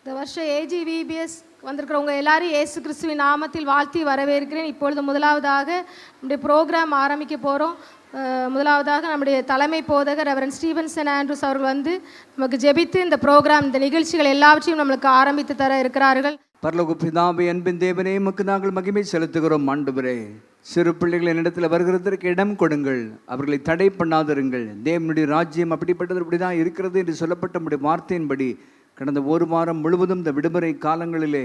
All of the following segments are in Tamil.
இந்த வருஷம் AGVBS வந்திருக்கிறவங்க எல்லாரும் இயேசு கிறிஸ்துவின் நாமத்தில் வாழ்த்தி வரவேற்கிறேன். இப்பொழுது முதலாவதாக நம்முடைய ப்ரோக்ராம் ஆரம்பிக்க போகிறோம். முதலாவதாக நம்முடைய தலைமை போதகர் ரெவரண்ட் ஸ்டீவன்சன் ஆண்ட்ரூஸ் அவர்கள் வந்து நமக்கு ஜெபித்து இந்த ப்ரோக்ராம், இந்த நிகழ்ச்சிகள் எல்லாவற்றையும் நம்மளுக்கு ஆரம்பித்து தர இருக்கிறார்கள். பரலோக பிதாவே, அன்பின் தேவனே, உமக்கு நாங்கள் மகிமை செலுத்துகிறோம். ஆண்டவரே, சிறு பிள்ளைகள் என்னிடத்தில் வருகிறதற்கு இடம் கொடுங்கள், அவர்களை தடை பண்ணாதிருங்கள். தேவனுடைய ராஜ்யம் அப்படிப்பட்டது, இப்படிதான் இருக்கிறது என்று சொல்லப்பட்ட நம்முடைய வார்த்தையின்படி கடந்த ஒரு வாரம் முழுவதும் இந்த விடுமுறை காலங்களிலே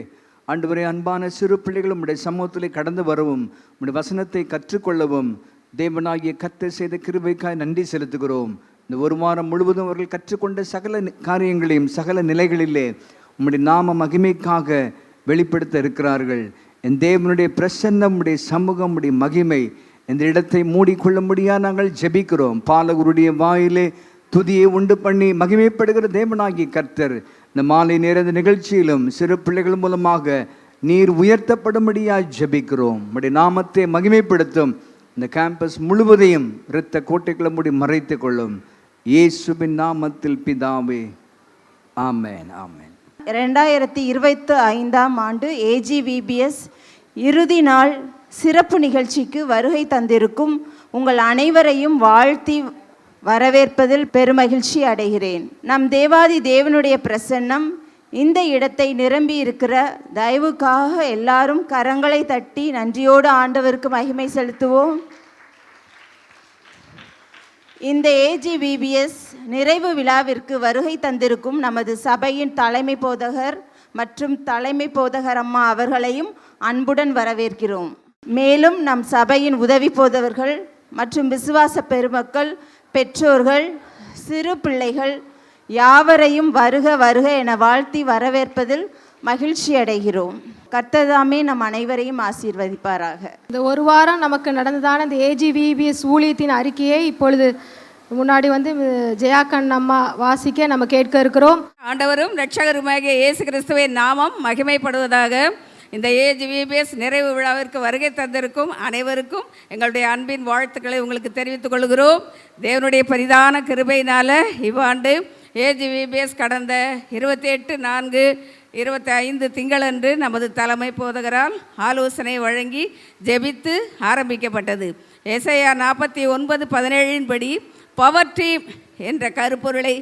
ஆண்டவரே, அன்பான சிறு பிள்ளைகள் உம்முடைய சமூகத்திலே கடந்து வரவும், உம்முடைய வசனத்தை கற்றுக்கொள்ளவும் தேவனாகிய கர்த்தர் செய்த கிருபைக்காய் நன்றி செலுத்துகிறோம். இந்த ஒரு வாரம் முழுவதும் அவர்கள் கற்றுக்கொண்ட சகல காரியங்களையும் சகல நிலைகளிலே உம்முடைய நாம மகிமைக்காக வெளிப்படுத்த இருக்கிறார்கள். என் தேவனுடைய பிரசன்னம், உடைய சமூகம், உடைய மகிமை இந்த இடத்தை மூடிக்கொள்ள முடியாது. நாங்கள் ஜெபிக்கிறோம். பாலகருடைய வாயிலே துதியை உண்டு பண்ணி மகிமைப்படுகிற தேவனாகிய கர்த்தர் இந்த மாலை நேர நிகழ்ச்சியிலும் சிறு பிள்ளைகள் மூலமாக நீர் உயர்த்தப்படும்படியாக ஜெபிக்கிறோம். உடைய நாமத்தை மகிமைப்படுத்தும். இந்த கேம்பஸ் முழுவதையும் இரத்த கோட்டைகளை மூடி மறைத்து கொள்ளும். இயேசுவின் நாமத்தில் பிதாவே, ஆமென், ஆமென். 2025ஆம் ஆண்டு AGVBS இறுதி நாள் சிறப்பு நிகழ்ச்சிக்கு வருகை தந்திருக்கும் உங்கள் அனைவரையும் வாழ்த்தி வரவேற்பதில் பெருமகிழ்ச்சி அடைகிறேன். நம் தேவாதி தேவனுடைய பிரசன்னம் இந்த இடத்தை நிரம்பி இருக்கிற தயவுக்காக எல்லாரும் கரங்களை தட்டி நன்றியோடு ஆண்டவருக்கு மகிமை செலுத்துவோம். இந்த AGVBS நிறைவு விழாவிற்கு வருகை தந்திருக்கும் நமது சபையின் தலைமை போதகர் மற்றும் தலைமை போதகர் அம்மா அவர்களையும் அன்புடன் வரவேற்கிறோம். மேலும் நம் சபையின் உதவி போதகர்கள் மற்றும் விசுவாச பெருமக்கள், பெற்றோர்கள், சிறு பிள்ளைகள் யாவரையும் வருக வருக என வாழ்த்தி வரவேற்பதில் மகிழ்ச்சி அடைகிறோம். கர்த்தர்தாமே நம் அனைவரையும் ஆசீர்வதிப்பாராக. இந்த ஒரு வாரம் நமக்கு நடந்ததான இந்த AGVBS ஊழியத்தின் அறிக்கையை இப்பொழுது முன்னாடி வந்து ஜெயாக்கண் அம்மா வாசிக்க நம்ம கேட்க இருக்கிறோம். ஆண்டவரும் இரட்சகருமாகிய இயேசு கிறிஸ்துவின் நாமம் மகிமைப்படுவதாக. இந்த AGVBS நிறைவு விழாவிற்கு வருகை தந்திருக்கும் அனைவருக்கும் எங்களுடைய அன்பின் வாழ்த்துக்களை உங்களுக்கு தெரிவித்துக் கொள்கிறோம். தேவனுடைய பரிதான கிருபையினால் இவ்வாண்டு AGVBS கடந்த 28/4/25 திங்களன்று நமது தலைமை போதகரால் ஆலோசனை வழங்கி ஜெபித்து ஆரம்பிக்கப்பட்டது. ஏசாயா 49:17 படி பவர் டீம் என்ற கருப்பொருளை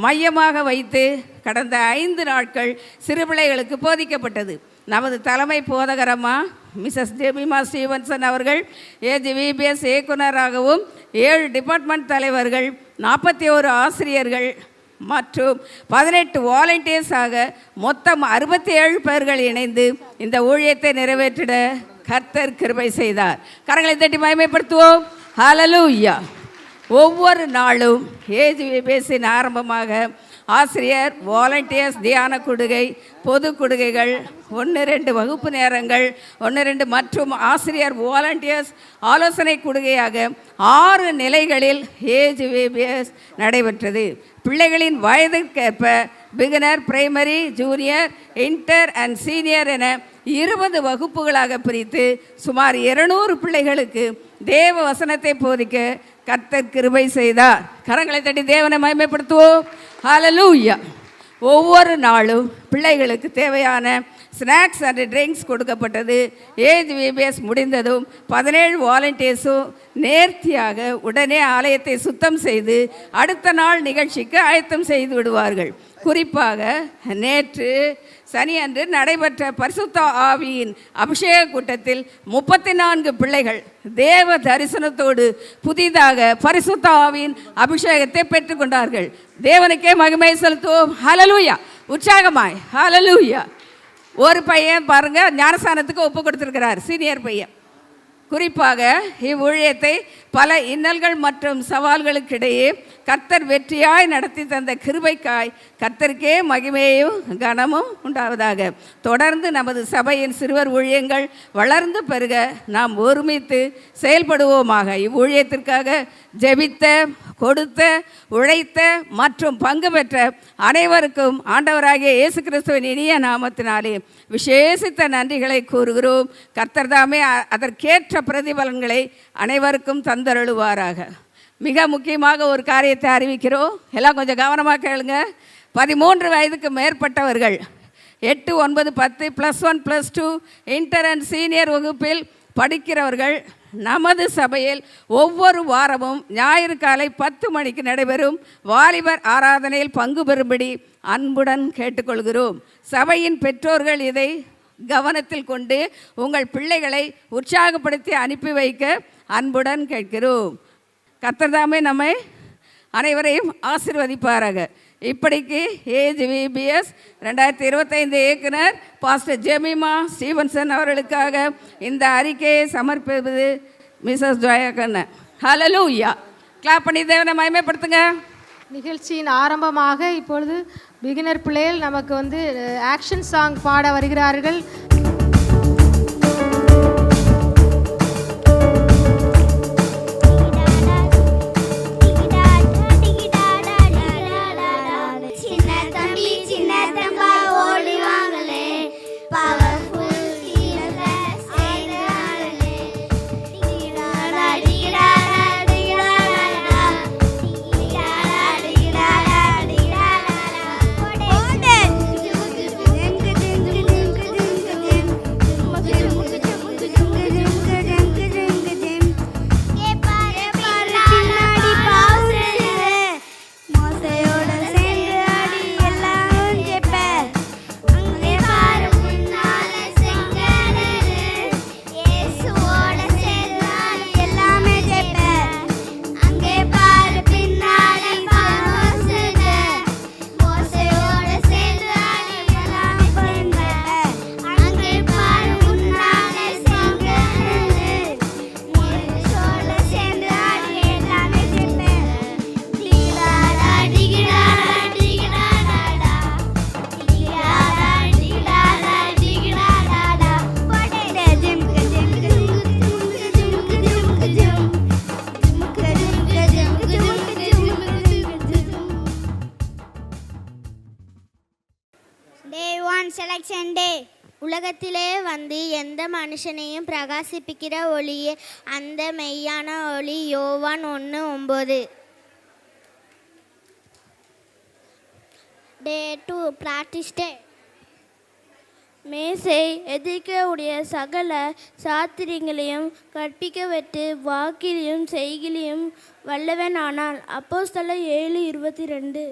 மையமாக வைத்து கடந்த 5 நாட்கள் சிறுபிள்ளைகளுக்கு போதிக்கப்பட்டது. நமது தலைமை போதகரம்மா மிஸ்ஸஸ் ஜெமிமா ஸ்டீவன்சன் அவர்கள் AGVBS இயக்குநராகவும் 7 டிபார்ட்மெண்ட் தலைவர்கள், 41 ஆசிரியர்கள் மற்றும் 18 வாலண்டியர்ஸாக மொத்தம் 67 பேர்கள் இணைந்து இந்த ஊழியத்தை நிறைவேற்றிட கர்த்தர் கிருபை செய்தார். கரங்களை தட்டி மகிமைப்படுத்துவோம். ஹல்லேலூயா. ஒவ்வொரு நாளும் AGVBSின் ஆரம்பமாக ஆசிரியர், வாலண்டியர்ஸ், தியான கொடுகை, பொது கொடுகைகள், 1-2 வகுப்பு நேரங்கள், 1-2 மற்றும் ஆசிரியர் வாலண்டியர்ஸ் ஆலோசனை கொடுகையாக 6 நிலைகளில் AGVBS நடைபெற்றது. பிள்ளைகளின் வயதிற்கேற்ப beginner, primary, junior, inter and senior என 20 வகுப்புகளாக பிரித்து சுமார் 200 பிள்ளைகளுக்கு தேவ வசனத்தை போதிக்க கர்த்தர் கிருபை செய்தார். கரங்களை தட்டி தேவனை மகிமைப்படுத்துவோம். ஹல்லேலூயா. ஒவ்வொரு நாளும் பிள்ளைகளுக்கு தேவையான ஸ்நாக்ஸ் அண்ட் ட்ரிங்க்ஸ் கொடுக்கப்பட்டது. AGVBS முடிந்ததும் 17 வாலண்டியர்ஸும் நேர்த்தியாக உடனே ஆலயத்தை சுத்தம் செய்து அடுத்த நாள் நிகழ்ச்சிக்கு ஆயத்தம் செய்து விடுவார்கள். குறிப்பாக நேற்று சனியன்று நடைபெற்ற பரிசுத்த ஆவியின் அபிஷேக கூட்டத்தில் 34 பிள்ளைகள் தேவ தரிசனத்தோடு புதிதாக பரிசுத்த ஆவியின் அபிஷேகத்தை பெற்றுக்கொண்டார்கள். தேவனுக்கே மகிமை செலுத்துவோம். ஹல்லேலூயா. உற்சாகமாய் ஹல்லேலூயா. ஒரு பையன் பாருங்க ஞானஸ்தானத்துக்கு ஒப்பு கொடுத்திருக்கிறார், சீனியர் பையன். குறிப்பாக இவ்வூழியத்தை பல இன்னல்கள் மற்றும் சவால்களுக்கிடையே கர்த்தர் வெற்றியாய் நடத்தி தந்த கிருபைக்காய் கர்த்தருக்கே மகிமையும் கனமும் உண்டாவதாக. தொடர்ந்து நமது சபையின் சிறுவர் ஊழியங்கள் வளர்ந்து பெருக நாம் ஒருமித்து செயல்படுவோமாக. இவ்வூழியத்திற்காக ஜெபித்த, கொடுத்த, உழைத்த மற்றும் பங்கு பெற்ற அனைவருக்கும் ஆண்டவராகிய இயேசு கிறிஸ்துவின் இனிய நாமத்தினாலே விசேஷித்த நன்றிகளை கூறுகிறோம். கர்த்தர் தாமே அதற்கேற்ற பிரதிபலன்களை அனைவருக்கும் தந்தருளுவாராக. மிக முக்கியமாக ஒரு காரியத்தை அறிவிக்கிறோம். எல்லாம் கொஞ்சம் கவனமாக கேளுங்க. 13 வயதுக்கு மேற்பட்டவர்கள் 8, 9, 10 +1 +2 இன்டர் அண்ட் சீனியர் வகுப்பில் படிக்கிறவர்கள் நமது சபையில் ஒவ்வொரு வாரமும் ஞாயிறு காலை 10 மணிக்கு நடைபெறும் வாலிபர் ஆராதனையில் பங்கு பெறும்படி அன்புடன் கேட்டுக்கொள்கிறோம். சபையின் பெற்றோர்கள் இதை கவனத்தில் கொண்டு உங்கள் பிள்ளைகளை உற்சாகப்படுத்தி அனுப்பி வைக்க அன்புடன் கேட்கிறோம். கர்த்தர் தாமே நம்மை அனைவரையும் ஆசீர்வதிப்பாராக. இப்படிக்கு ஏஜிவிபிஎஸ் 2025 இயக்குனர் பாஸ்டர் ஜெமிமா ஸ்டீவன்சன் அவர்களுக்காக இந்த அறிக்கையை சமர்ப்பிப்பது மிஸ்ஸஸ் ஜோயா கண்ணன். ஹல்லேலூயா. கிளாப் பண்ணி தேவனை மகிமைப்படுத்துங்க. நிகழ்ச்சியின் ஆரம்பமாக இப்பொழுது பிகினர் பிள்ளைகள் நமக்கு வந்து ஆக்ஷன் சாங் பாட வருகிறார்கள். செலக்ஷன் டே. உலகத்திலே வந்து எந்த மனுஷனையும் பிரகாசிப்பிக்கிற ஒளியே அந்த மெய்யான ஒளி. யோவான் 1:9. டே 2 பிராக்டிஸ் டே. மேசை எதிர்க்கக்கூடிய சகல சாத்திரங்களையும் கற்பிக்கவிட்டு வாக்கிலையும் செய்கிலையும் வல்லவன் ஆனால். அப்போஸ்தலர் 7:22.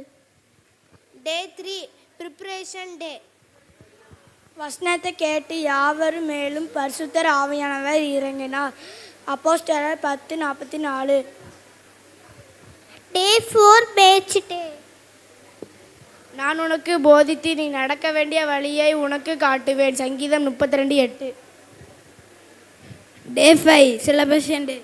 டே 3 ப்ரிப்பரேஷன் டே. வசனத்தை கேட்டு யாவரும் மேலும் பரிசுத்தர் ஆவியானவர் இறங்கினார். அப்போஸ்தலர் 10:44. டே 4 பேச்சு டே. நான் உனக்கு போதித்து நீ நடக்க வேண்டிய வழியை உனக்கு காட்டுவேன். சங்கீதம் 32:8. டே 5 செலிப்ரேஷன் டே.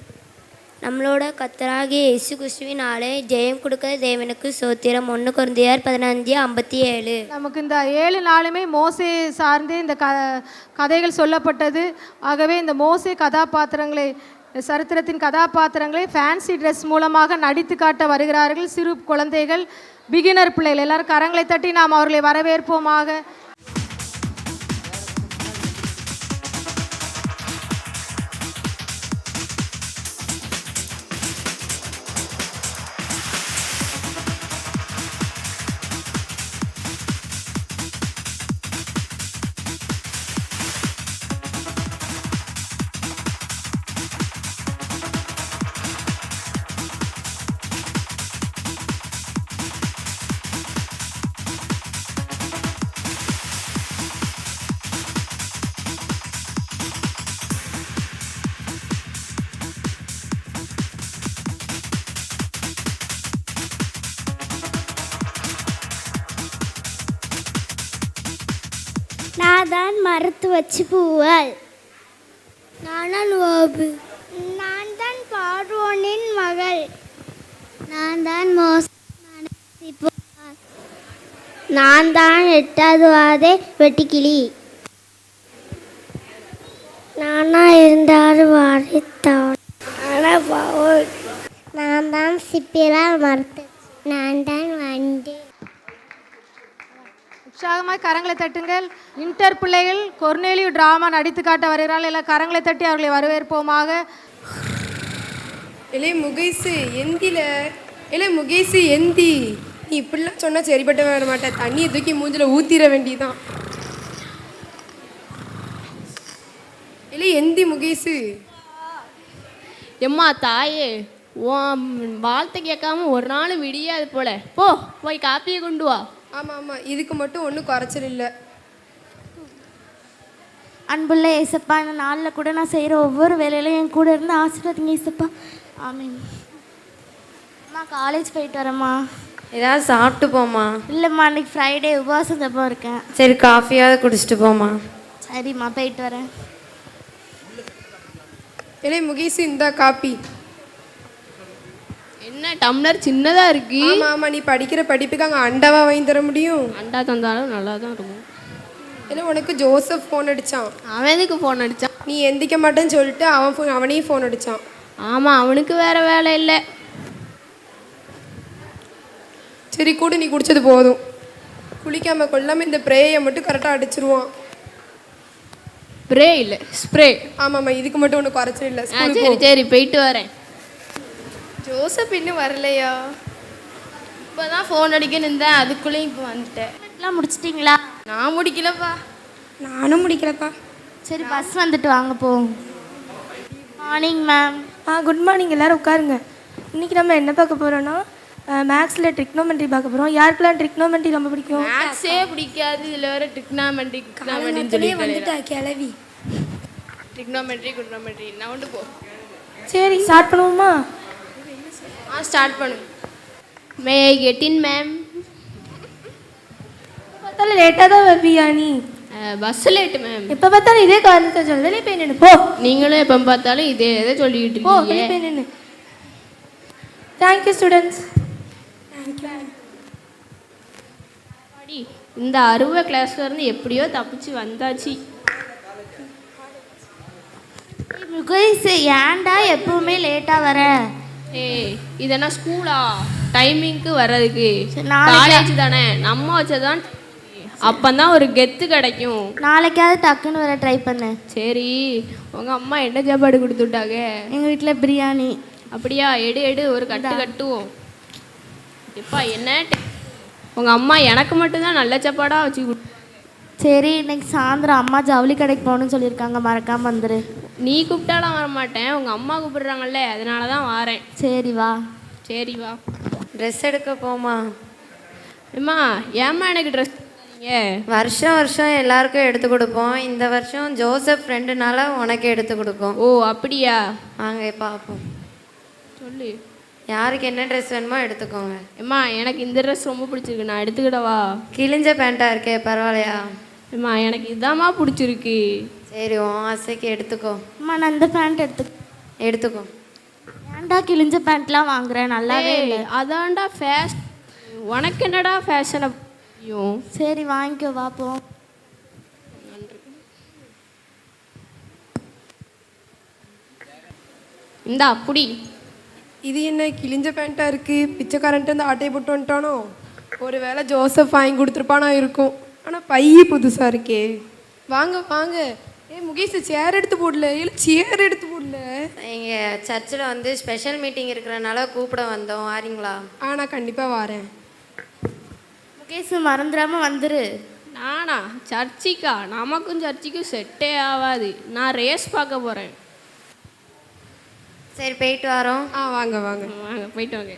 நம்மளோட கர்த்தராகிய இயேசு கிறிஸ்துவினாலே ஜெயம் கொடுக்கிற தேவனுக்கு ஸ்தோத்திரம். 1 கொரிந்தியர் 15:57. நமக்கு இந்த 7 நாளுமே மோசே சார்ந்தே இந்த கதைகள் சொல்லப்பட்டது. ஆகவே இந்த மோசே கதாபாத்திரங்களை, சரித்திரத்தின் கதாபாத்திரங்களை ஃபேன்சி ட்ரெஸ் மூலமாக நடித்து காட்ட வருகிறார்கள் சிறு குழந்தைகள், பிகினர் பிள்ளைகள். எல்லாரும் கரங்களை தட்டி நாம் அவர்களை வரவேற்போமாக. நான் தான் மரத்து வச்சு பூவல். நான் தான் பார்வோனின் மகள். நான் தான் நான் தான் 8வது வாதை வெட்டுக்கிளி. நானா இருந்தாரு வாரித்தான். நான் தான் சிப்பிரால் மரத்து. நான் தான் வண்டி. உற்சாகமாக கரங்களை தட்டுங்கள். இன்டர் பிள்ளைகள் கொர்னேலியு டிராமா நடித்து காட்ட வருகிறார்கள். எல்லாம் கரங்களை தட்டி அவர்களை வரவேற்போமாக. இலே முகேசு எந்தில, இலே முகேசு எந்தி. நீ இப்படிலாம் சொன்னால் சரிப்பட்டு வர மாட்டேன். தண்ணியை தூக்கி மூஞ்சில் ஊற்றிட வேண்டியதான். இல்லை எந்தி முகேசு. எம்மா தாயே, உன் வாழ்த்தை கேட்காம ஒரு நாள் விடியாது போல. போய் காப்பியை கொண்டு வா. ஆமாம் ஆமாம், இதுக்கு மட்டும் ஒன்றும் குறைச்சல் இல்லை. அன்புள்ள ஏசப்பா, இந்த நாளில் கூட நான் செய்கிற ஒவ்வொரு வேலையிலும் என் கூட இருந்து ஆசீர்வாதிங்க ஏசப்பா. ஆமீன். அம்மா காலேஜ் போயிட்டு வரேம்மா. ஏதாவது சாப்பிட்டு போம்மா. இல்லைம்மா, அன்றைக்கி ஃப்ரைடே உபவாசம் ஜெபம் இருக்கேன். சரி, காஃபியாவது குடிச்சிட்டு போம்மா. சரிம்மா, போயிட்டு வரேன். இல்லை முகேசு, இந்த காப்பி. என்ன டம்ளர் சின்னதாக இருக்கு. ஆமாம் ஆமாம், நீ படிக்கிற படிப்புக்கு அங்கே அண்டாவா வாங்கி தர முடியும்? அண்டா தந்தாலும் நல்லா தான் இருக்கும். இல்லை உனக்கு ஜோசப் ஃபோன் அடித்தான். அவன் எதுக்கு ஃபோன் அடித்தான்? நீ எந்திக்க மாட்டேன்னு சொல்லிட்டு அவனையும் ஃபோன் அடித்தான். ஆமாம், அவனுக்கு வேறு வேலை இல்லை. சரி கூட, நீ குடிச்சது போதும். குளிக்காமல் கொள்ளாமல் இந்த ப்ரேயை மட்டும் கரெக்டாக அடிச்சிருவான். ஸ்ப்ரே இல்லை, ஸ்ப்ரே. ஆமாம்மா, இதுக்கு மட்டும் ஒன்றும் குறைச்சல் இல்லை. சரி சரி, போயிட்டு வரேன். ஜோசப் இன்னும் வரலையா? இப்போ தான் ஃபோன் அடிக்கணும் இருந்தேன், அதுக்குள்ளேயும் இப்போ வந்துட்டேன். எல்லாம் முடிச்சிட்டிங்களா? நான் முடிக்கலப்பா. நானும் முடிக்கலப்பா. சரி, பஸ் வந்துட்டு வாங்க போவோம். Morning ma'am. Good morning. எல்லோரும் உட்காருங்க. இன்றைக்கி நம்ம என்ன பார்க்க போகிறோன்னா, மேக்ஸில் ட்ரிக்னோமெட்ரி பார்க்க போகிறோம். யாருக்கெல்லாம் ட்ரிக்னோமெட்ரி ரொம்ப பிடிக்கும்? மேக்ஸே பிடிக்காது, இதில் வேறு ட்ரிக்னாமெட்ரி வந்துட்டா கிளவி. ட்ரிக்னோமெட்ரி நான் கொண்டு போ. சரி, ஸ்டார்ட் பண்ணுவோமா? ஸ்டார்ட் பண்ணு. மே ஐ கெட் இன் மேம்? பார்த்தாலும் லேட்டாக தான் வருவியா நீ? Bus late ma'am. எப்போ பார்த்தாலும் இதே காரணத்தை சொல்லு. வெளியே போய் நின்று போ. நீங்களும் எப்போ பார்த்தாலும் இதே எதை சொல்லிக்கிட்டு போ, வெளியே போய் நின்று. Thank you students. இந்த 60 கிளாஸ்ல இருந்து எப்படியோ தப்பிச்சு வந்தாச்சு. முகேஷ், ஏன்டா எப்பவுமே லேட்டாக வர? ஏய், இதெல்லாம் ஸ்கூலா டைமிங்க்கு வர்றதுக்கு? நாளைக்கு- காலேஜ் தானே, நம்ம வச்சதான். அப்பந்தான் ஒரு கெத்து கிடைக்கும். நாளைக்காவது டக்குன்னு வர ட்ரை பண்ணு. சரி, உங்க அம்மா என்ன சாப்பாடு கொடுத்துட்டாங்க? எங்கள் வீட்டில் பிரியாணி. அப்படியா? எடு ஒரு கட்டு கட்டுவோம். எப்பா என்ன உங்க அம்மா எனக்கு மட்டும்தான் நல்ல சாப்பாடாக வச்சு சரி, இன்னைக்கு சாயந்தரம் அம்மா ஜவுளி கடைக்கு போகணும்னு சொல்லியிருக்காங்க, மறக்காம வந்துரு. நீ கூப்பிட்டாலாம் வரமாட்டேன், உங்கள் அம்மா கூப்பிடுறாங்கல்ல, அதனால தான் வாரேன். சரி வா. சரி வா. ட்ரெஸ் எடுக்க போமா? அம்மா, ஏம்மா எனக்கு ட்ரெஸ் வருஷம் எல்லாருக்கும் எடுத்து கொடுப்போம். இந்த வருஷம் ஜோசப் ஃப்ரெண்டுனால உனக்கு எடுத்து கொடுப்போம். ஓ அப்படியா? வாங்க பார்ப்போம். சொல்லு, யாருக்கு என்ன ட்ரெஸ் வேணுமோ எடுத்துக்கோங்க. அம்மா எனக்கு இந்த ட்ரெஸ் ரொம்ப பிடிச்சிருக்கு, நான் எடுத்துக்கிடவா? கிழிஞ்ச பேண்ட்டாக இருக்கே, பரவாயில்லையா? அம்மா எனக்கு இதாம்மா பிடிச்சிருக்கு. சரி, உன் ஆசைக்கு எடுத்துக்கோ. அம்மா, நான் இந்த பேண்ட் எடுத்துக்கோ. ஏன்டா கிழிஞ்ச பேண்ட்லாம் வாங்குறேன்? நல்லாவே இல்லை. அதான்டா ஃபேஷன். உனக்கு என்னடா ஃபேஷனை புரியும்? சரி வாங்கிக்கோ, வா போ. இந்த அப்படி இது என்ன கிழிஞ்ச பேண்ட்டாக இருக்குது? பிச்சைக்காரன்ட்டு வந்து ஆட்டையை போட்டு வந்துட்டானோ? ஒரு வேளை ஜோசப் வாங்கி கொடுத்துருப்பானா இருக்கும். ஆனால் பைய புதுசாக இருக்கே. வாங்க வாங்க. முகேஷ், சேர் எடுத்து போடல. இல்லை, சேர் எடுத்து போடல. எங்கள் சர்ச்சில் வந்து ஸ்பெஷல் மீட்டிங் இருக்கிறனால கூப்பிட வந்தோம். வாரீங்களா? நான் கண்டிப்பாக வரேன். முகேஷ், மறந்துடாமல் வந்துரு. நானா? சர்ச்சிக்கா? நமக்கும் சர்ச்சுக்கும் செட்டே ஆகாது. நான் ரேஸ் பார்க்க போகிறேன். சரி, போயிட்டு வரோம். வாங்க வாங்க வாங்க, போயிட்டு வாங்க.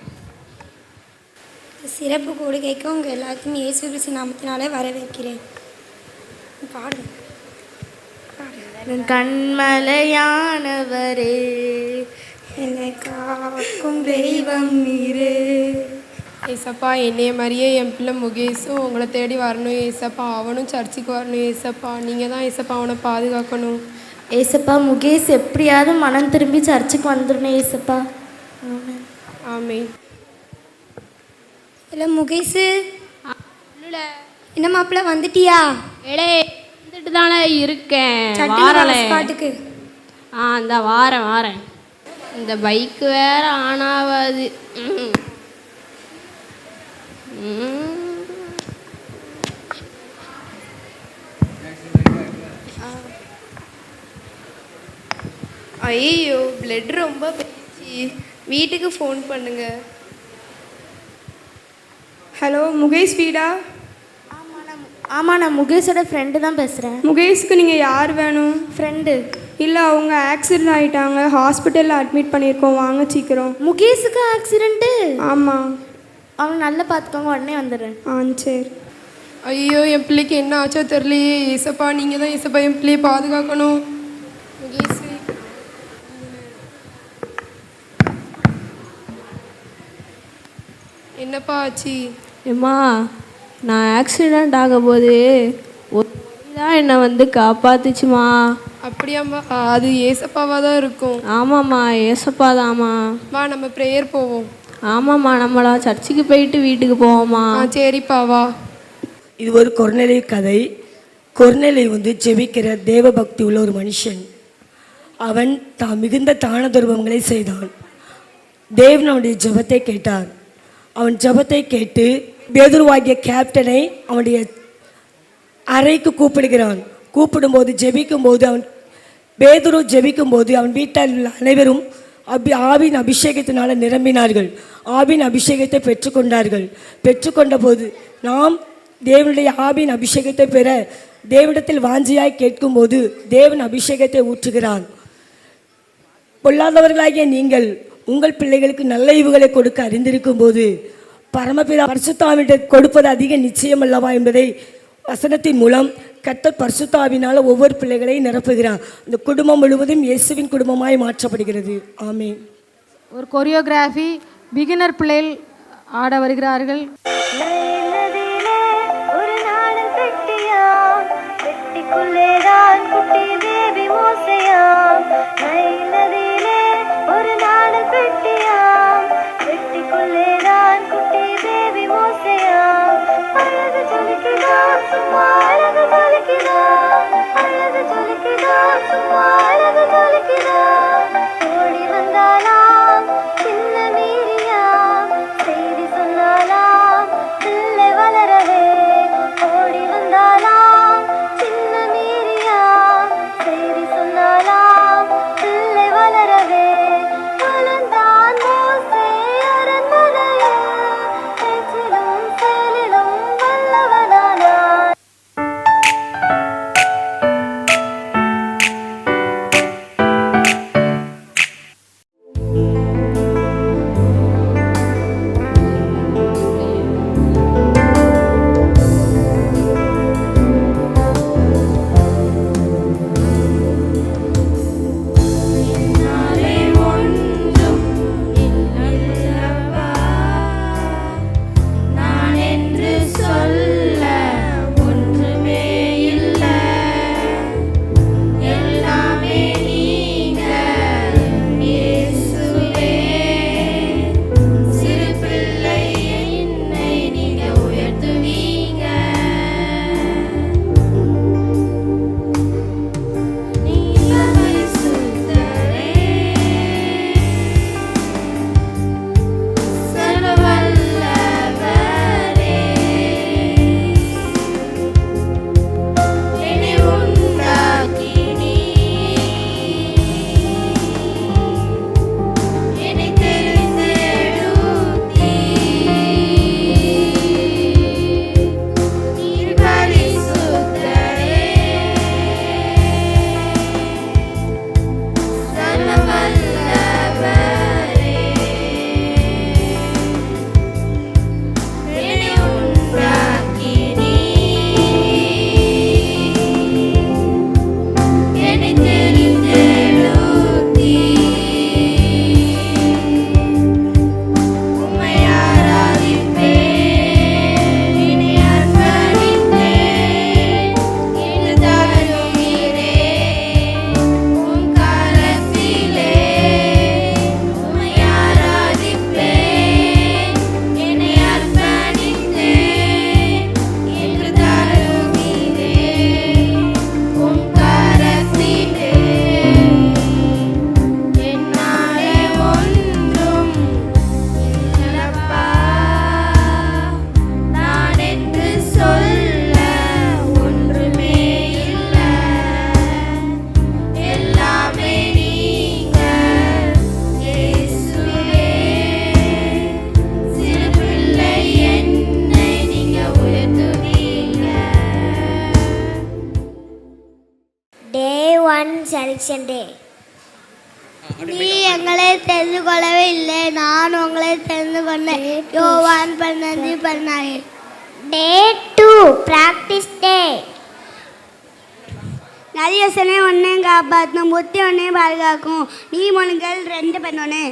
சிறப்பு கூடுகைக்கு உங்கள் எல்லாத்தையும் இயேசு கிறிஸ்து நாமத்தினாலே வரவேற்கிறேன். பாடு. கண்மலையானவரே, என்னை காக்கும் தெய்வம் நீரே. ஏசப்பா, என்னைய மாதிரியே என் பிள்ளை முகேஷும் உங்களை தேடி வரணும் ஏசப்பா. அவனும் சர்ச்சுக்கு வரணும் ஏசப்பா. நீங்கள் தான் ஏசப்பா அவனை பாதுகாக்கணும் ஏசப்பா. முகேஷ் எப்படியாவது மனம் திரும்பி சர்ச்சுக்கு வந்துடணும் ஏசப்பா. ஆமென். இல்லை முகேஷு, என்ன மாப்பிள்ள வந்துட்டியா? ஏடே, வந்துட்டு தானே இருக்கேன். சட்டுன்னு வாரலே பாட்டுக்கு. இந்த வாரேன். இந்த பைக்கு வேற ஆனாவாது. ஐயோ, பிளட் ரொம்ப போயிடுச்சு. வீட்டுக்கு ஃபோன் பண்ணுங்க. ஹலோ, முகேஷ் வீடா? ஆமாம், நான் முகேஷோட ஃப்ரெண்டு தான் பேசுகிறேன். முகேஷ்க்கு நீங்கள் யார் வேணும்? ஃப்ரெண்டு. இல்லை அவங்க ஆக்சிடென்ட் ஆகிட்டாங்க, ஹாஸ்பிட்டலில் அட்மிட் பண்ணியிருக்கோம், வாங்க சீக்கிரம். முகேஷுக்கு ஆக்சிடென்ட்டு? ஆமாம். அவன் நல்லா பார்த்துக்கோங்க, உடனே வந்துடுறேன். சரி. ஐயோ, என் பிள்ளைக்கு என்ன ஆச்சோ தெரியலையே. ஏசப்பா, நீங்கள் தான் ஏசப்பா என் பிள்ளையை பாதுகாக்கணும். முகேஷ், என்னப்பா ஆச்சு? ஏம்மா, நான் ஆக்சிடெண்ட் ஆகும்போது ஒரு தான் என்னை வந்து காப்பாத்துச்சுமா. அப்படியாம்மா? அது ஏசப்பாவாக தான் இருக்கும். ஆமாம்மா, ஏசப்பா தாம்மா. வா, நம்ம ப்ரேயர் போவோம். ஆமாம்மா, நம்மளாம் சர்ச்சுக்கு போயிட்டு வீட்டுக்கு போவோம்மா. சரிப்பா, வா. இது ஒரு கொர்நேலி கதை. கொர்நேலி வந்து ஜெபிக்கிற தேவ பக்தி உள்ள ஒரு மனுஷன். அவன் மிகுந்த தான தர்மங்களை செய்தான். தேவன் அவனுடைய ஜெபத்தை கேட்டார். அவன் ஜெபத்தை கேட்டு பேதுருவாகிய கேப்டனை அவனுடைய அறைக்கு கூப்பிடுகிறான். கூப்பிடும்போது ஜெபிக்கும்போது பேதுரு ஜெபிக்கும்போது அவன் வீட்டில் உள்ள அனைவரும் ஆவின் அபிஷேகத்தினால நிரம்பினார்கள். ஆவின் அபிஷேகத்தை பெற்றுக்கொண்டார்கள். பெற்றுக்கொண்ட போது நாம் தேவனுடைய ஆவின் அபிஷேகத்தை பெற தேவனிடத்தில் வாஞ்சியாய் கேட்கும்போது தேவன் அபிஷேகத்தை ஊற்றுகிறான். பொல்லாதவர்களாகிய நீங்கள் உங்கள் பிள்ளைகளுக்கு நல்ல ஈவுகளை கொடுக்க அறிந்திருக்கும் போது பரமபிதா பரிசுத்தாவிடம் கொடுப்பது அதிக நிச்சயம் அல்லவா என்பதை வசனத்தின் மூலம் கர்த்தர் பரிசுத்தாவினால் ஒவ்வொரு பிள்ளைகளையும் நிரப்புகிறார். இந்த குடும்பம் முழுவதும் இயேசுவின் குடும்பமாய் மாற்றப்படுகிறது. ஆமென். ஒரு கொரியோகிராஃபி பிகினர் பிள்ளைகள் ஆட வருகிறார்கள். 1 செலெக்ஷன் டே. நீ எங்களை தெரிந்து கொள்ளவே இல்லை, நான் உங்களை தெரிந்து கொண்டேன். யோவான் 15:16. டே 2 பிராக்டிஸ் டே. நதியோசனை ஒன்றே காப்பாற்றும், புத்தி ஒன்றே பாதுகாக்கும், நீதிமொழிகள் 2:11.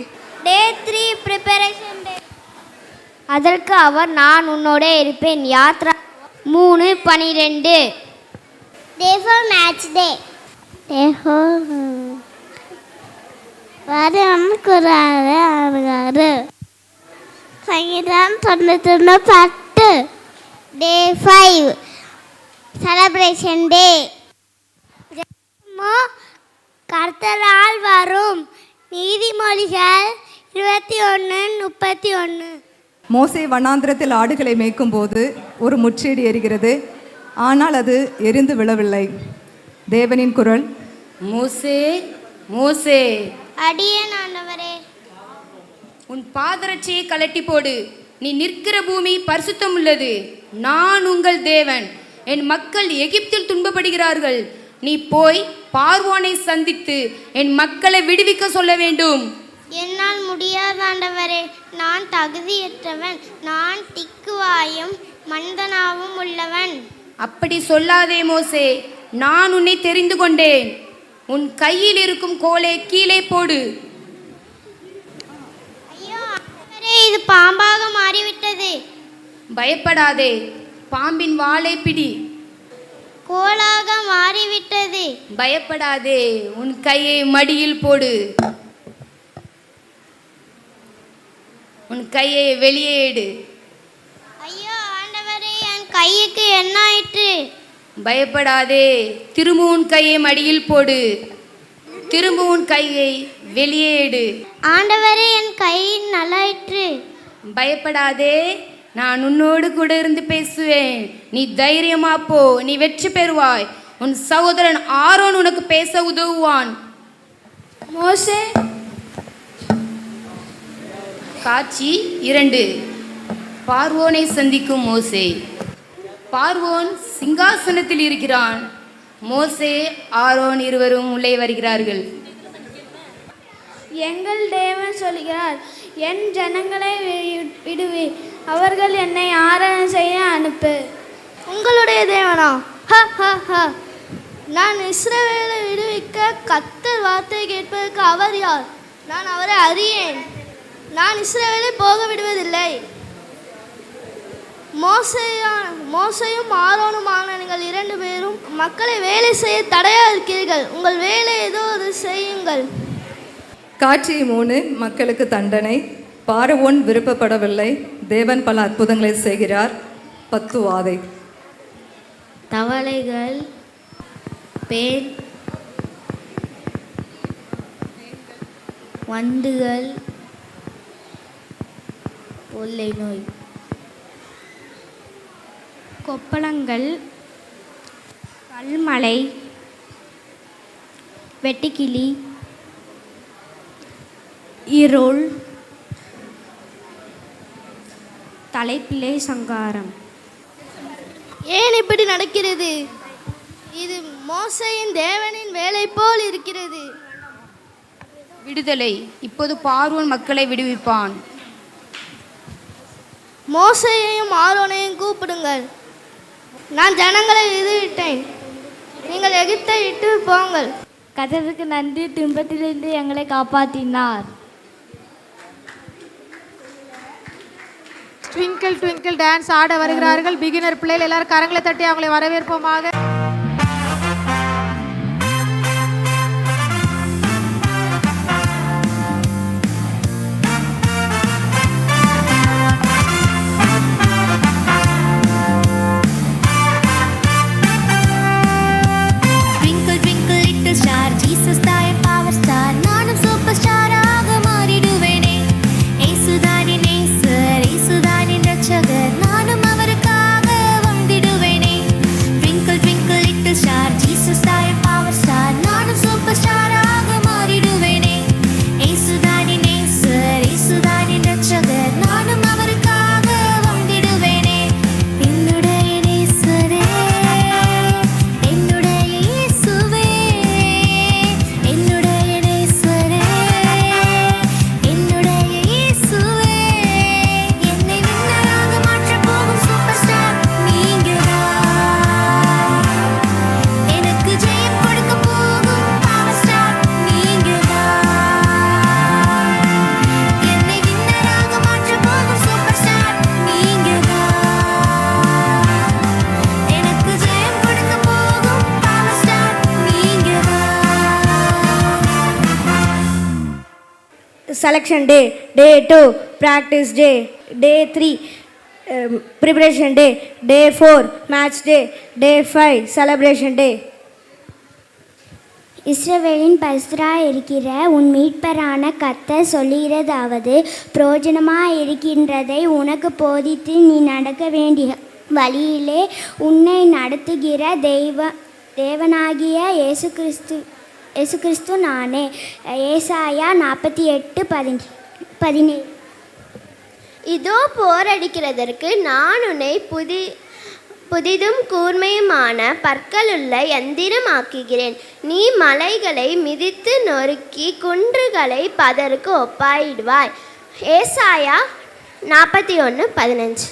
டே 3 ப்ரிப்பரேஷன் டே. அதற்கு அவர் நான் உன்னோட இருப்பேன். யாத்ரா 3:12. டே 4 மேட்ச் டே. டே 4 வர சங்கீதம் 91:10. டே 5 செலப்ரேஷன் டே. கர்த்தரால் வரும், நீதிமொழிகள் 21:31. மோசே வனாந்திரத்தில் ஆடுகளை மேய்க்கும்போது ஒரு முட்செடி எரிகிறது, ஆனால் அது எரிந்து விழவில்லை. தேவனின் குரல், மோசே மோசே, அடியேன் ஆண்டவரே. உன் பாதரட்சியை கலட்டி போடு, நீ நிற்கிற பூமி பரிசுத்தம் உள்ளது. நான் உங்கள் தேவன். என் மக்கள் எகிப்தில் துன்பப்படுகிறார்கள். நீ போய் பார்வோனை சந்தித்து என் மக்களை விடுவிக்க சொல்ல வேண்டும். என்னால் முடியாத ஆண்டவரே, நான் தகுதியற்றவன். நான் திக்குவாயும் மந்தனாவும் உள்ளவன். அப்படி சொல்லாதே மோசே, நான் உன்னை தெரிந்து கொண்டேன். உன் கையில் இருக்கும் கோலை கீழே போடு. ஐயோ ஆண்டவரே, இது பாம்பாக மாறிவிட்டது. பயப்படாதே, பாம்பின் வாலை பிடி. கோலாக மாறிவிட்டது. பயப்படாதே, உன் கையை மடியில் போடு. உன் கையை வெளியே எடு. ஐயோ ஆண்டவரே, என் கைக்கு என்ன ஆயிற்று? பயப்படாதே, திரும்ப உன் கையை மடியில் போடு. திரும்ப உன் கையை வெளியே எடு. ஆண்டவரே, என் கை நல்லாயிற்று. பயப்படாதே, நான் உன்னோடு கூட இருந்து பேசுவேன். நீ தைரியமா போ, நீ வெற்றி பெறுவாய். உன் சகோதரன் ஆரோன் உனக்கு பேச உதவுவான். மோசே. காட்சி 2. பார்வோனை சந்திக்கும் மோசே. பார்வோன் சிங்காசனத்தில் இருக்கிறான். மோசே ஆரோன் இருவரும் உள்ளே வருகிறார்கள். எங்கள் தேவன் சொல்கிறார், என் ஜனங்களை விடுவி, அவர்கள் என்னை ஆராதனை செய்ய அனுப்பு. உங்களுடைய தேவனா? நான் இஸ்ரவேலை விடுவிக்க கர்த்தர் வார்த்தை கேட்பதற்கு அவர் யார்? நான் அவரை அறியேன். நான் இஸ்ரவேலை போக விடுவதில்லை. மோசையும் ஆரோனுமான நீங்கள் 2 பேரும் மக்களை வேலை செய்ய தடையா இருக்கிறீர்கள். உங்கள் வேலை ஏதோ ஒரு செய்யுங்கள். காட்சி 3 மக்களுக்கு தண்டனை. பார்வோன் விருப்பப்படவில்லை. தேவன் பல அற்புதங்களை செய்கிறார். 10 வாதை. தவளைகள், பேன், வண்டுகள், கொள்ளை நோய், கொப்பளங்கள், கல்மலை, வெட்டுக்கிளி, இருள், தலைப்பிள்ளை சங்காரம். ஏன் இப்படி நடக்கிறது? இது மோசையின் தேவனின் வேலை போல் இருக்கிறது. விடுதலை. இப்போது பார்வோன் மக்களை விடுவிப்பான். மோசையையும் ஆரோனையும் கூப்பிடுங்கள். நான் ஜனங்களை விடுவிட்டேன். நீங்கள் எகிப்தை விட்டு போங்கள். கர்த்தருக்கு நன்றி, துன்பத்திலிருந்து எங்களை காப்பாற்றினார். ட்விங்கிள் ட்விங்கிள் டான்ஸ் ஆட வருகிறார்கள் பிகினர் பிள்ளைகள். எல்லாரும் கரங்களை தட்டி அவங்களை வரவேற்போமாக. நானும் அவருக்காக வாழ்ந்திடுவேனே. Twinkle twinkle selection day. Day 2, practice day. Day 3, preparation day. Day 4, match day. Day 5, celebration day. இஸ்ரவேலின் பரிசுத்தராய் இருக்கிற உன் மீட்பரான கர்த்தர் சொல்லுகிறதாவது, பிரயோஜனமாக இருக்கின்றதை உனக்கு போதித்து நீ நடக்க வேண்டிய வழியிலே உன்னை நடத்துகிற தேவனாகிய இயேசு கிறிஸ்து நானே. ஏசாயா 48:17. இதோ போரடிக்கிறதற்கு நான் உன்னை புதிதும் கூர்மையுமான பற்களுள்ள யந்திரமாக்குகிறேன். நீ மலைகளை மிதித்து நொறுக்கி குன்றுகளை பதருக்கு ஒப்பாயிடுவாய். ஏசாயா 41:15.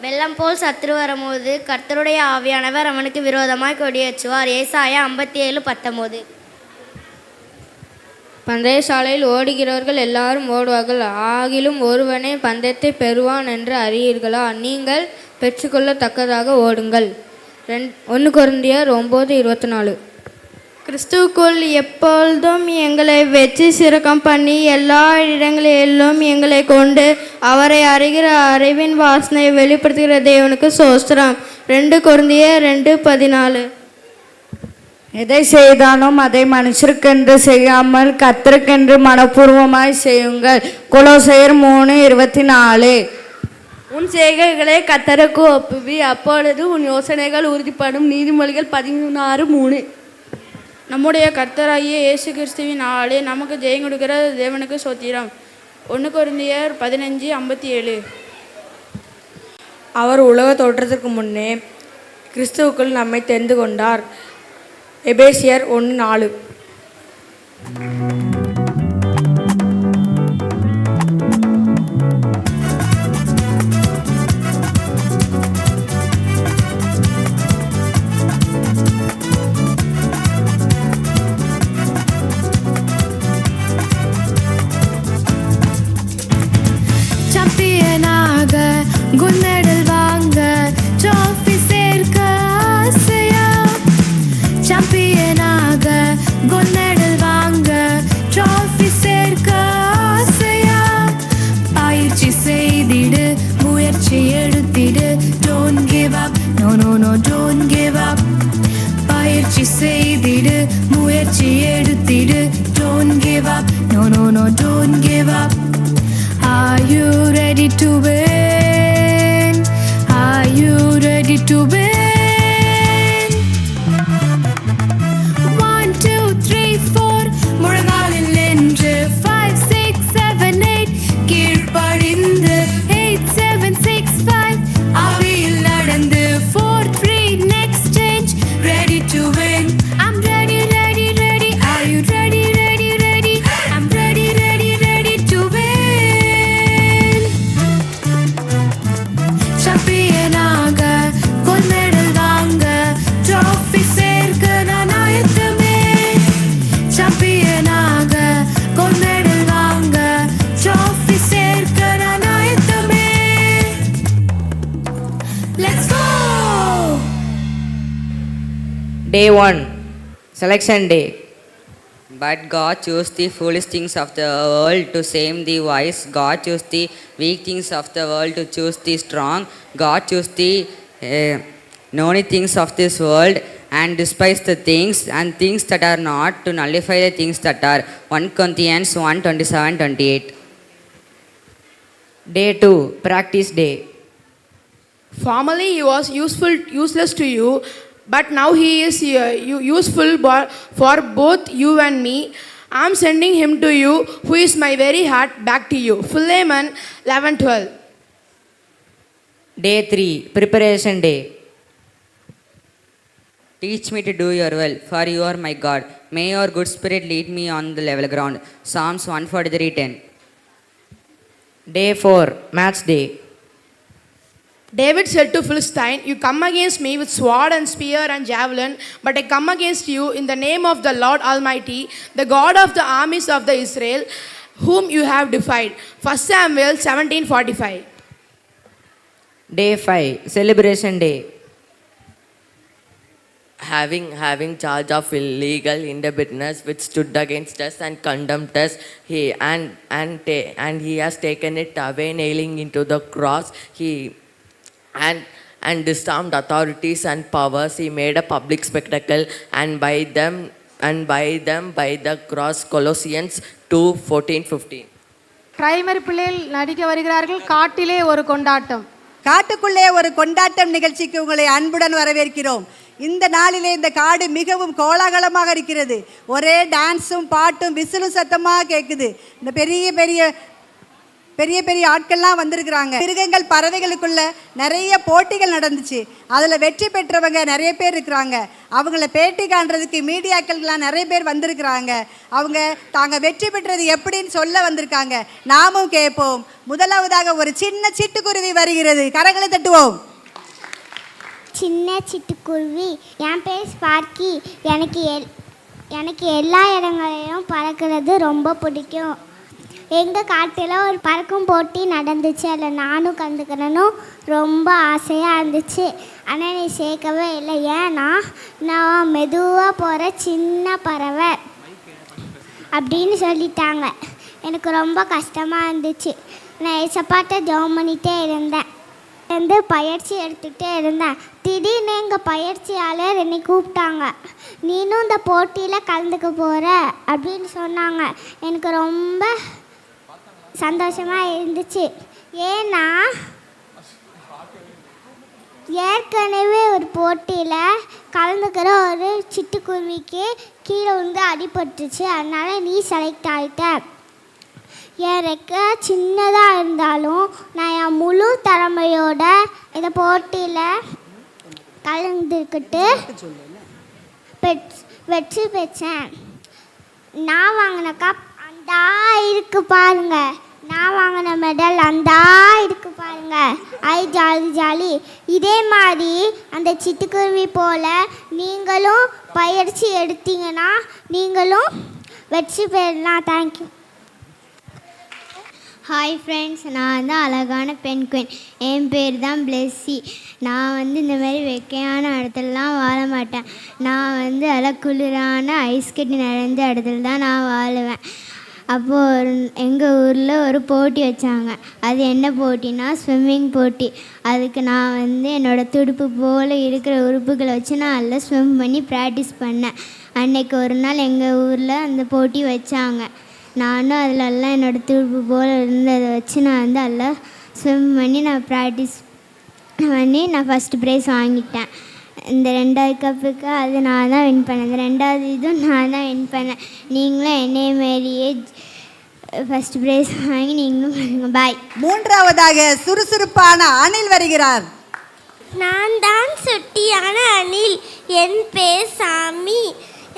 வெள்ளம் போல் சத்துரு வரும்போது கர்த்தருடைய ஆவியானவர் அவனுக்கு விரோதமாய் கொடியேற்றுவார். ஏசாயா 57:19. பந்தயசாலையில் ஓடுகிறவர்கள் எல்லாரும் ஓடுவார்கள், ஆகிலும் ஒருவனே பந்தயத்தை பெறுவான் என்று அறியீர்களா? நீங்கள் பெற்றுக்கொள்ளத்தக்கதாக ஓடுங்கள். 1 கொரிந்தியர் 9:24. கிறிஸ்துவுக்குள் எப்பொழுதும் எங்களை வெற்றி சிறக்கம் பண்ணி எல்லா இடங்களிலும் எங்களை கொண்டு அவரை அறிகிற அறிவின் வாசனை வெளிப்படுத்துகிற தேவனுக்கு சோஸ்திரம். 2 கொரிந்தியர் 2:14. எதை செய்தாலும் அதை மனுஷருக்கென்று செய்யாமல் கர்த்தருக்கென்று மனப்பூர்வமாய் செய்யுங்கள். கொலோசையர் 3:24. உன் செய்கைகளை கர்த்தருக்கு ஒப்புவி, அப்பொழுது உன் யோசனைகள் உறுதிப்படும். நீதிமொழிகள் 16:3. நம்முடைய கர்த்தராகிய இயேசு கிறிஸ்துவின் ஆளே நமக்கு ஜெயம் கொடுக்கிற தேவனுக்கு சோத்திரம். 1 கொரிந்தியர் 15:57. அவர் உலக தோற்றத்திற்கு முன்னே கிறிஸ்துவுக்குள் நம்மை தெரிந்து கொண்டார். எபேசியர் 1:4. சாம்பியனாக குன்னடல் வாங்க ட்ராஃபி சேர்க்க ஆசையா? சாம்பியனாக குன்னடல் வாங்க ட்ராஃபி சேர்க்க ஆசையா? பயிற்சி செய்திடு, முயற்சி எடுத்திடு. Don't give up, no don't give up. பயிற்சி செய்திடு, முயற்சி எடுத்திடு. Don't give up, no don't give up. Are you ready to win? Are you ready to win? 1 2 3 4 முழங்காலில் நின்று 5 6 7 8 கீழ்ப்படிந்து 8 7 6 5 ஆவியில் நடந்து 4 3 next change. Ready to win. I'm ready. Are you ready? I'm ready to win. சாம்பியனாக கோல்ட் மெடல் வாங்க ட்ராஃபி சேர்க்க நான் ஆயத்தமே. சாம்பியனாக கோல்ட் மெடல் வாங்க ட்ராஃபி சேர்க்க நான் ஆயத்தமே. Let's go. Day 1, selection day. But God chose the foolish things of the world to shame the wise. God chose the weak things of the world to choose the strong. God chose the known things of this world and despise the things and things that are not, to nullify the things that are. 1 Corinthians 1:27-28. Day 2, practice day. Formerly he was useless to you, but now he is useful for both you and me. I am sending him to you, who is my very heart, back to you. Philemon 11:12. Day 3, preparation day. Teach me to do your will, for you are my God. May your good spirit lead me on the level ground. Psalms 143:10. Day 4, match day. David said to Philistine, "You come against me with sword and spear and javelin, but I come against you in the name of the Lord Almighty, the God of the armies of the Israel, whom you have defied." 1 Samuel 17:45. Day 5, celebration day. having charge of illegal indebtedness which stood against us and condemned us, and he has taken it away, nailing into the cross. He and disarmed authorities and powers. He made a public spectacle, and by the cross. Colossians 2:14-15. Primary பிள்ளைகள் நடிக்க வருகிறார்கள். காட்டிலே ஒரு கொண்டாட்டம். காட்டுக்குள்ளே ஒரு கொண்டாட்டம் நிகழ்ச்சிக்கு உங்களை அன்புடன் வரவேற்கிறோம். இந்த நாளிலே இந்த காடு மிகவும் கோலாகலமாக இருக்கிறது. ஒரே டான்ஸும் பாட்டும் விசிலும் சத்தமாக கேட்குது. இந்த பெரிய பெரிய பெரிய பெரிய ஆட்கள்லாம் வந்திருக்கிறாங்க. மிருகங்கள் பறவைகளுக்குள்ள நிறைய போட்டிகள் நடந்துச்சு. அதில் வெற்றி பெற்றவங்க நிறைய பேர் இருக்கிறாங்க. அவங்கள பேட்டி காண்றதுக்கு மீடியாக்கள்லாம் நிறைய பேர் வந்திருக்கிறாங்க. அவங்க தாங்க வெற்றி பெற்றது எப்படின்னு சொல்ல வந்திருக்காங்க. நாமும் கேட்போம். முதலாவதாக ஒரு சின்ன சிட்டுக்குருவி வருகிறது. கரங்களை தட்டுவோம். சின்ன சிட்டுக்குருவி, என் பேர் ஸ்பார்க்கி. எனக்கு எல்லா இடங்களிலும் பறக்கிறது ரொம்ப பிடிக்கும். எங்கள் காட்டில் ஒரு பறக்கும் போட்டி நடந்துச்சு. அதில் நானும் கலந்துக்கிறனும் ரொம்ப ஆசையாக இருந்துச்சு. ஆனால் நீ சேர்க்கவே இல்லை. ஏன்னா நான் மெதுவாக போகிற சின்ன பறவை அப்படின்னு சொல்லிட்டாங்க. எனக்கு ரொம்ப கஷ்டமாக இருந்துச்சு. நான் ஏசப்பாட்ட ஜெபம் பண்ணிகிட்டே இருந்தேன். பயிற்சி எடுத்துகிட்டே இருந்தேன். திடீர்னு எங்கள் பயிற்சியாளர் என்னை கூப்பிட்டாங்க. நீனும் இந்த போட்டியில் கலந்துக்க போகிற அப்படின்னு சொன்னாங்க. எனக்கு ரொம்ப சந்தோஷமாக இருந்துச்சு. ஏன்னா ஏற்கனவே ஒரு போட்டியில் கலந்துக்கிற ஒரு சிட்டுக்குருவிக்கு கீழே வந்து அடிபட்டுச்சு. அதனால் நீ செலக்ட் ஆகிட்ட. என் ரெக்கை சின்னதாக இருந்தாலும் நான் என் முழு திறமையோட இந்த போட்டியில் கலந்துக்கிட்டு வெற்றி பெற்றேன். நான் வாங்கின கப் அந்த இருக்கு பாருங்க. நான் வாங்கின மெடல் அந்த இருக்கு பாருங்க. ஜாலி. இதே மாதிரி அந்த சிட்டுக்குருவி போல் நீங்களும் பயிற்சி எடுத்தீங்கன்னா நீங்களும் வெற்றி பெறலாம். தேங்க்யூ. ஹாய் ஃப்ரெண்ட்ஸ், நான் வந்து அழகான பெண் குயின். என் பேர் தான் பிளெஸ்ஸி. நான் வந்து இந்தமாரி வெக்கையான இடத்துலலாம் வாழ மாட்டேன். நான் வந்து குளிரான ஐஸ் கட்டி நிறைந்த இடத்துல தான் நான் வாழுவேன். அப்போது எங்கள் ஊரில் ஒரு போட்டி வச்சாங்க. அது என்ன போட்டினா ஸ்விம்மிங் போட்டி. அதுக்கு நான் வந்து என்னோடய துடுப்பு போல் இருக்கிற உறுப்புகளை வச்சு நான் நல்லா ஸ்விம் பண்ணி ப்ராக்டிஸ் பண்ணேன். அன்றைக்கி ஒரு நாள் எங்கள் ஊரில் அந்த போட்டி வச்சாங்க. நானும் அதிலெல்லாம் என்னோடய துடுப்பு போல் இருந்ததை வச்சு நான் வந்து எல்லாம் ஸ்விம் பண்ணி நான் ப்ராக்டிஸ் பண்ணி நான் ஃபஸ்ட்டு ப்ரைஸ் வாங்கிட்டேன். இந்த 2வது கப்புக்கு அது நான் தான் வின் பண்ணேன். இந்த 2வது இதுவும் நான் தான் வின் பண்ணேன். நீங்களும் என்னைய மாரியே ஃபஸ்ட்டு ப்ரைஸ் வாங்கி நீங்களும் பண்ணுங்க. பாய். 3வதாக சுறுசுறுப்பான அணில் வருகிறார். நான் தான் சுட்டியான அணில். என் பேர் சாமி.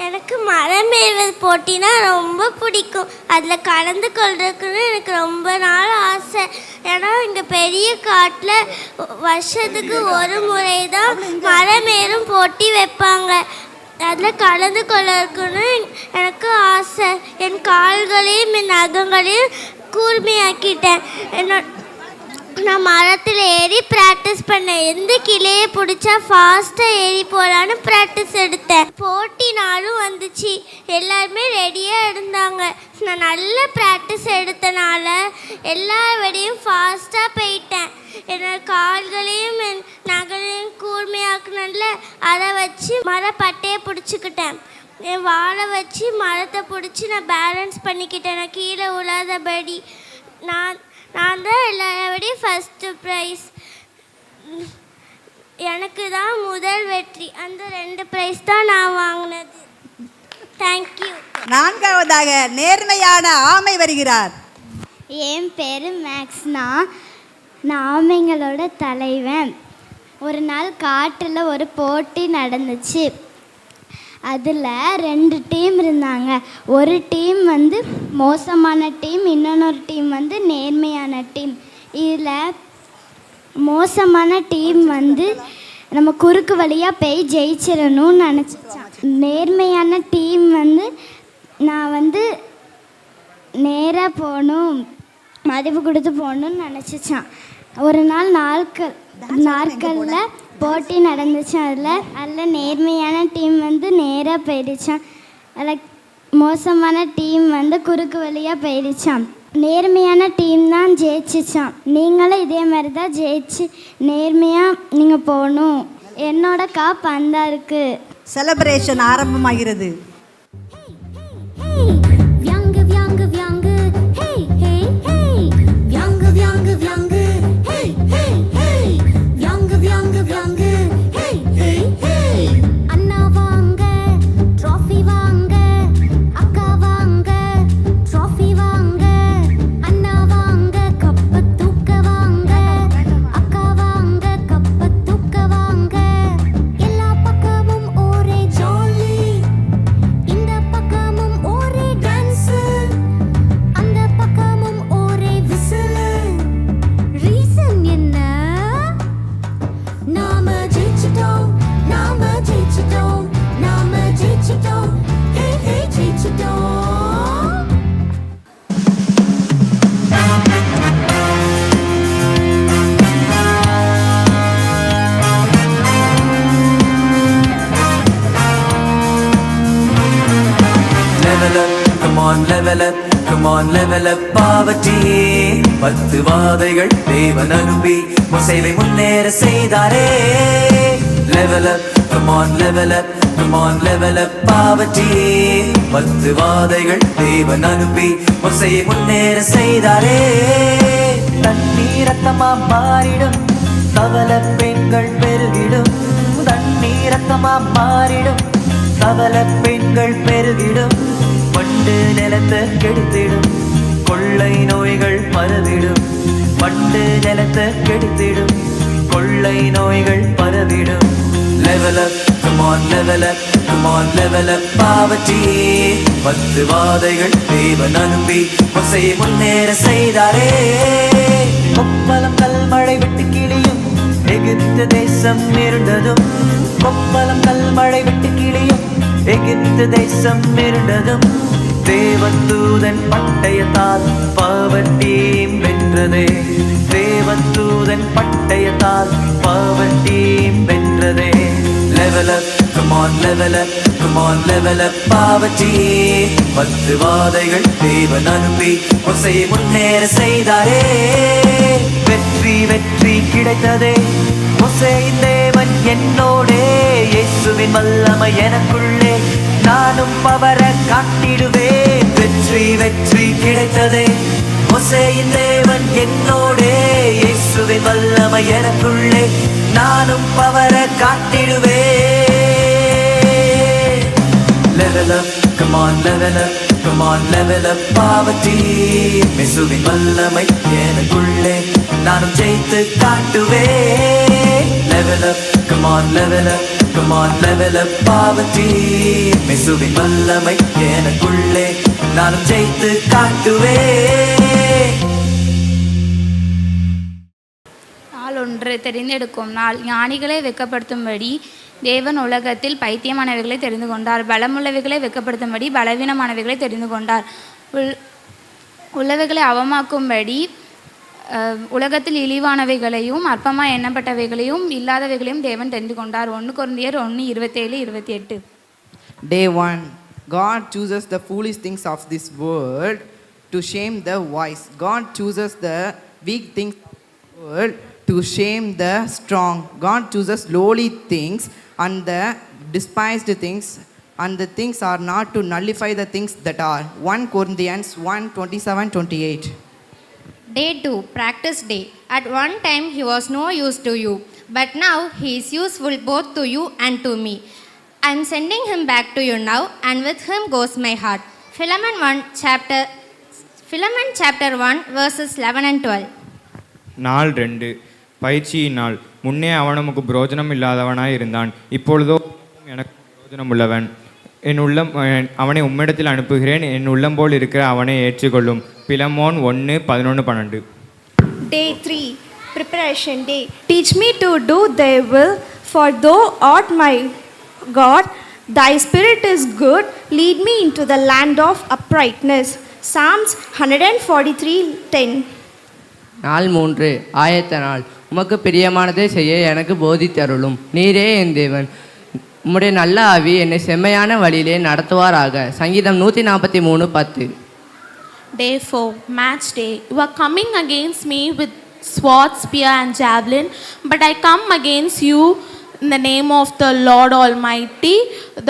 எனக்கு மரம் ஏறுவது போட்டினா ரொம்ப பிடிக்கும். அதில் கலந்து கொள்றதுக்குன்னு எனக்கு ரொம்ப நாள் ஆசை. ஏன்னா இங்கே பெரிய காட்டில் வருஷத்துக்கு ஒரு முறை தான் மரம் ஏறும் போட்டி வைப்பாங்க. அதில் கலந்து கொள்றதுக்குன்னு எனக்கு ஆசை. என் கால்களையும் என் நகங்களையும் கூர்மையாக்கிட்டேன். நான் மரத்தில் ஏறி ப்ராக்டிஸ் பண்ணேன். எந்த கிளையை பிடிச்சா ஃபாஸ்ட்டாக ஏறி போகலான்னு ப்ராக்டிஸ் எடுத்தேன். போட்டி நாளும் வந்துச்சு. எல்லாருமே ரெடியாக இருந்தாங்க. நான் நல்ல ப்ராக்டிஸ் எடுத்தனால எல்லாரோடையும் ஃபாஸ்ட்டாக போயிட்டேன். என்னோட கால்களையும் என் நகலையும் கூர்மையாக்குனல அதை வச்சு மரப்பட்டையை பிடிச்சிக்கிட்டேன். என் வாழை வச்சு மரத்தை பிடிச்சி நான் பேலன்ஸ் பண்ணிக்கிட்டேன். நான் கீழே விழாதபடி. நான் தான் எல்லாரோடையும் ஃபஸ்ட்டு ப்ரைஸ். எனக்கு தான் முதல் வெற்றி. அந்த 2 ப்ரைஸ் தான் நான் வாங்கினது. தேங்க்யூ. 4வதாக நேர்மையான ஆமை வருகிறார். என் பேர் மேக்ஸ்னா. நான் ஆமைங்களோட தலைவன். ஒரு நாள் காட்டில் ஒரு போட்டி நடந்துச்சு. அதில் 2 டீம் இருந்தாங்க. ஒரு டீம் வந்து மோசமான டீம், இன்னொரு டீம் வந்து நேர்மையான டீம். இதில் மோசமான டீம் வந்து நம்ம குறுக்கு வழியாக போய் ஜெயிச்சிடணும்னு நினச்சிச்சான். நேர்மையான டீம் வந்து நான் வந்து நேராக போகணும், மதிப்பு கொடுத்து போகணுன்னு நினச்சிச்சான். ஒரு நாள் நாட்களில் போட்டி நடந்துச்சு. அதில் நேர்மையான டீம் வந்து நேராக போயிடுச்சான். அதில் மோசமான டீம் வந்து குறுக்கு வழியாக போயிடுச்சான். நேர்மையான டீம் தான் ஜெயிச்சிச்சான். நீங்களும் இதே மாதிரி தான் ஜெயிச்சு நேர்மையாக நீங்கள் போகணும். என்னோட காப் அந்த இருக்குது. செலிப்ரேஷன் ஆரம்பமாகிறது. Come on, level up poverty. 10 வாதைகள் தேவன் அனுப்பி மோசேவை முன்னேற செய்தாரே. Level up, come on, level up, come on, level up poverty. 10 வாதைகள் தேவன் அனுப்பி மோசேயை முன்னேற செய்தாரே. தண்ணீர் ரத்தமா மாறிடும், தவள பெண்கள் பெருகிடும். தண்ணீர் ரத்தமா மாறிடும், தவள பெண்கள் பெருகிடும். பண்டு நிலத்தை கெடுத்திடும், கொள்ளை நோய்கள் பரவிடும். பண்டு நிலத்தை கெடுத்திடும், கொள்ளை நோய்கள் பரவிடும். Level up, come on, level up, come on, level up poverty. 10 வாதைகள் தேவன் அனுப்பி மோசேயை முன்னேற செய்தாரே. கொப்பளம் கல்மழை விட்டு கிளியும், எகிப்து தேசம் இருண்டதும். கொப்பளம் கல்மழை விட்டு கிளியும், எகிப்து தேசம் இருண்டதும். தேவதூதன் பட்டயத்தால் பாவட்டீம் வென்றதே. தேவதூதன் பட்டயத்தால் பாவட்டீம் வென்றதே. Level up, come on, level up, come on, level up poverty. 10 வாதைகள் தேவன் அனுப்பி மோசேயை முன்னேற செய்தாரே. வெற்றி வெற்றி கிடைத்ததே, மோசேயின் தேவன் என்னோடே. இயேசுவின் வல்லமை எனக்குள்ளே, நானும் பவரை காட்டிடுவேன். வெற்றி வெற்றி கிடைத்ததே, மோசேயின் தேவன் என்னோடே. இயேசுவின் வல்லமை எனக்குள்ளே, நானும் பவரை காட்டிடுவேன். Level up, come on, level up, come on, level up poverty. இயேசுவின் வல்லமை எனக்குள்ளே, நானும் ஜெயித்து காட்டுவேன். Level up, come on, level up, come on, level up poverty. இயேசுவின் வல்லமை எனக்குள்ளே, நானும் ஜெயித்து காட்டுவேன். நாள் ஒன்று தெரிந்தெடுக்கும் நாள். ஞானிகளை வெட்கப்படுத்தும்படி தேவன் உலகத்தில் பைத்தியமானவைகளை தெரிந்து கொண்டார். பலமுள்ளவைகளை வெட்கப்படுத்தும்படி பலவீனமானவைகளை தெரிந்து கொண்டார். உள்ளவைகளை அவமாக்கும்படி உலகத்தில் இழிவானவைகளையும் அற்பமாக எண்ணப்பட்டவைகளையும் இல்லாதவைகளையும் தேவன் தெரிந்து கொண்டார். 1 கொரிந்தியர் 1:27-28. Day 1. God chooses the foolish things of this world to shame the wise. God chooses the weak things of the world to shame the strong. God chooses lowly things and the despised things, and the things are not to nullify the things that are. 1 Corinthians 1:27-28. Day 2, practice day. At one time he was no use to you, but now he is useful both to you and to me. I am sending him back to you now, and with him goes my heart. Philemon chapter 1 verses 11 and 12. நாள் 2. பயிற்சியின் நாள். முன்னே அவன் நமக்கு புரோஜனம் இல்லாதவனாய் இருந்தான், இப்பொழுதோ எனக்கு புரோஜனம் உள்ளவன். என் உள்ளம் அவனை உம்மிடத்தில் அனுப்புகிறேன், என் உள்ளம் போல் இருக்கிற அவனை ஏற்றுக்கொள்ளும். Philemon 1:11-12. Day 3, preparation day. Teach me to do thy will, for thou art my God. Thy spirit is good, lead me into the land of uprightness. Psalms 143:10. நாள் 3. ஆயத்த நாள். உமக்கு பிரியமானதை செய்ய எனக்கு போதித்தருளும். நீரே என் தேவன். உம்முடைய நல்ல ஆவி என்னை செம்மையான வழியிலே நடத்துவாராக. சங்கீதம் 143:10. Day 4, match day. You are coming against me with sword, spear, and javelin, but I come against you in the name of the Lord Almighty,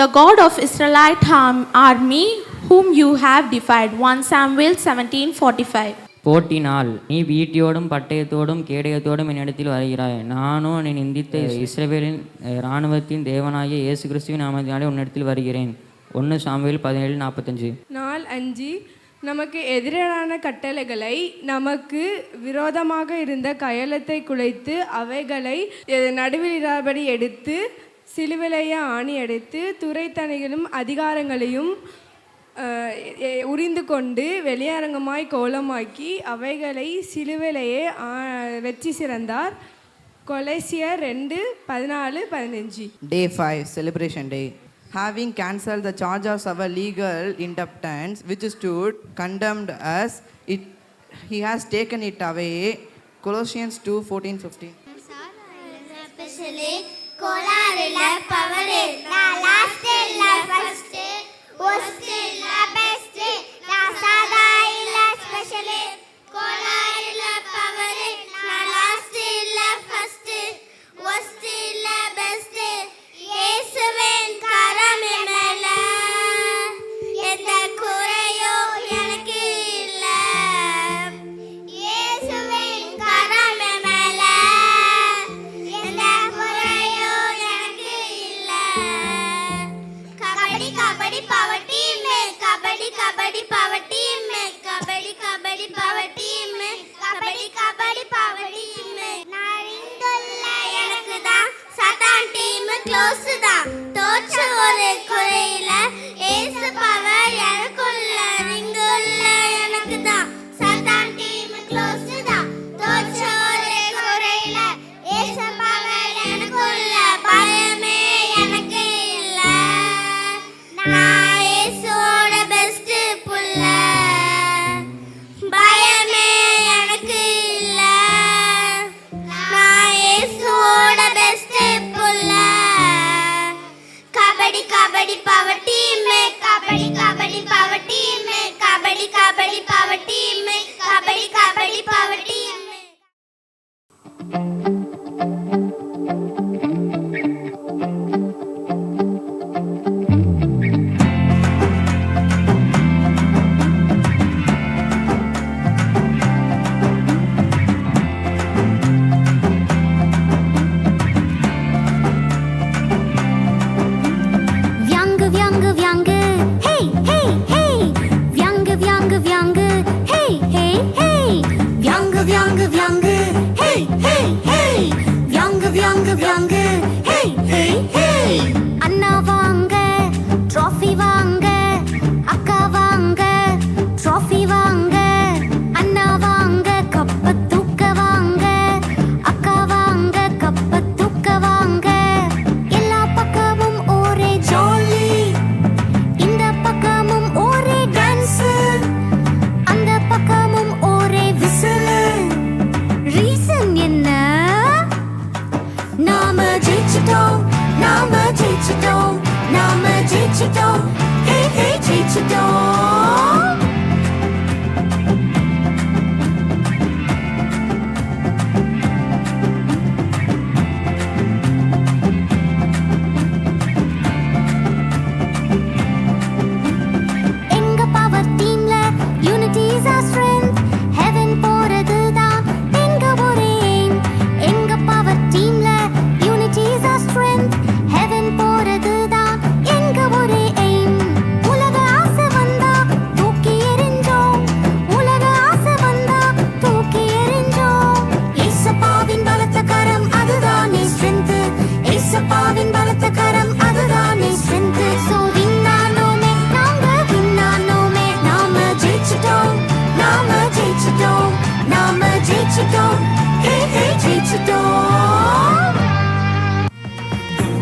the God of Israelite army, whom you have defied. 1 Samuel 17:45. போட்டி நாள். நீ ஈட்டியோடும் பட்டயத்தோடும் கேடயத்தோடும் என்னிடத்தில் வருகிறாய். நானும் நீ நிந்தித்த இஸ்ரவேலின் இராணுவத்தின் தேவனாகிய இயேசு கிறிஸ்துவின் நாமத்தினாலே உன்னிடத்தில் வருகிறேன். 1 சாமுவேல் 17:45. நாள் 5, நமக்கு எதிரான கட்டளைகளை நமக்கு விரோதமாக இருந்த கயலத்தை குலைத்து அவைகளை நடுவில் இராபடி எடுத்து சிலுவிலைய ஆணி அடைத்து துரைத்தனைகளும் அதிகாரங்களையும் உரிந்து கொண்டு வெளியரங்கமாய் கோலமாக்கி அவைகளை சிலுவிலையே வெற்றி சிறந்தார். கொலைசியர் 2:14-15. Day 5, celebration day. Having cancelled the charge of our legal indebtedness which stood condemned us, he has taken it away. Colossians 2:14-15.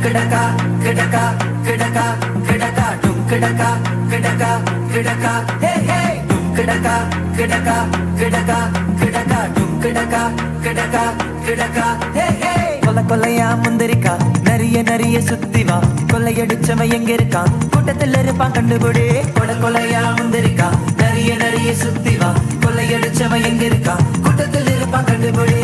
Kidaka, kidaka, kidaka, kidaka, dum kidaka, kidaka, kidaka, hey hey, dum கிடக்கா கிடக்கா கிடக்கா கிடக்கா டும் கிடக்கா கிடக்கா கிடக்கா ஹே ஹே கொல்ல கொல்லையா முந்திரிக்கா நிறைய நிறைய சுத்தி வா கொள்ளையடிச்சவன் எங்க இருக்கான் கூட்டத்தில் இருப்பான் கண்டுபிடி கொட கொலையா முந்திரிக்கா நிறைய நிறைய சுத்தி வா கொள்ளையடிச்சவன் எங்க இருக்கான் கூட்டத்தில் இருப்பான் கண்டுபிடி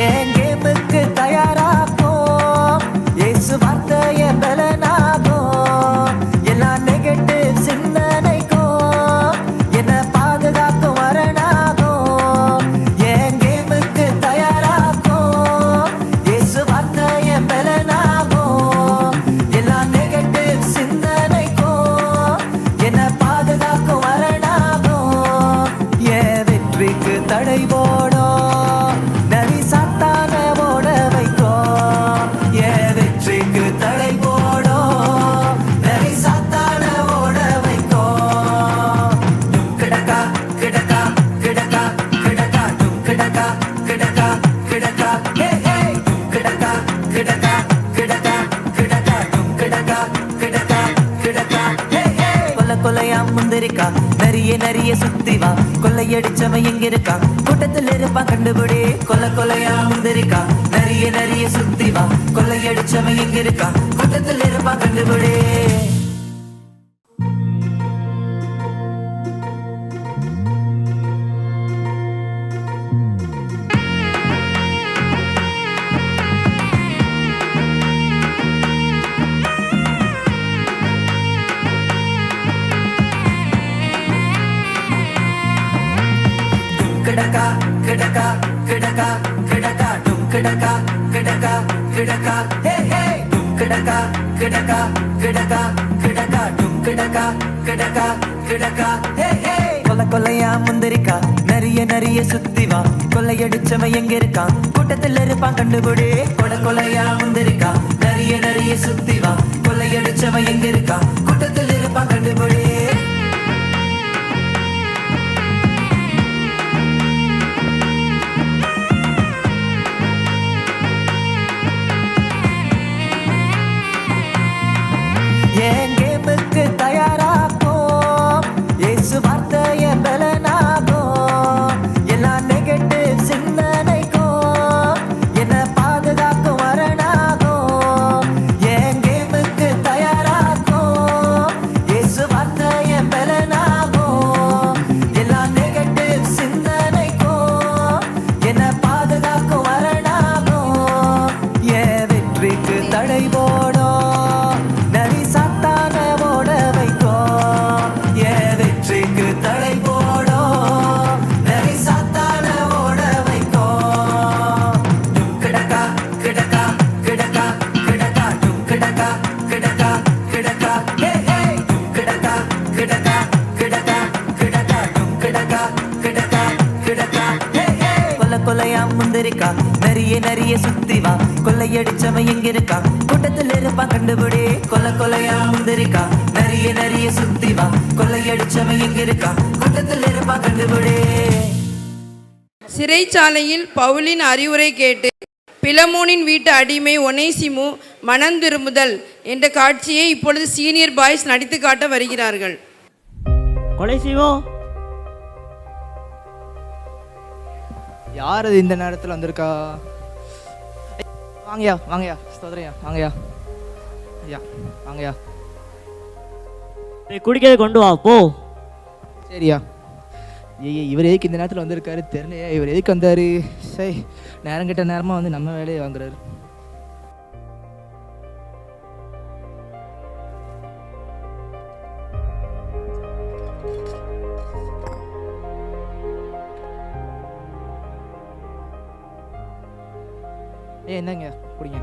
என் கேமுக்கு தயாராகும் இயேசு வார்த்தைய பலனாகும் எல்லா நெகட்டிவ் சிந்தனைக்கும் என்ன பாதுகாக்கும் வரனாகும் என் கேமுக்கு தயாராகும் இயேசு வார்த்தைய பலனாகும் எல்லா நெகட்டிவ் சிந்தனைக்கும் என்ன பாதுகாக்கும் வரனாகும் என் வெற்றிக்கு தடை போடும் முந்திரிக்கா நிறைய நிறைய சுத்தி வா கொள்ளையடிச்சவன் எங்க இருக்கான் கூட்டத்தில் இருப்பான் கண்டுபிடி கொல்ல கொலையா முந்திரிக்கா நிறைய நிறைய சுத்தி வா கொள்ளையடிச்சவன் எங்க இருக்கான் கூட்டத்தில் இருப்பான் கண்டுபிடி கிடக்கா கிடக்கா கிடக்கா கிடக்கா டும் கிடக்கா கிடக்கா கிடக்கா ஹே ஹே டும் கிடக்கா கிடக்கா கிடக்கா கிடக்கா டும் கிடக்கா கிடக்கா கிடக்கா ஹே ஹே கொல்ல கொல்லையா முந்திரிக்கா நிறைய நிறைய சுத்தி வா கொள்ளையடிச்சவன் எங்க இருக்கான் கூட்டத்தில் இருப்பான் கண்டுபிடி கொட கொலையா முந்திரிக்கா நிறைய நிறைய சுத்தி வா கொள்ளையடிச்சவன் எங்க இருக்கான் கூட்டத்தில் இருப்பான் கண்டுபிடி என் கேமுக்கு தயாராகும் இயேசு வார்த்தைய பலனாகும் எல்லா நெகட்டிவ் சிந்தனைக்கும் என்ன பாதுகாக்கும் வரனாகும் என் கேமுக்கு தயாராகும் இயேசு வார்த்தைய பலனாகும் எல்லா நெகட்டிவ் சிந்தனைக்கும் என்ன பாதுகாக்கும் வரனாகும் என் வெற்றிக்கு தடை போடும் முந்திரிக்கா நிறைய நிறைய சுத்தி வா கொள்ளையடிச்சவன் எங்க இருக்கான் கூட்டத்தில் இருப்பான் கண்டுபிடி கொல்ல கொலையா முந்திரிக்கா நிறைய நிறைய சுத்தி வா கொள்ளையடிச்சவன் எங்க இருக்கான் கூட்டத்தில் இருப்பான் கண்டுபிடி சிறைச்சாலையில் பவுலின் அறிவுரை கேட்டு பிலமோனின் வீட்டு அடிமை ஒனேசிமு மனம் திரும்புதல் என்ற காட்சியை இப்பொழுது சீனியர் பாய்ஸ் நடித்து காட்ட வருகிறார்கள். யார் அது இந்த நேரத்தில் வந்திருக்கா? வாங்கயா வாங்கயா ஸ்தோத்திரையா வாங்கயா ஐயா வாங்கயா குடிக்கிறத கொண்டு வா போ. சரியா. ஐயா இவர் எதுக்கு இந்த நேரத்தில் வந்திருக்காரு தெரியலையா? இவர் எதுக்கு வந்தார்? சரி நேரம் கிட்ட நேரமாக வந்து நம்ம வேலையை வாங்குறாரு. என்னங்க குடிங்க.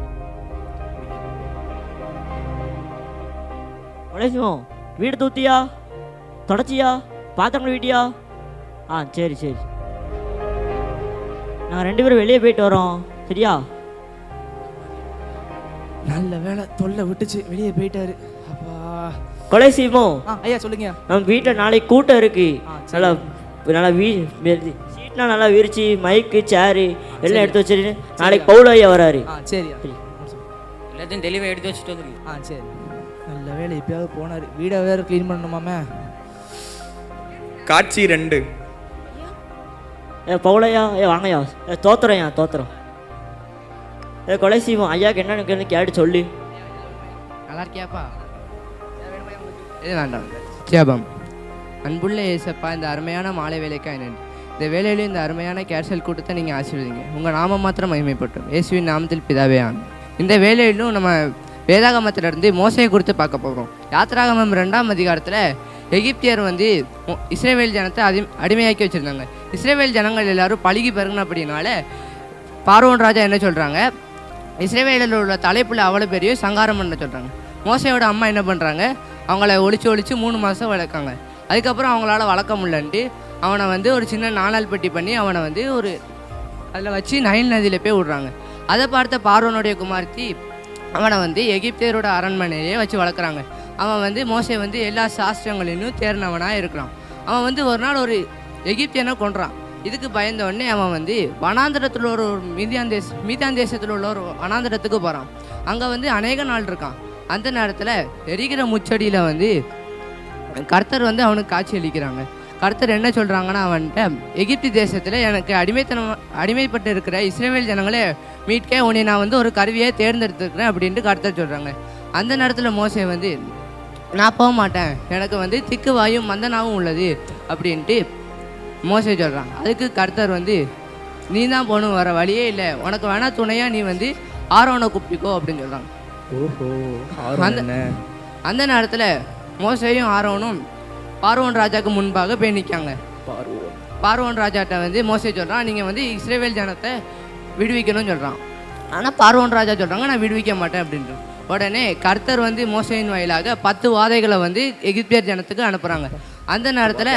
வீடு தூத்தியா தொடச்சியா பாத்திரம் வீட்டியா? சரி சரி நாங்கள் 2 பேரும் வெளியே போயிட்டு வரோம் சரியா? நல்ல வேலை தொல்லை விட்டுச்சு வெளியே போயிட்டாரு. அப்பா கொலை செய்வோம். ஐயா சொல்லுங்க. நம்ம வீட்டில் நாளைக்கு கூட்டம் இருக்கு. நல்லா நல்லா சீட்னா நல்லா விரிச்சு மைக்கு சேரு எல்லாம் எடுத்து வச்சுட்டு நாளைக்கு பவுல் ஐயா வராரு. சரியா எல்லாத்தையும் தெளிவாக எடுத்து வச்சுட்டு வந்துருக்கு. சரி. நல்ல வேலை இப்பயாவது போனார். வீடை வேறு க்ளீன் பண்ணணுமாமே. காட்சி 2. பவுலையா வாங்கய்யா. தோத்துறேன் தோத்துறோம். கொலை செய்வோம் ஐயாக்கு என்னன்னு கேட்டு சொல்லு. நல்லா இருக்கியாப்பா? இது வேண்டாம். ஜெபம். அன்புள்ள ஏசப்பா, இந்த அருமையான மாலை வேலைக்காக நன்றி. இந்த வேலையிலும் இந்த அருமையான கேர்சல் கூட்டத்தை நீங்கள் ஆசீர்வதிங்க. உங்கள் நாமம் மாத்திரம் மகிமைப்பட்டோம். இயேசுவின் நாமத்தில் பிதாவே ஆமென். இந்த வேலையிலும் நம்ம வேதாகமத்திலிருந்து மோசையை குறித்து பார்க்க போகிறோம். யாத்திராகமம் 2ஆம் அதிகாரத்தில் எகிப்தியர் இஸ்ரேவேல் ஜனத்தை அடிமையாக்கி வச்சுருந்தாங்க. இஸ்ரேவேல் ஜனங்கள் எல்லாரும் பழகி பெருங்கின அப்படின்னால பார்வோன் ராஜா என்ன சொல்கிறாங்க, இஸ்ரேவேலில் உள்ள தலைப்புள்ள அவ்வளோ பெரிய சங்காரம் பண்ண சொல்கிறாங்க. மோசையோட அம்மா என்ன பண்ணுறாங்க, அவங்கள ஒழிச்சு 3 மாதம் வளர்க்காங்க. அதுக்கப்புறம் அவங்களால வளர்க்க முடியலன்ட்டு அவனை ஒரு சின்ன நாணல் பெட்டி பண்ணி அவனை அதில் வச்சு நைல் நதியில் போய் விடுறாங்க. அதை பார்த்த பார்வோனுடைய குமார்த்தி அவனை எகிப்தியரோட அரண்மனையிலே வச்சு வளர்க்குறாங்க. அவன் மோசே எல்லா சாஸ்திரங்களிலும் தேர்ந்தவனாக இருக்கிறான். அவன் ஒரு நாள் ஒரு எகிப்தியனை கொன்றான். இதுக்கு பயந்த உடனே அவன் வனாந்திரத்தில் ஒரு மீதியான் தேசத்தில் உள்ள ஒரு வனாந்திரத்துக்கு போகிறான். அங்கே அநேக நாள் இருக்கான். அந்த நேரத்தில் எரிகிற முச்சடியில் கர்த்தர் அவனுக்கு காட்சி அளிக்கிறாங்க. கர்த்தர் என்ன சொல்கிறாங்கன்னா, அவன்கிட்ட எகிப்து தேசத்தில் எனக்கு அடிமைப்பட்டு இருக்கிற இஸ்ரேல் ஜனங்களே மீட்க உன்னை நான் ஒரு கருவியை தேர்ந்தெடுத்துருக்கிறேன் அப்படின்ட்டு கர்த்தர் சொல்கிறாங்க. அந்த நேரத்தில் மோசே நான் போக மாட்டேன், எனக்கு திக்கு வாயும் மந்தனாவும் உள்ளது அப்படின்ட்டு மோசே சொல்கிறான். அதுக்கு கர்த்தர் நீ தான் போகணும், வர வழியே இல்லை, உனக்கு வேணா துணையாக நீ ஆரோனை கூப்பிக்கோ அப்படின்னு சொல்கிறாங்க. அந்த நேரத்தில் மோசேயும் ஆரோனும் பார்வோன் ராஜாவுக்கு முன்பாக போய் நிற்காங்க. பார்வோன் ராஜாட்ட மோசே சொல்கிறான், நீங்கள் இஸ்ரேல் ஜனத்தை விடுவிக்கணும்னு சொல்கிறான். ஆனால் பார்வோன் ராஜா சொல்கிறாங்க, நான் விடுவிக்க மாட்டேன் அப்படின்ட்டு. உடனே கர்த்தர் மோசேயின் வாயிலாக 10 வாதைகளை எகிப்தியர் ஜனத்துக்கு அனுப்புகிறாங்க. அந்த நேரத்தில்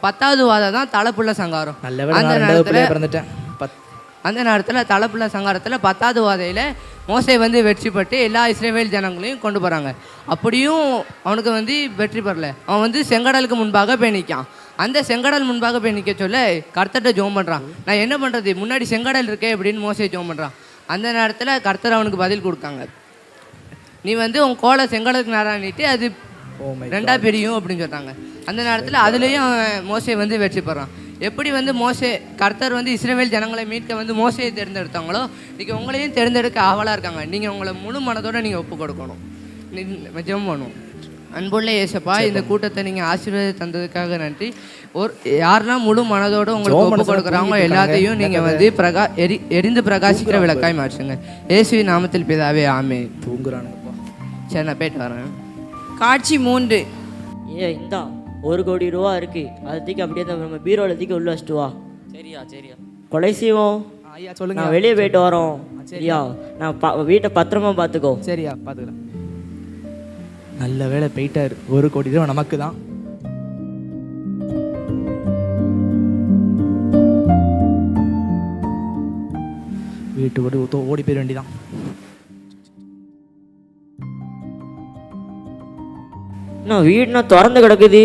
10வது வாதை தான் தலைப்புள்ள சங்காரம். அந்த நேரத்தில் தலைப்புள்ள சங்காரத்தில் 10வது வாதையில் மோசே வெற்றி பெற்று எல்லா இஸ்ரேல் ஜனங்களையும் கொண்டு போகிறாங்க. அப்படியும் அவனுக்கு வெற்றி பெறல. அவன் செங்கடலுக்கு முன்பாக போய் நிற்கான். அந்த செங்கடல் முன்பாக போய் நிற்க சொல்ல கர்த்தர்கிட்ட ஜோம் பண்ணுறான். நான் என்ன பண்ணுறது, முன்னாடி செங்கடல் இருக்கே அப்படின்னு மோசே ஜோம் பண்ணுறான். அந்த நேரத்தில் கர்த்தர் அவனுக்கு பதில் கொடுக்காங்க, நீ உன் கோலை செங்கடலுக்கு நேரானிட்டு அது 2ஆ பிரியும் அப்படின்னு சொல்கிறாங்க. அந்த நேரத்தில் அதுலேயும் மோசே வெற்றி பெறான். எப்படி மோசே கர்த்தர் இஸ்ரேல் ஜனங்களை மீட்க மோசையை தேர்ந்தெடுத்தாங்களோ இன்றைக்கி உங்களையும் தேர்ந்தெடுக்க ஆவலாக இருக்காங்க. நீங்கள் உங்களை முழு மனதோடு நீங்கள் ஒப்பு கொடுக்கணும், ஜெபம் பண்ணணும். அன்புள்ள ஏசப்பா, இந்த கூட்டத்தை நீங்கள் ஆசீர்வாதம் தந்ததுக்காக நன்றி. யாரெல்லாம் முழு மனதோடு உங்களுக்கு ஒப்பு கொடுக்குறாங்களோ எல்லாத்தையும் நீங்கள் எரிந்து பிரகாசிக்கிற விளக்காய் மாற்றுங்க. இயேசுவின் நாமத்தில் பிதாவே ஆமென். தூங்குறானுங்கப்பா. சரி, நான் போயிட்டு வரேன். காட்சி 3. இந்தா 1 கோடி ரூபா இருக்கு, அதை தூக்கி அப்படியே நம்ம பீரோவில் தூக்கி உள்ள வச்சுட்டு வா. சரியா கொலை செய்வோம். ஐயா சொல்லுங்க. நான் வெளியே போயிட்டு வரோம். சரியா, நான் வீட்டை பத்திரமா பார்த்துக்கோ. சரியா, பார்த்துக்கிறேன். நல்ல வேலை போயிட்டாரு. 1 கோடி ரூபா நமக்கு தான். வீட்டுக்கு ஓடி போயிட வேண்டிதான். வீடுனா திறந்து கிடக்குது.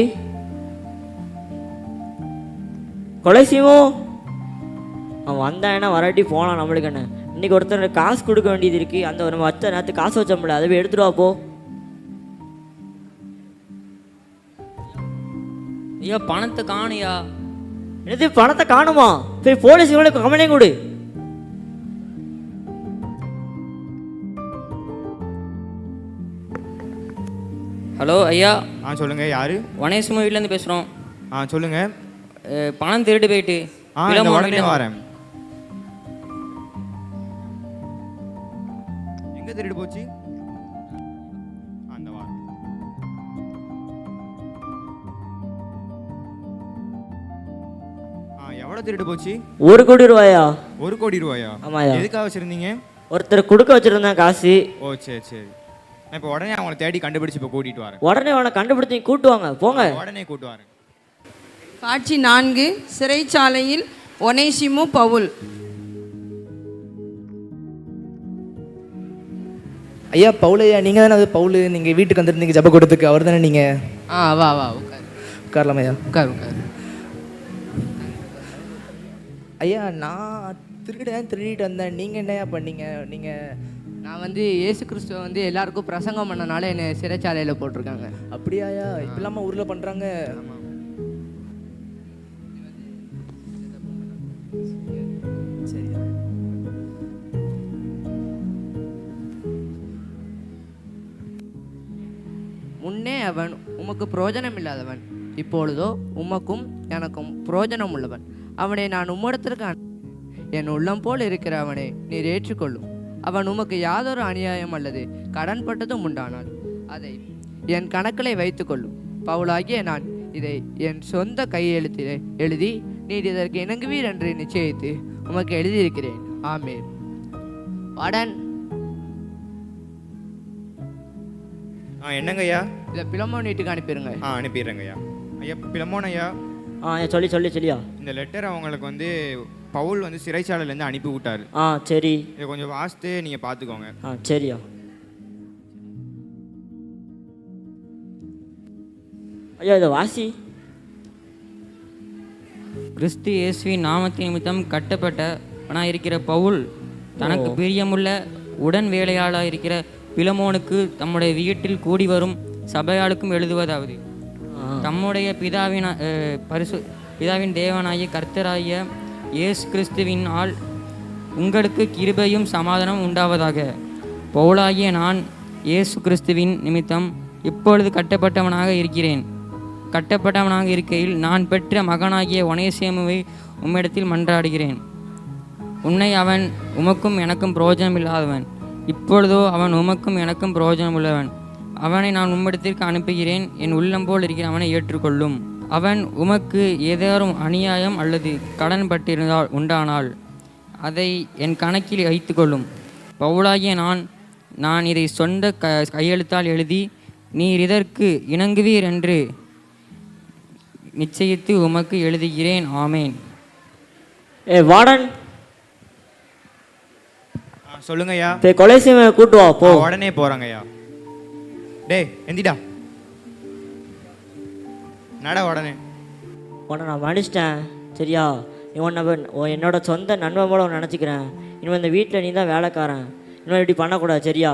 கொலை செய்வோம். அவன் வந்தான்னா வராட்டி போகலாம். நம்மளுக்கு என்ன, இன்னைக்கு ஒருத்தர் காசு கொடுக்க வேண்டியது இருக்கு. அந்த நம்ம வச்ச நேரத்து காசு வச்ச முடியல, அதை எடுத்துட்டு வா போ. ஐயா பணத்தை காணியா? என்னது பணத்தை காணுமா? போய் போலீஸ் கம்ப்ளைண்ட் கொடு. ஹலோ ஐயா. சொல்லுங்க, யாரு? வனேசுமா வீட்டிலேருந்து பேசுகிறோம். சொல்லுங்க. பணம் திருட்டு போயிட்டு உடனே வரேன். எங்க திருட்டு போச்சு? அந்த வாரம். எவ்வளவு திருட்டு போச்சு? 1 கோடி ரூபாயா? 1 கோடி ரூபாயா? ஆமாயா. எதுக்காக வச்சிருந்தீங்க? ஒருத்தர் கொடுக்க வச்சிருந்தேன் காசு. ஓ சரி. நான் இப்போ உடனே அவங்களை தேடி கண்டுபிடிச்சு இப்போ கூட்டிட்டு வரேன். உடனே அவனை கண்டுபிடிச்சு கூட்டு வாங்க, போங்க. உடனே கூட்டு வரேன். காட்சி 4. சிறைச்சாலையில் ஒனேசிமு பவுல். ஐயா பவுலையா, நீங்கள் தானே அது பவுல்? நீங்கள் வீட்டுக்கு வந்துருந்தீங்க ஜப கூட்டத்துக்கு, அவர் தானே நீங்கள்? வா உட்காரலாம் ஐயா. உட்காரு. ஐயா நான் திருடிட்டு வந்தேன். நீங்கள் என்னையா பண்ணீங்க? நீங்கள் நான் வந்து இயேசு கிறிஸ்துவ வந்து எல்லாருக்கும் பிரசங்கம் பண்ணனால என்னை சிறைச்சாலையில் போட்டிருக்காங்க. அப்படியாயா? இப்போ இல்லாமல் ஊரில் பண்ணுறாங்க. சரியா? முன்னே அவன் உமக்கு பிரயோஜனம் இல்லாதவன், இப்பொழுதோ உமக்கும் எனக்கும் பிரயோஜனம் உள்ளவன். அவனை நான் உம்மிடத்திற்கு என் உள்ளம் போல் இருக்கிற அவனை நீர் ஏற்றுக்கொள்ளும். அவன் உமக்கு யாதொரு அநியாயம் அல்லது கடன்பட்டதும் உண்டானால் அதை என் கணக்கிலே வைத்துக்கொள்ளும். பவுலாகிய நான் இதை என் சொந்த கையெழுத்திலே எழுதி நீர் இதற்கு இணங்குவீர் என்று நிச்சயித்து உமக்கு எழுதியிருக்கிறேன். ஆமென். வாடன் என்னங்க ஐயா? இதை பிலமோன் வீட்டுக்கு அனுப்பிடுங்க. அனுப்பிடுறேங்க ஐயா. ஐயா பிலமோன் ஐயா, சொல்லியா இந்த லெட்டர் அவங்களுக்கு வந்து பவுல் வந்து சிறைச்சாலையிலேருந்து அனுப்பி விட்டாரு. சரி, இதை கொஞ்சம் வாசித்து நீங்கள் பார்த்துக்கோங்க. சரியா. ஐயா இதை வாசி. கிறிஸ்து இயேசுவின் நாமத்தின் நிமித்தம் கட்டப்பட்டவனாக இருக்கிற பவுல் தனக்கு பிரியமுள்ள உடன் வேலையாளாக இருக்கிற பிலமோனுக்கு தம்முடைய வீட்டில் கூடி வரும் சபையாளுக்கும் எழுதுவதாவது, தம்முடைய பிதாவின் தேவனாகிய கர்த்தராகிய இயேசு கிறிஸ்துவின் ஆள் உங்களுக்கு கிருபையும் சமாதானம் உண்டாவதாக. பவுலாகிய நான் இயேசு கிறிஸ்துவின் நிமித்தம் இப்பொழுது கட்டப்பட்டவனாக இருக்கையில் நான் பெற்ற மகனாகிய ஒனேசிமுவை உம்மிடத்தில் மன்றாடுகிறேன். உன்னை அவன் உமக்கும் எனக்கும் பிரயோஜனம் இல்லாதவன், இப்பொழுதோ அவன் உமக்கும் எனக்கும் பிரயோஜனம் உள்ளவன். அவனை நான் உம்மிடத்திற்கு அனுப்புகிறேன். என் உள்ளம் போல் இருக்கிற அவனை ஏற்றுக்கொள்ளும். அவன் உமக்கு ஏதேனும் அநியாயம் அல்லது கடன் பட்டிருந்தால் உண்டானால் அதை என் கணக்கில் வைத்துக்கொள்ளும். பவுலாகிய நான் இதை சொந்த கையெழுத்தால் எழுதி நீர் இதற்கு இணங்குவீர் என்று நிச்சயித்து உமக்கு எழுதுகிறேன். ஆமேன். வாடன் சொல்லுங்க ஐயா. கொலைசியமை கூட்டு வா போ. உடனே போறாங்க ஐயா. டேய் எந்திடா, நட உடனே. உன்னை நான் மன்னிச்சிட்டேன் சரியா? என்னோட சொந்த நண்பன் போல நினச்சிக்கிறேன். இனிமேல் இந்த வீட்டில் நீ தான் வேலைக்காரன். இனிமேல் இப்படி பண்ணக்கூடாது சரியா?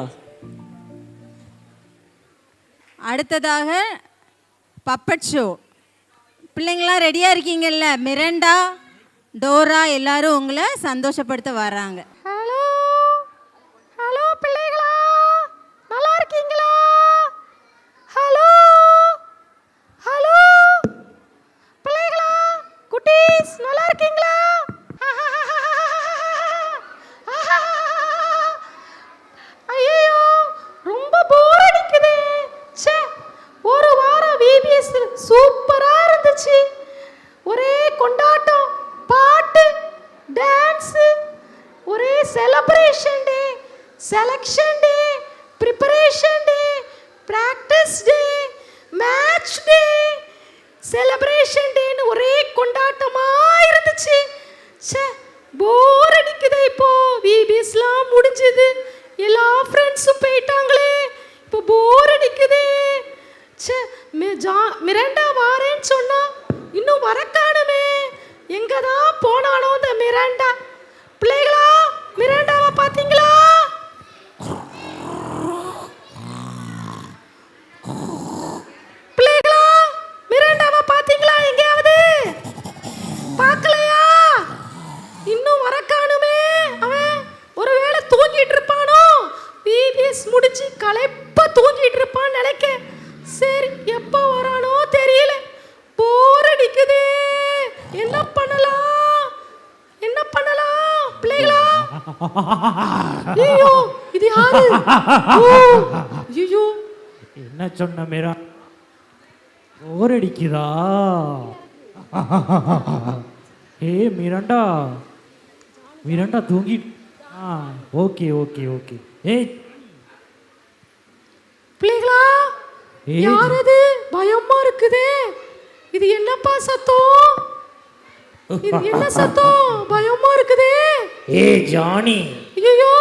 அடுத்ததாக பப்பட் ஷோ. பிள்ளைங்களாம் ரெடியாக இருக்கீங்கல்ல? மிரண்டா, டோரா எல்லாரும் உங்களை சந்தோஷப்படுத்த வர்றாங்க. ஹலோ ஹலோ பிள்ளைகளா, நல்லா இருக்கீங்களா? ஹலோ ஹலோ பிள்ளைகளா, குட்டீஸ் நல்லா இருக்கீங்களா? ஐயோ ரொம்ப போர் அடிக்குது. ச்சே, ஒரு வாரம் விபிஎஸ் சூப்பரா இருந்துச்சு. ஒரே கொண்டாட்டம், பாட்டு, டான்ஸ், ஒரே செலிப்ரேஷன் டே, செலக்ஷன் டே, ப்ரிப்பரேஷன் டே, பிராக்டிஸ் டே, மேட்ச் டே, செலிப்ரேஷன் டேன்னு ஒரே கொண்டாட்டமா இருந்துச்சு. ச்சே, போர் அடிக்குது. இப்போ விபிஎஸ்லாம் முடிஞ்சது, எல்லா ஃப்ரெண்ட்ஸும் போயிட்டாங்களே, இப்போ போர் அடிக்குது. ச்சே, மிரண்டா வாரேன்னு சொன்னா இன்னும் வரக்கானுமே, எங்க தான் போனானோ இந்த மிரண்டா. பிள்ளைகளா, மிரண்டாவை பார்த்தீங்களா? பிள்ளைகளா, மிரண்டாவை பார்த்தீங்களா? எங்கேயாவது பார்க்கலையா? இன்னும் வரக்கானுமே. அவன் ஒருவேளை தூங்கிட்டு இருப்பானோ? விபிஎஸ் முடிச்சு களைப்பா தூங்கிட்டு இருப்பான்னு நினைக்க. சரி, எப்போ வரானோ தெரியல. போர் அடிக்குது. என்ன பண்ணலாம்? என்ன பண்ணலாம் பிள்ளைகளா? ஐயோ, இது யாரு? ஐயோ, என்ன சொன்ன மீரா? போர் அடிக்குதா? மிரண்டா தூங்கி. Okay okay okay. பிள்ளைகளா, யாரது? பயமா இருக்குதே. இது என்னப்பா சத்தம்? இது என்ன சத்தம்? பயமா இருக்குதே. ஜானி. ஐயோ,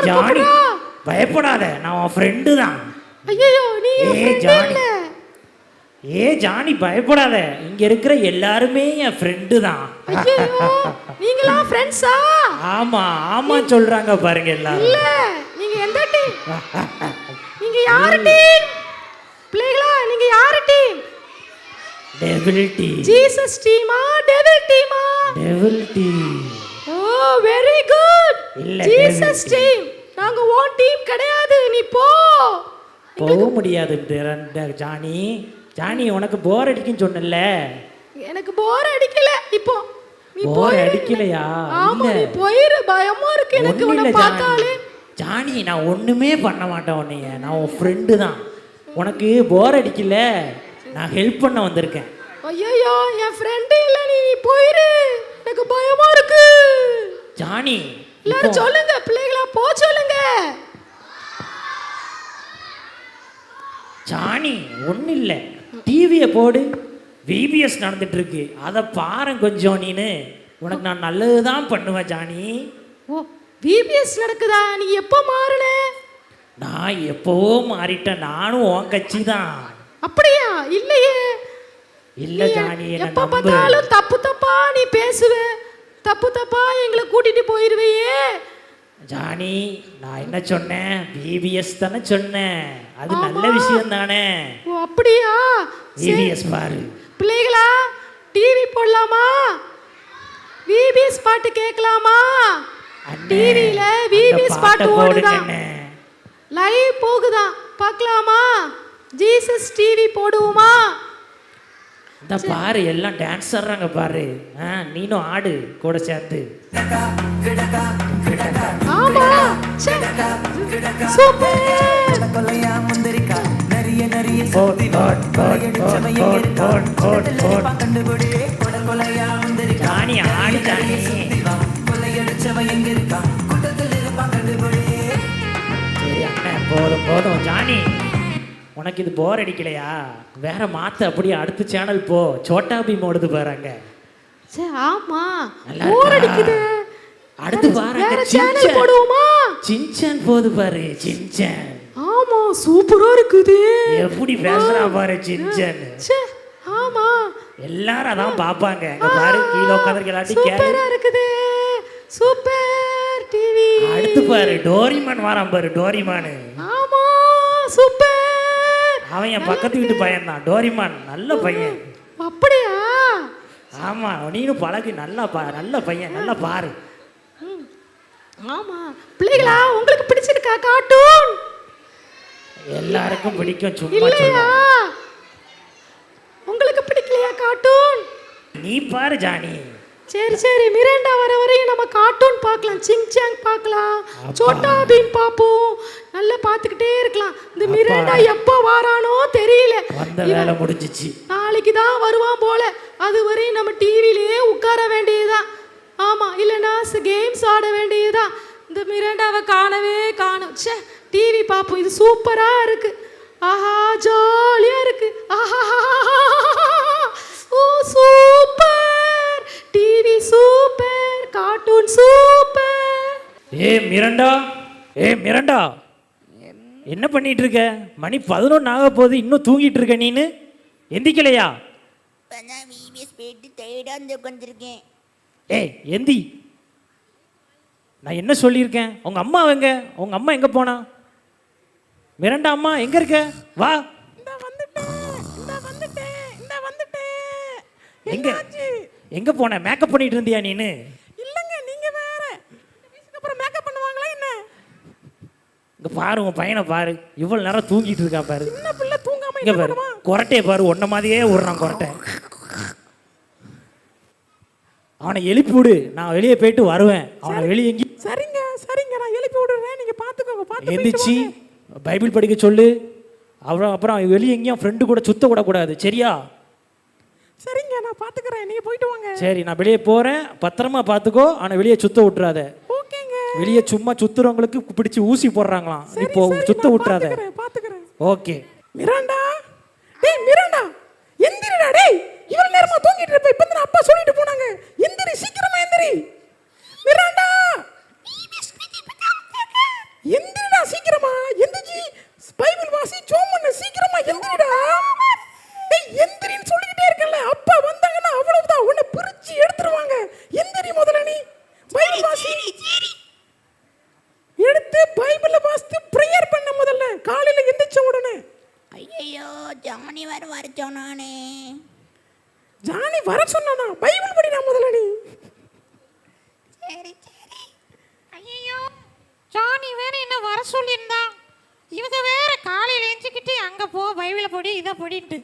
ஜானி பயப்படாத, நான் உன் ஃப்ரெண்டு தான். ஐயோ, நீ என் ஃப்ரெண்ட் இல்ல. ஏ ஜானி பயப்படாத, இங்க இருக்கிற எல்லாருமே என் ஃப்ரெண்டு தான். ஐயோ நீங்களா ஃப்ரெண்ட்ஸா? ஆமா ஆமா சொல்றாங்க பாருங்க எல்லாரும். இல்ல நீங்க எந்த டீம்? நீங்க யார் டீம்? பிள்ளைகளா நீங்க யார் டீம்? Devil team. ஜீசஸ் டீமா டெவில் டீமா? Devil team. Oh very good. இல்ல, ஜீசஸ் devil டீம். நாங்க ஓன் டீம் கிடையாது, நீ போ. போக முடியாது ஜானி. ஜானி உனக்கு போர் அடிக்குன்னு சொன்னல. எனக்கு போர் அடிக்கல இப்போ. நீ போர் அடிக்கலையா? ஆமா நீ போயிரு, பயமா இருக்கு எனக்கு உன்னை பார்த்தாலே. ஜானி நான் ஒண்ணுமே பண்ண மாட்டேன் உன்னைய, நான் உன் ஃப்ரெண்டு தான். உனக்கு போர் அடிக்கல, நான் ஹெல்ப் பண்ண வந்திருக்கேன். ஐயோ என் ஃப்ரெண்ட் இல்ல, நீ போயிரு, எனக்கு பயமா இருக்கு. ஜானி எல்லாரும் சொல்லுங்க பிள்ளைகளா போ சொல்லுங்க. ஜானி ஒன்றும் இல்லை, டிவியை போடு, விபிஎஸ் நடந்துட்டு இருக்கு, அதை பாரு கொஞ்சம். நீனு உனக்கு நான் நல்லது தான் பண்ணுவேன் ஜானி. ஓ விபிஎஸ் நடக்குதா? நீ எப்போ மாறுன? நான் எப்போவோ மாறிட்டேன், நானும் உன் கட்சி தான். அப்படியா? இல்லையே. இல்லை ஜானி, எப்போ பார்த்தாலும் தப்பு தப்பா நீ பேசுவ, தப்பு தப்பா எங்களை கூட்டிட்டு போயிருவையே. ஜானி நான் என்ன சொன்னேன்? விபிஎஸ் தானே சொன்னேன், அது நல்ல விஷயம் தானே. ஓ அப்படியா? விபிஎஸ் பாரு. பிள்ளைகளா டிவி போடலாமா? விபிஎஸ் பாட்டு கேட்கலாமா? டிவியில விபிஎஸ் பாட்டு ஓடுதான், லைவ் போகுதா, பார்க்கலாமா? ஜீசஸ் டிவி போடுவோமா? இந்த பாரு எல்லாம் டான்ஸ் ஆடுறாங்க பாரு. நீனும் ஆடு கூட சேர்ந்து. ஆமா சூப்பர். ஜானி ஆடு ஜானி. சரி அண்ணன் போதும் போதும் ஜானி, உனக்கு இது போர் அடிக்கலையா? வேற மாத்த அப்படியே அடுத்த சேனல் போ, சோட்டா பீம் ஓடுது பாருங்க. சே ஆமா போர் அடிக்குது. அடுத்து பாருங்க வேற சேனல் போடுவோமா? சின்சான் போது பாரு, சின்சான். ஆமா சூப்பரா இருக்குது. எப்படி பேசுறா பாரு சின்சான். சே ஆமா எல்லாரும் அதான் பாப்பாங்க. இங்க பாரு கீழ உட்கார்ந்து எல்லாட்டி கேளு. சூப்பரா இருக்குது, சூப்பர் டிவி. அடுத்து பாரு டோரிமான் வரான் பாரு, டோரிமான். ஆமா சூப்பர். அவன் என் பக்கத்து வீட்டு பையன் தான், டோரிமான் நல்ல பையன். அப்படியா? ஆமா நீனும் பழகு, நல்லா நல்ல பையன், நல்லா பாரு. ஆமா பிள்ளைகளா உங்களுக்கு பிடிச்சிருக்கா கார்ட்டூன்? எல்லாருக்கும் பிடிக்கும், சும்மா இல்லையா? உங்களுக்கு பிடிக்கலையா கார்ட்டூன்? நீ பாரு ஜானி. சரி சரி மிராண்டா வர வரையும் நம்ம கார்ட்டூன் பார்க்கலாம், சிங்சாங் பார்க்கலாம், சோட்டா பீம் பார்ப்போம், நல்லா பார்த்துக்கிட்டே இருக்கலாம். இந்த மிராண்டா எப்போ வாரானோ தெரியல, வந்த வேலை முடிஞ்சிச்சு. நாளைக்கு தான் வருவான் போல, அது வரையும் நம்ம டிவிலேயே உட்கார வேண்டியதுதான். ஆமா இல்லைன்னா கேம்ஸ் ஆட வேண்டியதுதான். இந்த மிராண்டாவை காணவே காணும். சே டிவி பார்ப்போம், இது சூப்பரா இருக்கு. ஆஹா ஜாலியா இருக்கு. ஆஹா ஓ super TV, super cartoon, super. Miranda, Miranda என்ன பண்ணிட்டு இருக்க? மணி 11 ஆக போகுது, இன்னும் தூங்கிட்டு இருக்க நீனு? எந்திக்கலையா? எந்தி. நான் என்ன சொல்லியிருக்கேன்? உங்க அம்மா எங்க? உங்க அம்மா எங்க போனா? மிரண்டா அம்மா எங்க இருக்க? வா. எங்க எங்க போன? மேக்கப் பண்ணிட்டு இருந்தியா நீனு? இல்லங்க நீங்க வேற. அப்புறம் மேக்கப் பண்ணுவாங்களா என்ன? இங்க பாரு உன் பையனை பாரு, இவ்வளவு நேரம் தூங்கிட்டு இருக்கா பாரு. சின்ன பிள்ளை தூங்காம இங்க பாரு கொரட்டையை பாரு, ஒன்ன மாதிரியே ஓடுறான் கொரட்டை. அவனை எழுப்பி விடு, நான் வெளியே போயிட்டு வருவேன். அவனை வெளியே எங்கி. சரிங்க சரிங்க நான் எழுப்பி விடுறேன், நீங்க பாத்துக்கோங்க. பாத்து எந்திரிச்சு பைபிள் படிக்க சொல்லு. அப்புறம் வெளியே எங்கேயும் ஃப்ரெண்டு கூட சுத்த கூட கூடாது, சரியா? சரிங்க நான் பாத்துக்கிறேன், நீங்க போயிட்டு வாங்க. சரி நான் வெளியே போறேன், பத்திரமா பாத்துக்கோ. ஆனா வெளியே சுத்த விட்டுறாத. ஓகேங்க. வெளியே சும்மா சுத்துறவங்களுக்கு பிடிச்சி ஊசி போடுறாங்களாம், இப்போ சுத்த விட்டுறாத. பாத்துக்கிறேன். ஓகே. மிராண்டா, டேய் மிராண்டா எந்திரிடா. டேய் இவ்வளவு நேரமா தூங்கிட்டு இருப்ப, இப்ப தான் அப்பா சொல்லிட்டு போனாங்க. எந்திரி சீக்கிரமா எந்திரி. மிராண்டா எந்திரிடா சீக்கிரமா, எந்திரிச்சி பைபிள் வாசி, ஜெபம் பண்ணு, சீக்கிரமா எந்திரிடா. டேய் ஐயோ ஜானி வர சொன்னானே. ஜானி வர சொன்னானா? பைபிள் படிடா முதல்ல நீ. சரி சரி. ஐயோ ஜானி வேற என்ன வர சொல்லியிருந்தான். இவங்க வேற காலையில் எழுஞ்சிக்கிட்டு அங்கே போ பைபிளை படி இதை படிட்டு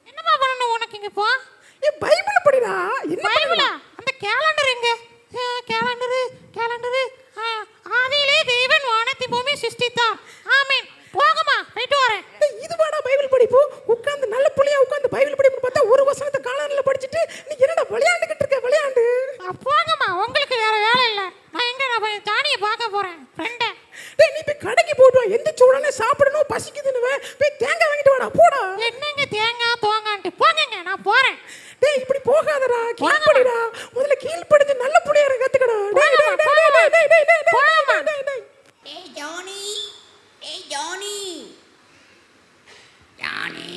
என்னம்மா பண்ணணும் உனக்கு இங்கே போ. பைபிள் படிடா. பைபிளா? அந்த கேலண்டர் எங்க? Calendar calendar. ஆதியிலே தேவன் வானத்தை பூமி சிருஷ்டித்தார். ஆமென். போகமா போயிட்டு வரேன். இது வாடா பைபிள் படிப்பு. உட்கார்ந்து நல்ல புள்ளையா உட்கார்ந்து பைபிள் படிப்பு பார்த்தா ஒரு வசனத்தை காலான்ல படிச்சிட்டு நீ என்னடா விளையாண்டுகிட்டு இருக்க விளையாண்டு. போங்கம்மா உங்களுக்கு வேற வேலை இல்லை. நான் எங்க நான் ஜானியை பார்க்க போறேன் ஃப்ரெண்டை. டேய் நீ போய் கடைக்கு போய்ட்டு வா. எந்திரிச்ச உடனே சாப்பிடணும் பசிக்குதுன்னு போய் தேங்காய் வாங்கிட்டு வாடா போடா. என்னங்க தேங்காய் தோங்கான்ட்டு போங்கங்க நான் போறேன். டேய் இப்படி போகாதடா. கீழ்படிடா. முதல்ல கீழ்படிஞ்சு நல்ல புள்ளையா இருக்க கத்துக்கடா. டேய் ஏய் ஜானி. ஏய் ஜானி. ஜானி.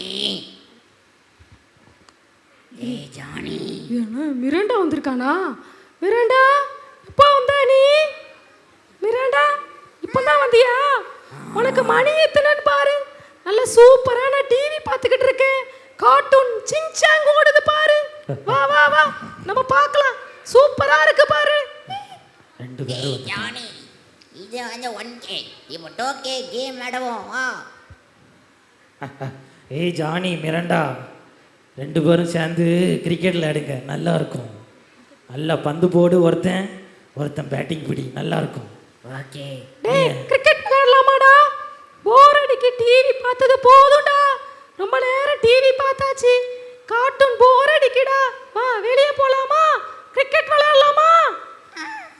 ஏய் ஜானி. ஏன்னா மிராண்டா வந்திருக்கானா? மிராண்டா எப்போ வந்த நீ? மிராண்டா இப்பதான் வந்தியா? உனக்கு மணி எத்தனைன்னு பாரு. நல்ல சூப்பரான டிவி பார்த்துக்கிட்டு இருக்கேன். கார்ட்டூன் சின்சாங் ஓடுது பாரு. வா வா வா நம்ம பார்க்கலாம். சூப்பரா இருக்கு பாரு. ரெண்டு பேரும் ஜானி இது வந்து 1K. இப்போ 2K கேம் ஆடுவோம் வா. ஏய் ஜானி மிரண்டா ரெண்டு பேரும் சேர்ந்து கிரிக்கெட்டில் ஆடுங்க, நல்லா இருக்கும். நல்லா பந்து போடு, ஒருத்தன் பேட்டிங் பிடி, நல்லா இருக்கும். ஓகே. டேய் கிரிக்கெட் விளையாடலாமாடா? போர் அடிக்கு டிவி பார்த்தது போதும்டா. ரொம்ப நேரம் டிவி பார்த்தாச்சு. கார்ட்டூன் போர் அடிக்குடா. வா வெளியே போலாமா? கிரிக்கெட் விளையாடலாமா?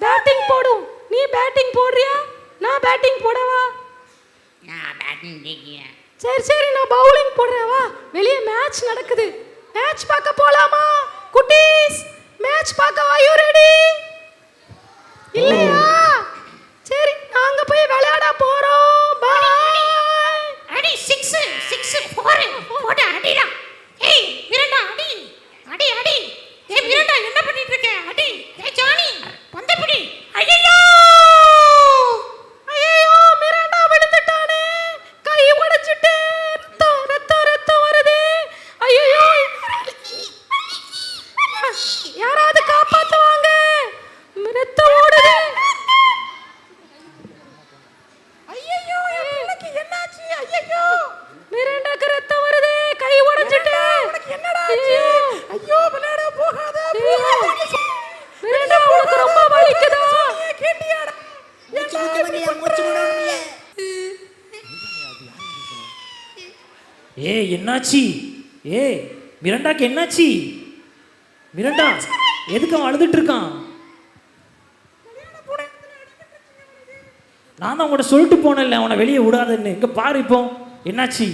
பேட்டிங் போடும். நீ பேட்டிங் போடுறியா? நான் பேட்டிங் போடவா? நான் பேட்டிங் ஜெயிக்கிறேன். சரி சரி நான் பவுலிங் போடுறேன். வா வெளியே மேட்ச் நடக்குது. மேட்ச் பார்க்க போலாமா? குட்டீஸ் மேட்ச் பார்க்க வா. You ready? இல்லையா? சரி நாங்க போய் விளையாட போறோம். பாய். அடி 6 6 4 போடு அடிடா. ஏய் மிரண்டா அடி அடி அடி. ஏய் மிரண்டா என்ன பண்ணிட்டு இருக்க? அடி. ஏய் ஜானி பந்து பிடி. ஐயோ ஐயோ மிராண்டா விழுந்துட்டானே. கை உடைச்சிட்டு ரத்தம் வருது. ஐயோ யாராவது காப்பாத்துவாங்க. ரத்தம் ஓடுது. ஐயோ எனக்கு என்னாச்சு? ஐயோ மிராண்டாக்கு ரத்தம் வருது. கை உடைச்சிட்டு. உனக்கு என்னடா ஆச்சு? ஐயோ விளையாட போகாத. மிராண்டா உனக்கு ரொம்ப வலிக்குதா? கேட்டியாடா? ஏய் என்னாச்சு? ஏய் மிரண்டாக்கு என்னாச்சு? மிரண்டா எதுக்கு அவன் அழுதுட்டு இருக்கான்? நான் தான் உங்கள்கிட்ட சொல்லிட்டு போனேன்ல அவனை வெளியே விடாதுன்னு. இங்கே பாரு இப்போ என்னாச்சு?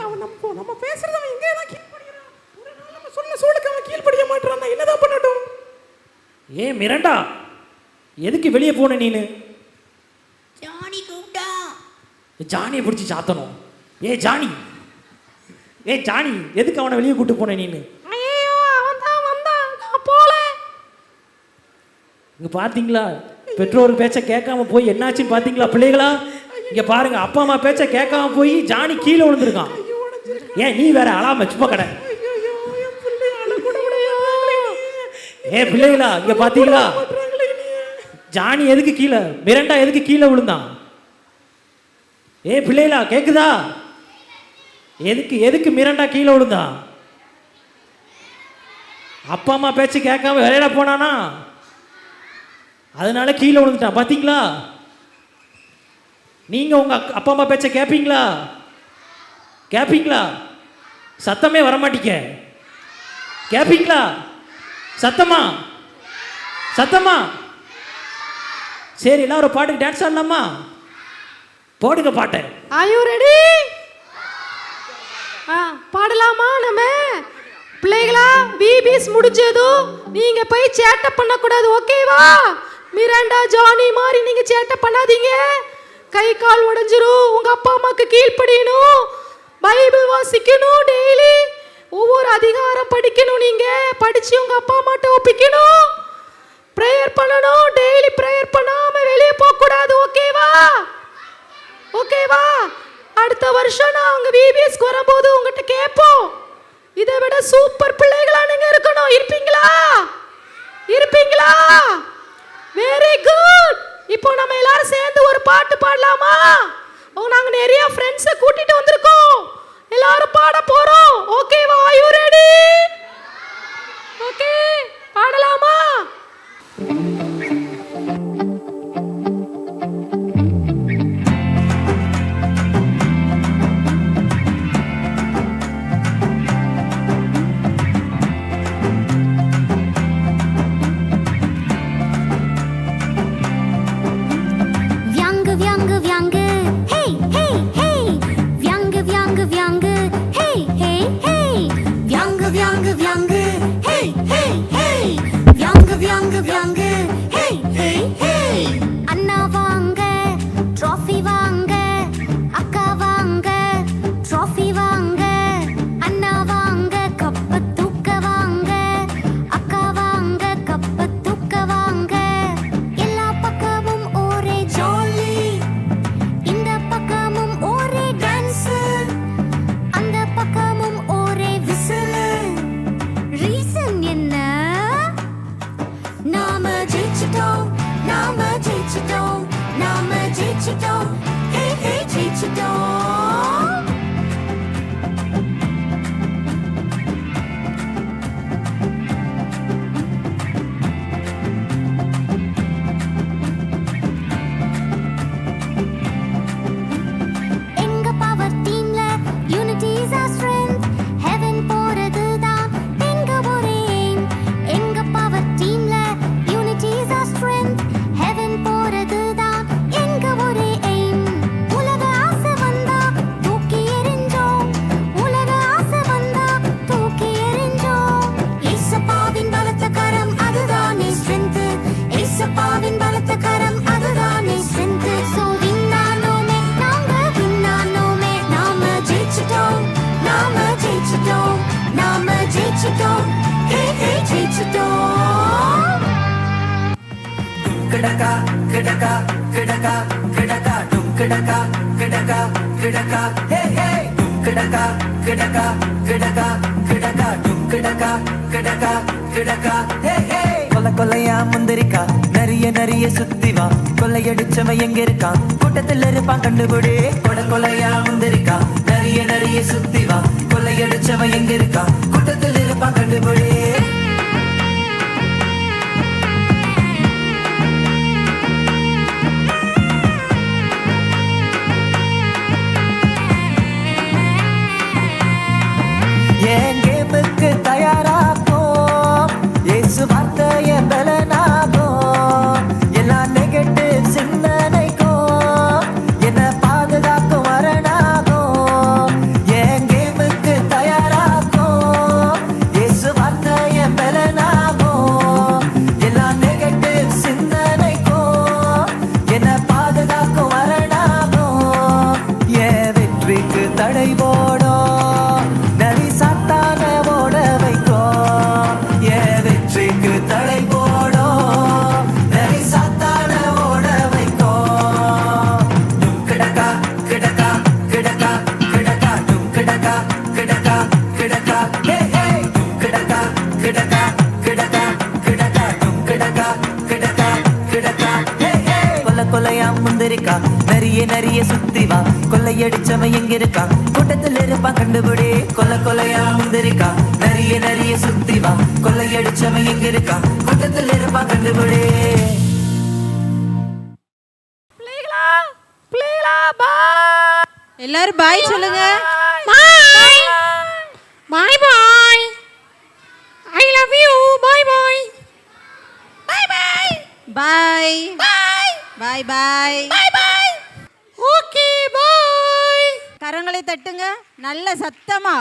அவன் நம்ம பேசுறத அவன் எங்கே தான் கீழ்படிறான். ஒரு நாள் நம்ம சொன்ன சூளுக்கு அவன் கீழ்படிய மாட்டான். என்னதான் பண்ணட்டும்? ஏ மிரண்டா எதுக்கு வெளியே போன நீனு? ஜானி கூப்பிட்டா. ஜானியை பிடிச்சி சாத்தணும். ஏ ஜானி எதுக்கு அவனை வெளியே கூட்டு போன நீனு? ஐயோ அவன் தான் வந்தான். நான் போல. இங்க பாத்தீங்களா பெற்றோர் பேச்ச கேட்காம போய் என்னாச்சுன்னு பாத்தீங்களா பிள்ளைகளா? இங்க பாருங்க அப்பா அம்மா பேச்ச கேட்காம போய் ஜானி கீழே விழுந்திருக்கான். ஏன் நீ வேற அழாம சும்மா கடை. ஏ பிள்ளைகளா இங்க பாத்தீங்களா ஜானி எதுக்கு கீழே, மிரண்டா எதுக்கு கீழே விழுந்தான்? ஏ பிள்ளைகளா கேக்குதா? எதுக்கு மிரண்டா கீழே விழுந்தான்? அப்பா அம்மா பேச்சு கேட்காம விளையாட போனானா அதனால கீழே விழுந்துட்டான். பாத்தீங்களா? நீங்க உங்க அப்பா அம்மா பேச்ச கேப்பீங்களா? சத்தமே வரமாட்டீங்க. கேப்பீங்களா? சத்தமா சரி எல்லாரும் ஒரு பாட்டுக்கு டான்ஸ் ஆடலாமா? போடுங்க பாட்டை. Are you ready? பாடலாமா? நம்ம பிள்ளைகளா பிபிஎஸ் முடிஞ்சதும் நீங்க போய் சேட்டை பண்ணக்கூடாது. ஓகேவா? மிராண்டா ஜானி மாதிரி நீங்க சேட்டை பண்ணாதீங்க. கை கால் உடைஞ்சிரும். உங்க அப்பா அம்மாக்கு கீழ்ப்படியணும். பைபிள் வாசிக்கணும். டெய்லி ஒவ்வொரு அதிகாரம் படிக்கணும். நீங்க படிச்சு உங்க அப்பா அம்மாட்ட ஒப்பிக்கணும். ப்ரேயர் பண்ணணும். டெய்லி ப்ரேயர் பண்ணாம வெளியே போக கூடாது. ஓகேவா? அடுத்த வருஷம் நான் அவங்க விபிஎஸ்க்கு வரும்போது உங்ககிட்ட கேட்போம். இதை விட சூப்பர் பிள்ளைகளா நீங்க இருக்கணும். இருப்பீங்களா? இருப்பீங்களா? Very good. இப்போ நம்ம எல்லாரும் சேர்ந்து ஒரு பாட்டு பாடலாமா? நாங்க நிறைய ஃப்ரெண்ட்ஸை கூட்டிட்டு வந்திருக்கோம். எல்லாரும் பாட போறோம். ஓகேவா? Are you ready? ஓகே, பாடலாமா? வியாங்கு வியாங்கு வியாங்கு ஹே ஹே ஹே வியாங்கு வியாங்கு வியாங்கு ஹே ஹே ஹே வியாங்கு வியாங்கு வியாங்கு ஹே ஹே ஹே வியாங்கு வியாங்கு வியாங்கு ஹே ஹே ஹே அண்ணா வாங்க ட்ராஃபி வாங்க, அக்கா வாங்க ட்ராஃபி வாங்க, அண்ணா வாங்க கப்ப தூக்க வாங்க, அக்கா வாங்க கப்ப தூக்க வாங்க. எல்லா பக்கமும் ஒரே ஜாலி, இந்த பக்கமும் ஒரே டான்ஸ், அந்த பக்கமும் ஒரே விசில். ரீசன் என்ன? நாம ஜெயிச்சிட்டோம், நாம ஜெயிச்சிட்டோம், நாம ஜெயிச்சிட்டோம், ஹே ஹே ஜெயிச்சிட்டோம். எங்க பவர் டீம்ல unity is our strength, heaven போறது தான் எங்க ஒரே aim. எங்க பவர் டீம்ல unity is our strength, heaven போறது தான் எங்க ஒரே aim. உலக ஆசை வந்தா தூக்கி எறிஞ்சோம், உலக ஆசை வந்தா தூக்கி எறிஞ்சோம். ஏசப்பாவின் பலத்த கரம் அதுதானே strength, ஏசப்பாவின் பலத்த கரம் அதுதானே strength. So விண்ணானோமே நாங்க விண்ணானோமே, நாம ஜெயிச்சிட்டோம், நாம ஜெயிச்சிட்டோம், நாம ஜெயிச்சிட்டோம், ஹே ஹே ஜெயிச்சிட்டோம். கிடக்கா கிடக்கா கிடக்கா கிடக்கா டும் கிடக்கா கிடக்கா கிடக்கா ஹே ஹே டும் கிடக்கா கிடக்கா கிடக்கா கிடக்கா டும் கிடக்கா கிடக்கா கிடக்கா ஹே ஹே. கொல்ல கொல்லையா முந்திரிக்கா நிறைய நிறைய சுத்தி வா, கொள்ளையடிச்சவன் எங்க இருக்கான் கூட்டத்தில் இருப்பான் கண்டுபிடி. கொட கொலையா முந்திரிக்கா நிறைய நிறைய சுத்தி வா, கொள்ளையடிச்சவன் எங்க இருக்கான் கூட்டத்தில் இருப்பான் கண்டுபிடி. என் கேமுக்கு தயாராகும், இயேசு வார்த்தைய பலனாகும், எல்லா நெகட்டிவ் சிந்தனைக்கும் என்ன பாதுகாக்கும் வரனாகும். என் கேமுக்கு தயாராகும், இயேசு வார்த்தைய பலனாகும், எல்லா நெகட்டிவ் சிந்தனைக்கும் என்ன பாதுகாக்கும் வரனாகும். என் வெற்றிக்கு தடை போடும், நரி சாத்தான ஓட வைக்கும். என் வெற்றிக்கு தடை போடும், நரி சாத்தான ஓட வைக்கும். டும் கிடக்கா கிடக்கா கிடக்கா கிடக்கா டும் கிடக்கா கிடக்கா கிடக்கா ஹே ஹே டும் கிடக்கா கிடக்கா கிடக்கா கிடக்கா டும் கிடக்கா கிடக்கா கிடக்கா ஹே ஹே. கொல்ல கொலையா முந்திரிக்கா நிறைய நிறைய சுத்தி வா, கொள்ளையடிச்சவன் எங்க இருக்கான் கூட்டத்தில் இருப்பான் கண்டுபிடி. கொல்ல கொலையா முந்திரிக்கா நிறைய நிறைய சுத்தி வா, கொள்ளையடிச்சவன் எங்க இருக்கான் கூட்டத்தில் இருப்பான் கண்டுபிடி. பிள்ளைகளா பிள்ளைகளா பாய். எல்லாரும் பாய் சொல்லுங்க. Bye bye bye. I love you. Bye bye. Bye bye. Bye bye bye bye. Bye bye. Okay bye. கரங்களை தட்டுங்க நல்ல சத்தமா.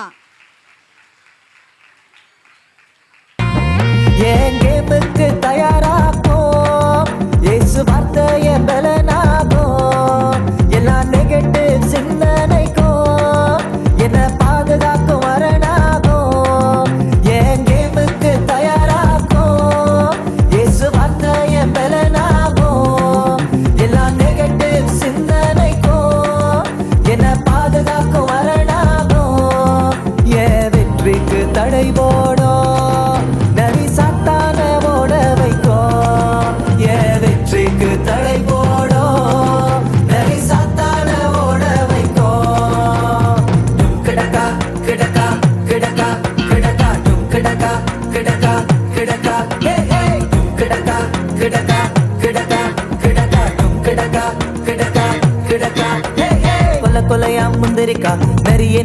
என் கேமுக்கு தயாராகும், இயேசு வார்த்தைய பலனாகும், எல்லா நெகட்டிவ் சிந்தனைக்கும் என்ன பாதுகாக்கும் வரனாகும். என் கேமுக்கு தயாராகும், இயேசு வார்த்தைய பலனாகும், எல்லா நெகட்டிவ் சிந்தனைக்கும் என்ன பாதுகாக்கும் தடை போடும், நரி சாத்தான ஓட வைக்கும். என் வெற்றிக்கு தடை போடும், நரி சாத்தான ஓட வைக்கும். டும் கிடக்கா கிடக்கா கிடக்கா கிடக்கா டும் கிடக்கா கிடக்கா கிடக்கா ஹே ஹே டும் கிடக்கா கிடக்கா கிடக்கா கிடக்கா டும் கிடக்கா கிடக்கா கிடக்கா ஹே ஹே. கொல்ல கொல்லையா முந்திரிக்கா,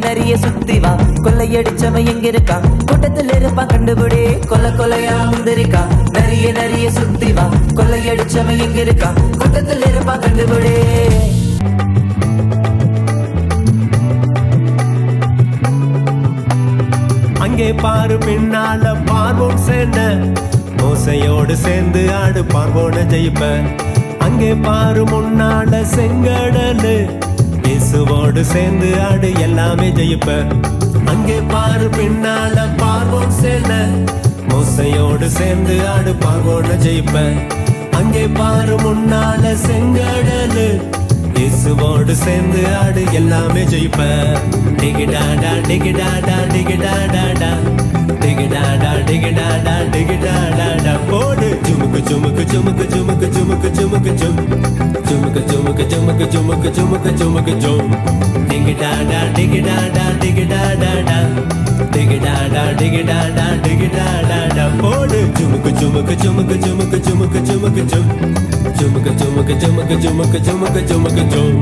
நிறைய சுத்தி வா, கொள்ளையடிச்சவன் எங்க இருக்கா, கூட்டத்தில் இருப்பான் கண்டுபிடி. கொல்ல கொல்லையா முந்திரிக்கா, நிறைய சுத்தி வா, கொள்ளையடிச்சவன் எங்க இருக்கா, கூட்டத்தில் இருப்பான் கண்டுபிடி. அங்கே பாரு பின்னால பார்வோன் சேன, மோசையோடு சேர்ந்து ஆடு பார்வோன ஜெயிப்ப. அங்கே பாரு முன்னால செங்கடலு, இயேசுவோடு சேர்ந்து ஆடு எல்லாமே ஜெயிப்ப. அங்கே பாரு பின்னால பார்வோன் சேன, மோசையோடு சேர்ந்து ஆடு பார்வோன ஜெயிப்ப. அங்கே பாரு முன்னால செங்கடலு, இயேசுவோடு சேர்ந்து ஆடு எல்லாமே ஜெயிப்ப. டிகிடாடா டிகிடாடா டிகிடாடாடா டிகிடாடா டிகிடாடா டிகிடாடாடா போடு. ஜுமுக்கு ஜுமுக்கு ஜுமுக்கு ஜுமுக்கு ஜுமுக்கு ஜுமுக்கு ஜும் ஜுமுக்கு ஜுமுக்கு ஜுமுக்கு ஜுமுக்கு ஜுமுக்கு ஜுமுக்கு ஜும். டிகிடாடா டிகிடாடா டிகிடாடாடா டிகிடாடா டிகிடாடா டிகிடாடாடா போடு. ஜுமுக்கு ஜுமுக்கு ஜுமுக்கு ஜுமுக்கு ஜுமுக்கு ஜுமுக்கு ஜும் ஜுமுக்கு ஜுமுக்கு ஜுமுக்கு ஜுமுக்கு ஜுமுக்கு ஜுமுக்கு ஜும்.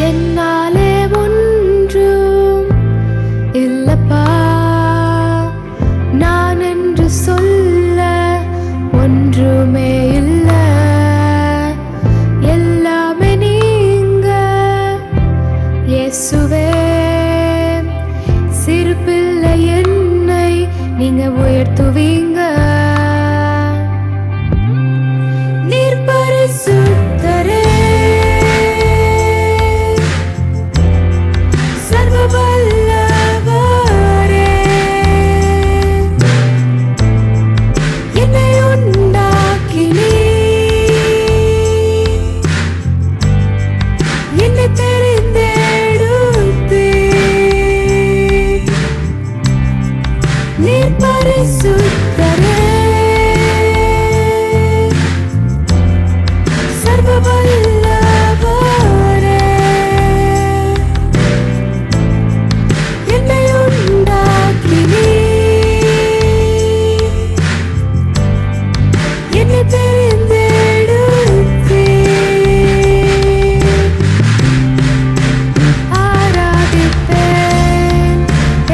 என்னாலே ஒன்றும் இல்லப்பா, நான் என்று சொல்ல ஒன்றுமே இல்ல, எல்லாமே நீங்க இயேசுவே. சிறு பிள்ளை என்னை நீங்க உயர்த்துவீங்க. நீர் பரிசுத்தரே, சர்வ வல்லவரே, என்னை உண்டாக்கினீர், என்னை தெரிந்தெடுத்தீர். நீர் பரிசுத்தரே, சர்வ வல்லவரே, என்னை உண்டாக்கினீர், என்னை தெரிந்தெடுத்தீர். ஆராதிப்பேன்,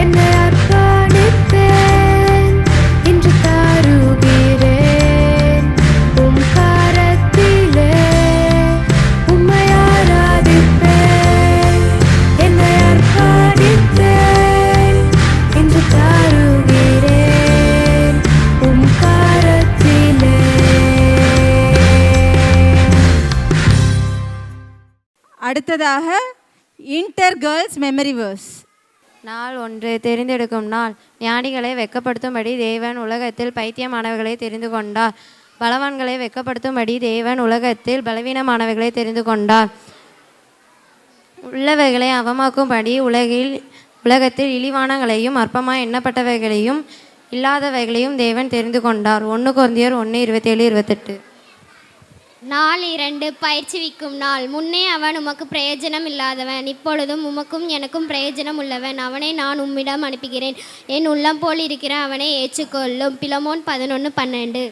என்னை அர்ப்பணித்தேன், இன்று தருகிறேன் உம் கரத்திலே. உம்மை ஆராதிப்பேன், என்னை அர்ப்பணித்தேன், இன்று தருகிறேன் உம் கரத்திலே. அடுத்ததாக இன்டர் கேர்ள்ஸ் மெமரி வேர்ஸ். நாள் ஒன்று, தெரிந்தெடுக்கும் நாள். ஞானிகளை வெட்கப்படுத்தும்படி தேவன் உலகத்தில் பைத்தியமானவர்களை தெரிந்து கொண்டார். பலவான்களை வெட்கப்படுத்தும்படி தேவன் உலகத்தில் பலவீனமானவர்களை தெரிந்து கொண்டார். உள்ளவைகளை அவமாக்கும்படி உலகத்தில் இழிவானங்களையும் அற்பமாய் எண்ணப்பட்டவைகளையும் இல்லாதவைகளையும் தேவன் தெரிந்து கொண்டார். 1 கொரிந்தியர் 1:27-28. நாள் 2, பயிற்சிவிக்கும் நாள். முன்னே அவன் உமக்கு பிரயோஜனம் இல்லாதவன், இப்பொழுதும் உமக்கும் எனக்கும் பிரயோஜனம் உள்ளவன். அவனை நான் உம்மிடம் அனுப்புகிறேன், என் உள்ளம் போல் இருக்கிற அவனை ஏற்றுக்கொள்ளும். பிலமோன் 11:12.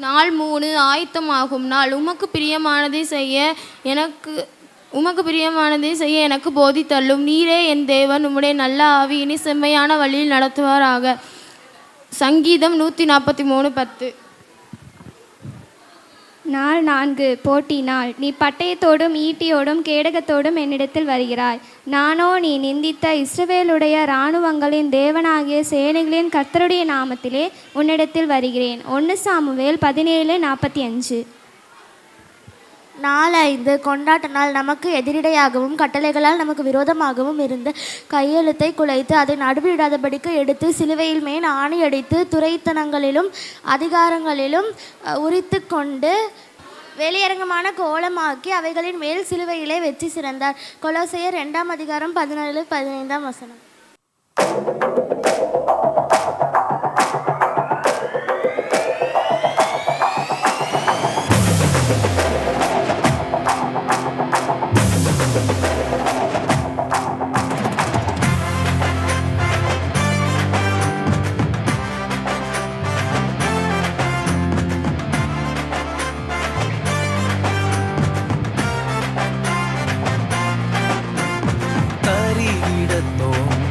நாள் 3, ஆயத்தமாகும் நாள். உமக்கு பிரியமானதை செய்ய எனக்கு போதித்தள்ளும். நீரே என் தேவன், உம்முடைய நல்ல ஆவி இனி செம்மையான வழியில் நடத்துவாராக. சங்கீதம் 143:10. நாள் 4, போட்டி நாள். நீ பட்டயத்தோடும் ஈட்டியோடும் கேடகத்தோடும் என்னிடத்தில் வருகிறாய். நானோ நீ நிந்தித்த இஸ்ரவேலுடைய இராணுவங்களின் தேவனாகிய சேனைகளின் கர்த்தருடைய நாமத்திலே உன்னிடத்தில் வருகிறேன். 1 சாமுவேல் 17:45. நாள் 5 கொண்டாட்ட நாள். நமக்கு எதிரிடையாகவும் கட்டளைகளால் நமக்கு விரோதமாகவும் இருந்த கையெழுத்தை குலைத்து அதை நடுவிடாதபடிக்கு எடுத்து சிலுவையில் மேல் ஆணியடித்து துரைத்தனங்களிலும் அதிகாரங்களிலும் உரித்து கொண்டு வெளியரங்கமான கோலமாக்கி அவைகளின் மேல் சிலுவையிலே வெற்றி சிறந்தார். கொலோசையர் 2 அதிகாரம் 17-15 வசனம்.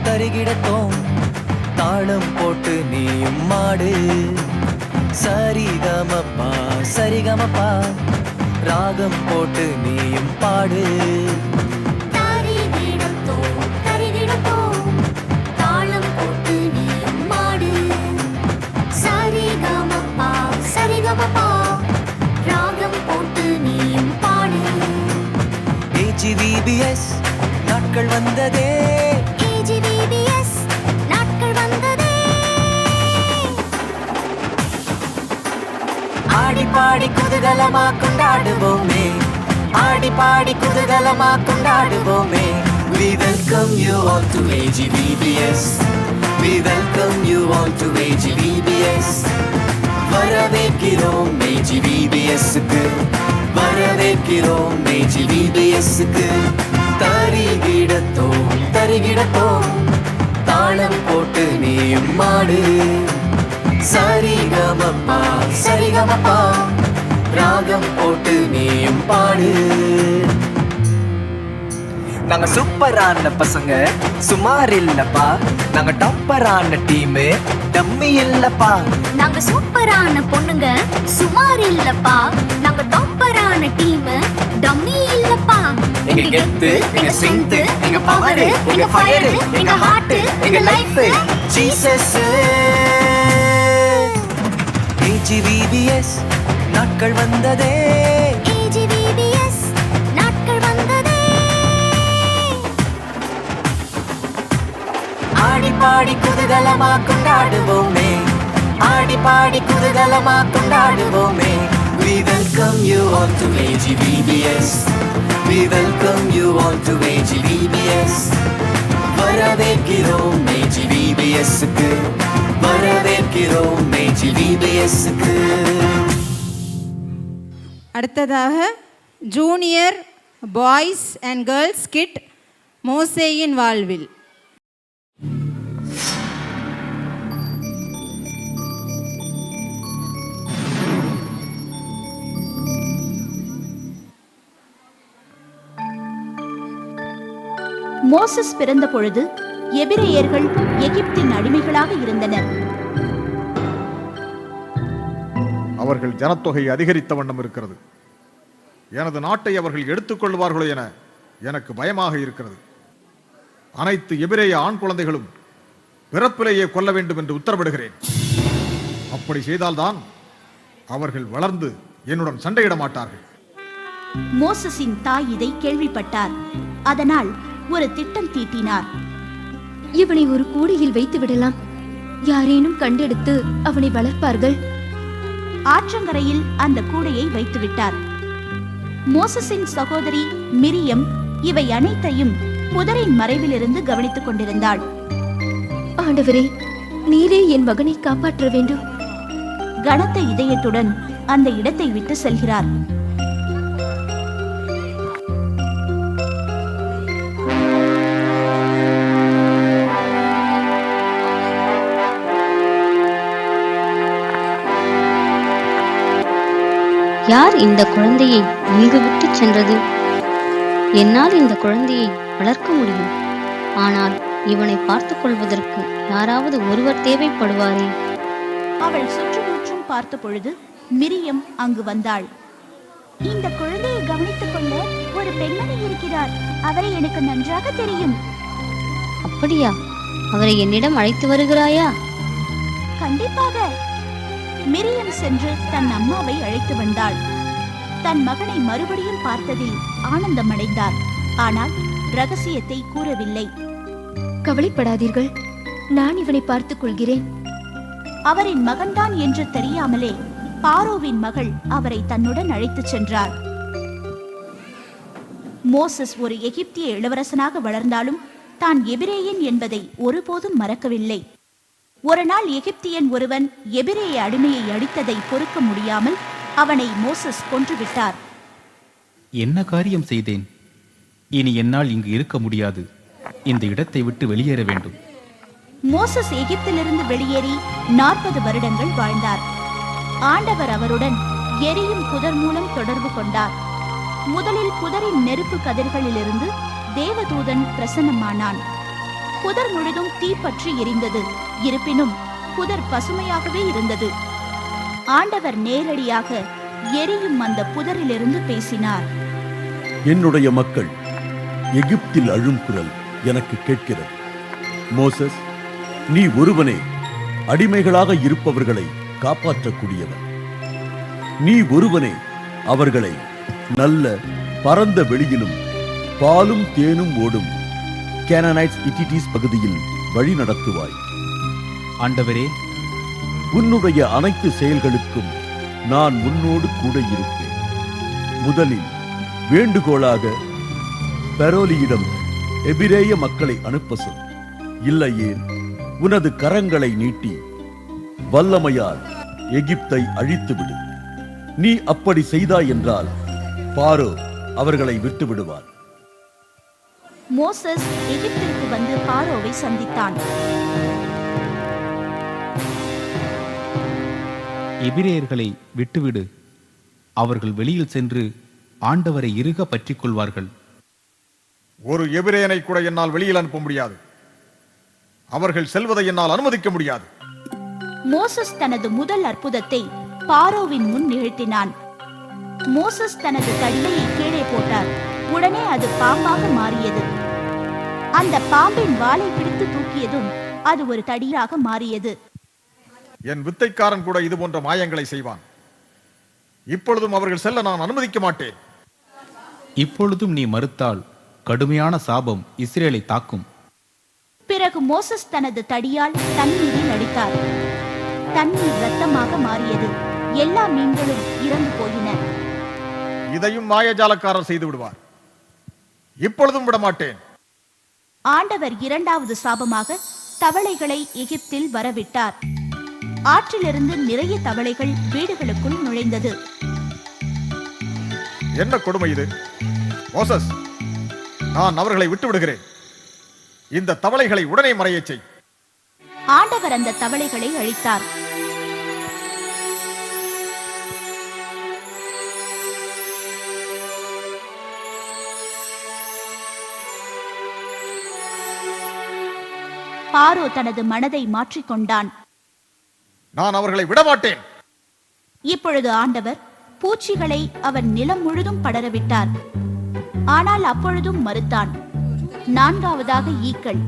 தரிகிடத்தோம் தாளம் போட்டு நீயும் மாடு. சரிகமப்பா சரிகமப்பா ராகம் போட்டு நீயும் பாடு. தாளம் போட்டு நீயும் மாடு. சரிகமப்பா சரிகமப்பா ராகம் போட்டு நீயும் பாடு. AGVBS நாட்கள் வந்ததே. AGVBS நாட்கள் வந்ததே. ஆடி பாடி குதூகலமா கொண்டாடுவோமே. ஆடி பாடி குதூகலமா கொண்டாடுவோமே. We welcome you all to AGVBS. We welcome you all to AGVBS. வரவேற்கிறோம் AGVBS-க்கு. வரவேற்கிறோம் AGVBS-க்கு. தரிகிடத்தோம் தரிகிடத்தோம் தாளம் போட்டு நீயும் மாடு. சரிகமப்பா சரிகமப்பா ராகம் போட்டு நீயும் பாடு. நாங்க சூப்பரான பசங்க சுமார் இல்லப்பா. நாங்க டாப்பரான டீமு டம்மி இல்லப்பா. நாங்க சூப்பரான பொண்ணுங்க சுமார் இல்லப்பா. நாங்க டாப்பரான டீம் டம்மி இல்லப்பா. எங்க கெத்து எங்க ஸ்ட்ரெங்த் எங்க பவர் எங்க ஃபயர் எங்க ஹார்ட் எங்க லைஃப் ஜீசஸ். AGVBS நாட்கள் வந்ததே. AGVBS நாட்கள் வந்ததே. ஆடி பாடி குதூகலமா கொண்டாடுவோமே. ஆடி பாடி குதூகலமா கொண்டாடுவோமே. We welcome you all to AGVBS. We welcome you all to AGVBS. வரவேற்கிறோம் AGVBS-க்கு. வரவேற்கிறோம் AGVBS-க்கு. அடுத்ததாக junior boys and girls kid மோசேயின் வாழ்வில். மோசஸ் பிறந்த பொழுது எபிரேயர்கள் எகிப்தின் அடிமைகளாக இருந்தனர். அவர்கள் ஜனத்தொகை அதிகரித்த வண்ணம் இருக்கிறது. எனது நாட்டை அவர்கள் எடுத்துக்கொள்வார்களோ என எனக்கு பயமாக இருக்கிறது. அனைத்து எபிரேய ஆண் குழந்தைகளும் பிறப்பிலேயே கொல்ல வேண்டும் என்று உத்தரவிடுகிறேன். அப்படி செய்தால்தான் அவர்கள் வளர்ந்து என்னுடன் சண்டையிட மாட்டார்கள். மோசஸின் தாய் இதை கேள்விப்பட்டார். அதனால் ஒரு திட்டம் தீட்டினார். இவனை ஒரு கூடையில் வைத்து விடலாம். யாரேனும் கண்டெடுத்து அவனை வளர்ப்பார்கள். ஆற்றங்கரையில் அந்த கூடையை வைத்துவிட்டார். மோசஸின் சகோதரி மிரியம் இவை அனைத்தையும் புதரின் மறைவிலிருந்து கவனித்துக் கொண்டிருந்தாள். ஆண்டவரே, நீரே என் மகனை காப்பாற்ற வேண்டும். கனத்த இதயத்துடன் அந்த இடத்தை விட்டு செல்கிறார். யார் இந்த குழந்தையை இங்கு விட்டு சென்றது? என்னால் இந்த குழந்தையை வளர்க்க முடியும். ஆனால் இவனை பார்த்துக் கொள்வதற்கு யாராவது ஒருவர் தேவைப்படுவாரே. அவள் சுற்றுமுற்றும் பார்த்த பொழுது மிரியம் அங்கு வந்தாள். இந்த குழந்தையை கவனித்துக் கொள்ள ஒரு பெண்மணி இருக்கிறார். அவரை எனக்கு நன்றாக தெரியும். அப்படியா? அவரை என்னிடம் அழைத்து வருகிறாயா? கண்டிப்பாக. மிரியம் சென்று தன் அம்மாவை அழைத்து வந்தாள். தன் மகனை மறுபடியும் பார்த்ததில் ஆனந்தமடைந்தார். ஆனால் ரகசியத்தை கூறவில்லை. கவலைப்படாதீர்கள், நான் இவனை பார்த்துக் கொள்கிறேன். அவரின் மகன்தான் என்று தெரியாமலே பாரோவின் மகள் அவரை தன்னுடன் அழைத்துச் சென்றார். மோசஸ் ஒரு எகிப்திய இளவரசனாக வளர்ந்தாலும் தான் எபிரேயன் என்பதை ஒருபோதும் மறக்கவில்லை. ஒரு நாள் எகிப்தியன் ஒருவன் எபிரேய அடிமையை அடித்ததை பொறுக்க முடியாமல் அவனை மோசஸ் கொன்றுவிட்டார். என்ன காரியம் செய்தேன்? இனி என்னால் இங்கு இருக்க முடியாது. இந்த இடத்தை விட்டு வெளியேற வேண்டும். மோசஸ் எகிப்திலிருந்து வெளியேறி 40 வருடங்கள் வாழ்ந்தார். ஆண்டவர் அவருடன் எரியும் புதர் மூலம் தொடர்பு கொண்டார். முதலில் புதரின் நெருப்பு கதிர்களிலிருந்து தேவதூதன் பிரசன்னமானான். புதர் முழுதும் தீப்பற்றி எரிந்தது. இருப்பினும் புதர் பசுமையாகவே இருந்தது. ஆண்டவர் நேரடியாக எரியும் அந்த புதரிலிருந்து பேசினார். என்னுடைய மக்கள் எகிப்தில் அழும் குரல் எனக்கு கேட்கிறது. மோசஸ், நீ ஒருவனே அடிமைகளாக இருப்பவர்களை காப்பாற்றக்கூடியவன். நீ ஒருவனே அவர்களை நல்ல பரந்த வெளியிலும் பாலும் தேனும் ஓடும் கேனனைட்ஸ் இட்டிட்டிஸ் பகுதியில் வழி நடத்துவாய். ஆண்டவரே, உன்னுடைய அனைத்து செயல்களுக்கும் நான் உன்னோடு கூட இருப்பேன். முதலில் வேண்டுகோளாக பெரோலியிடம் எபிரேய மக்களை அனுப்ப சொல். இல்லையேல் உனது கரங்களை நீட்டி வல்லமையால் எகிப்தை அழித்துவிடு. நீ அப்படி செய்தாய் என்றால் பாரோ அவர்களை விட்டு விடுவார். மோசஸ் எகிப்திற்கு வந்து பாரோவை சந்தித்தான். எபிரேயர்களை விட்டுவிடு. அவர்கள் வெளியில் சென்று ஆண்டவரை இறுக பற்றிக் கொள்வார்கள். ஒரு எபிரேயனை கூட என்னால் வெளியில் அனுப்ப முடியாது. அவர்கள் செல்வதை என்னால் அனுமதிக்க முடியாது. மோசஸ் தனது முதல் அற்புதத்தை பாரோவின் முன் நிகழ்த்தினான். மோசஸ் தனது தடியை கீழே போட்டார். உடனே அது பாம்பாக மாறியது. அந்த பாம்பின் வாலை பிடித்து தூக்கியதும் அது ஒரு தடியாக மாறியது. என் வித்தைக்காரன் கூட இது போன்ற மாயங்களை செய்வான். இப்பொழுதும் அவர்கள் செல்ல நான் அனுமதிக்க மாட்டேன். இப்பொழுதும் நீ மறுத்தால் கடுமையான சாபம் இஸ்ரேலை தாக்கும். பிறகு மோசஸ் தனது தடியால் தண்ணீரில் அடித்தார். தண்ணீர் இரத்தமாக மாறியது. எல்லா மீன்களும் இறந்து போயின. இதையும் மாயஜாலக்காரர் செய்து விடுவார். இப்பொழுதும் விட மாட்டேன். ஆண்டவர் இரண்டாவது சாபமாக தவளைகளை எகிப்தில் வரவிட்டார். ஆற்றிலிருந்து நிறைய தவளைகள் வீடுகளுக்குள் நுழைந்தது. என்ன கொடுமை இது! மோசஸ், நான் அவர்களை விட்டு விடுகிறேன். இந்த தவளைகளை உடனே மறையச் செய். ஆண்டவர் அந்த தவளைகளை அழித்தார். பாரோ தனது மனதை மாற்றிக்கொண்டான். நான் அவர்களை விடமாட்டேன். இப்பொழுது ஆண்டவர் பூச்சிகளை அவன் நிலம் முழுதும் படரவிட்டார். ஆனால் அப்பொழுதும் மறுத்தான். நான்காவதாக ஈக்கள்.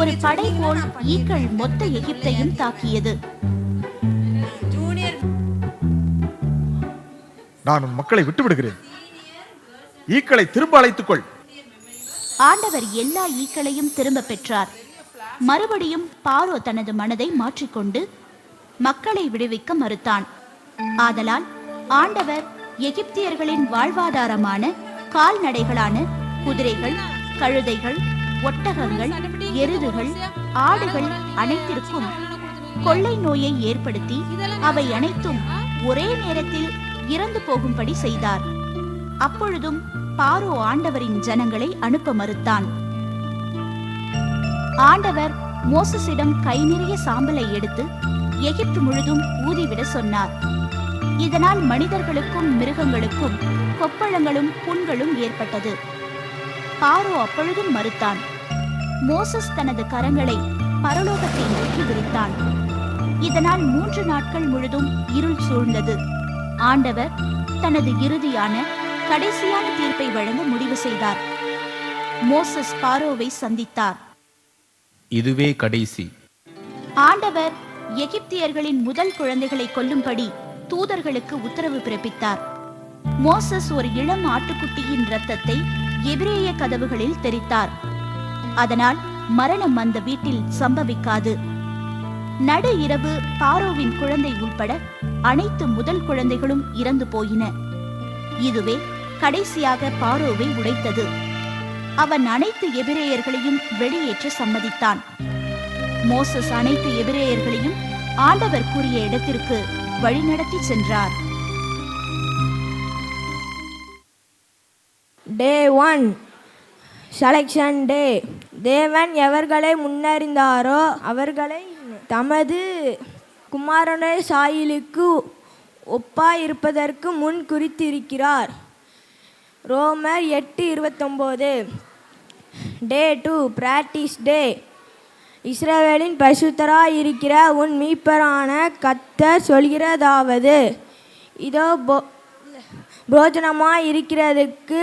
ஒரு படை போல் ஈக்கள் மொத்த எகிப்தையும் தாக்கியது. நான் உன் மக்களை விட்டு விடுகிறேன். ஈக்களை திரும்ப அழைத்துக் கொள். ஆண்டவர் எல்லா ஈக்களையும் திரும்ப பெற்றார். மறுபடியும் பாரோ தனது மனதை மாற்றிக்கொண்டு மக்களை விடுவிக்க மறுத்தான். ஆதலால் ஆண்டவர் எகிப்தியர்களின் வாழ்வாதாரமான கால்நடைகளான குதிரைகள், கழுதைகள், ஒட்டகங்கள், எருதுகள், ஆடுகள் அனைத்திற்கும் கொள்ளை நோயை ஏற்படுத்தி அவை அனைத்தும் ஒரே நேரத்தில் இறந்து போகும்படி செய்தார். அப்பொழுதும் பாரோ ஆண்டவரின் ஜனங்களை அனுப்ப மறுத்தான். ஆண்டவர் மோசஸிடம் கை நிறைய சாம்பலை எடுத்து எகிப்து முழுதும் ஊதிவிட சொன்னார். இதனால் மனிதர்களுக்கும் மிருகங்களுக்கும் கொப்பளங்களும் புண்களும் ஏற்பட்டது. பாரோ அப்பொழுதும் மறுத்தான். மோசஸ் தனது கரங்களை பரலோகத்தை நோக்கி விரித்தான். இதனால் 3 நாட்கள் முழுதும் இருள் சூழ்ந்தது. ஆண்டவர் தனது இறுதியான கடைசியான தீர்ப்பை வழங்க முடிவு செய்தார். மோசஸ் பாரோவை சந்தித்தார். இதுவே கடைசி. ஆண்டவர் எகிப்தியர்களின் முதல் குழந்தைகளை கொல்லும்படி தூதர்களுக்கு உத்தரவு பிறப்பித்தார். மோசஸ் ஒரு இளம் ஆட்டுக்குட்டியின் இரத்தத்தை எபிரேய கதவுகளில் தெளித்தார். அதனால் மரணம் அந்த வீட்டில் சம்பவிக்காது. நடு இரவு பாரோவின் குழந்தை உள்பட அனைத்து முதல் குழந்தைகளும் இறந்து போயின. இதுவே கடைசியாக பாரோவை உடைத்தது. அவன் அனைத்து எபிரேயர்களையும் வெளியேற்ற சம்மதித்தான். மோசஸ் அனைத்து எபிரேயர்களையும் ஆண்டவர் கூறிய இடத்திற்கு வழிநடத்தி சென்றார். Day 1 Selection Day. தேவன் எவர்களை முன்னறிந்தாரோ அவர்களை தமது குமாரனுடைய சாயலுக்கு ஒப்பாயிருப்பதற்கு முன் குறித்திருக்கிறார். ரோமர் 8:29. Day 2 Practice Day. இஸ்ரவேலின் பரிசுத்தராய் இருக்கிற உன் மீட்பரான கர்த்தர் சொல்கிறதாவது, இதோ போஜனமாய் இருக்கிறதுக்கு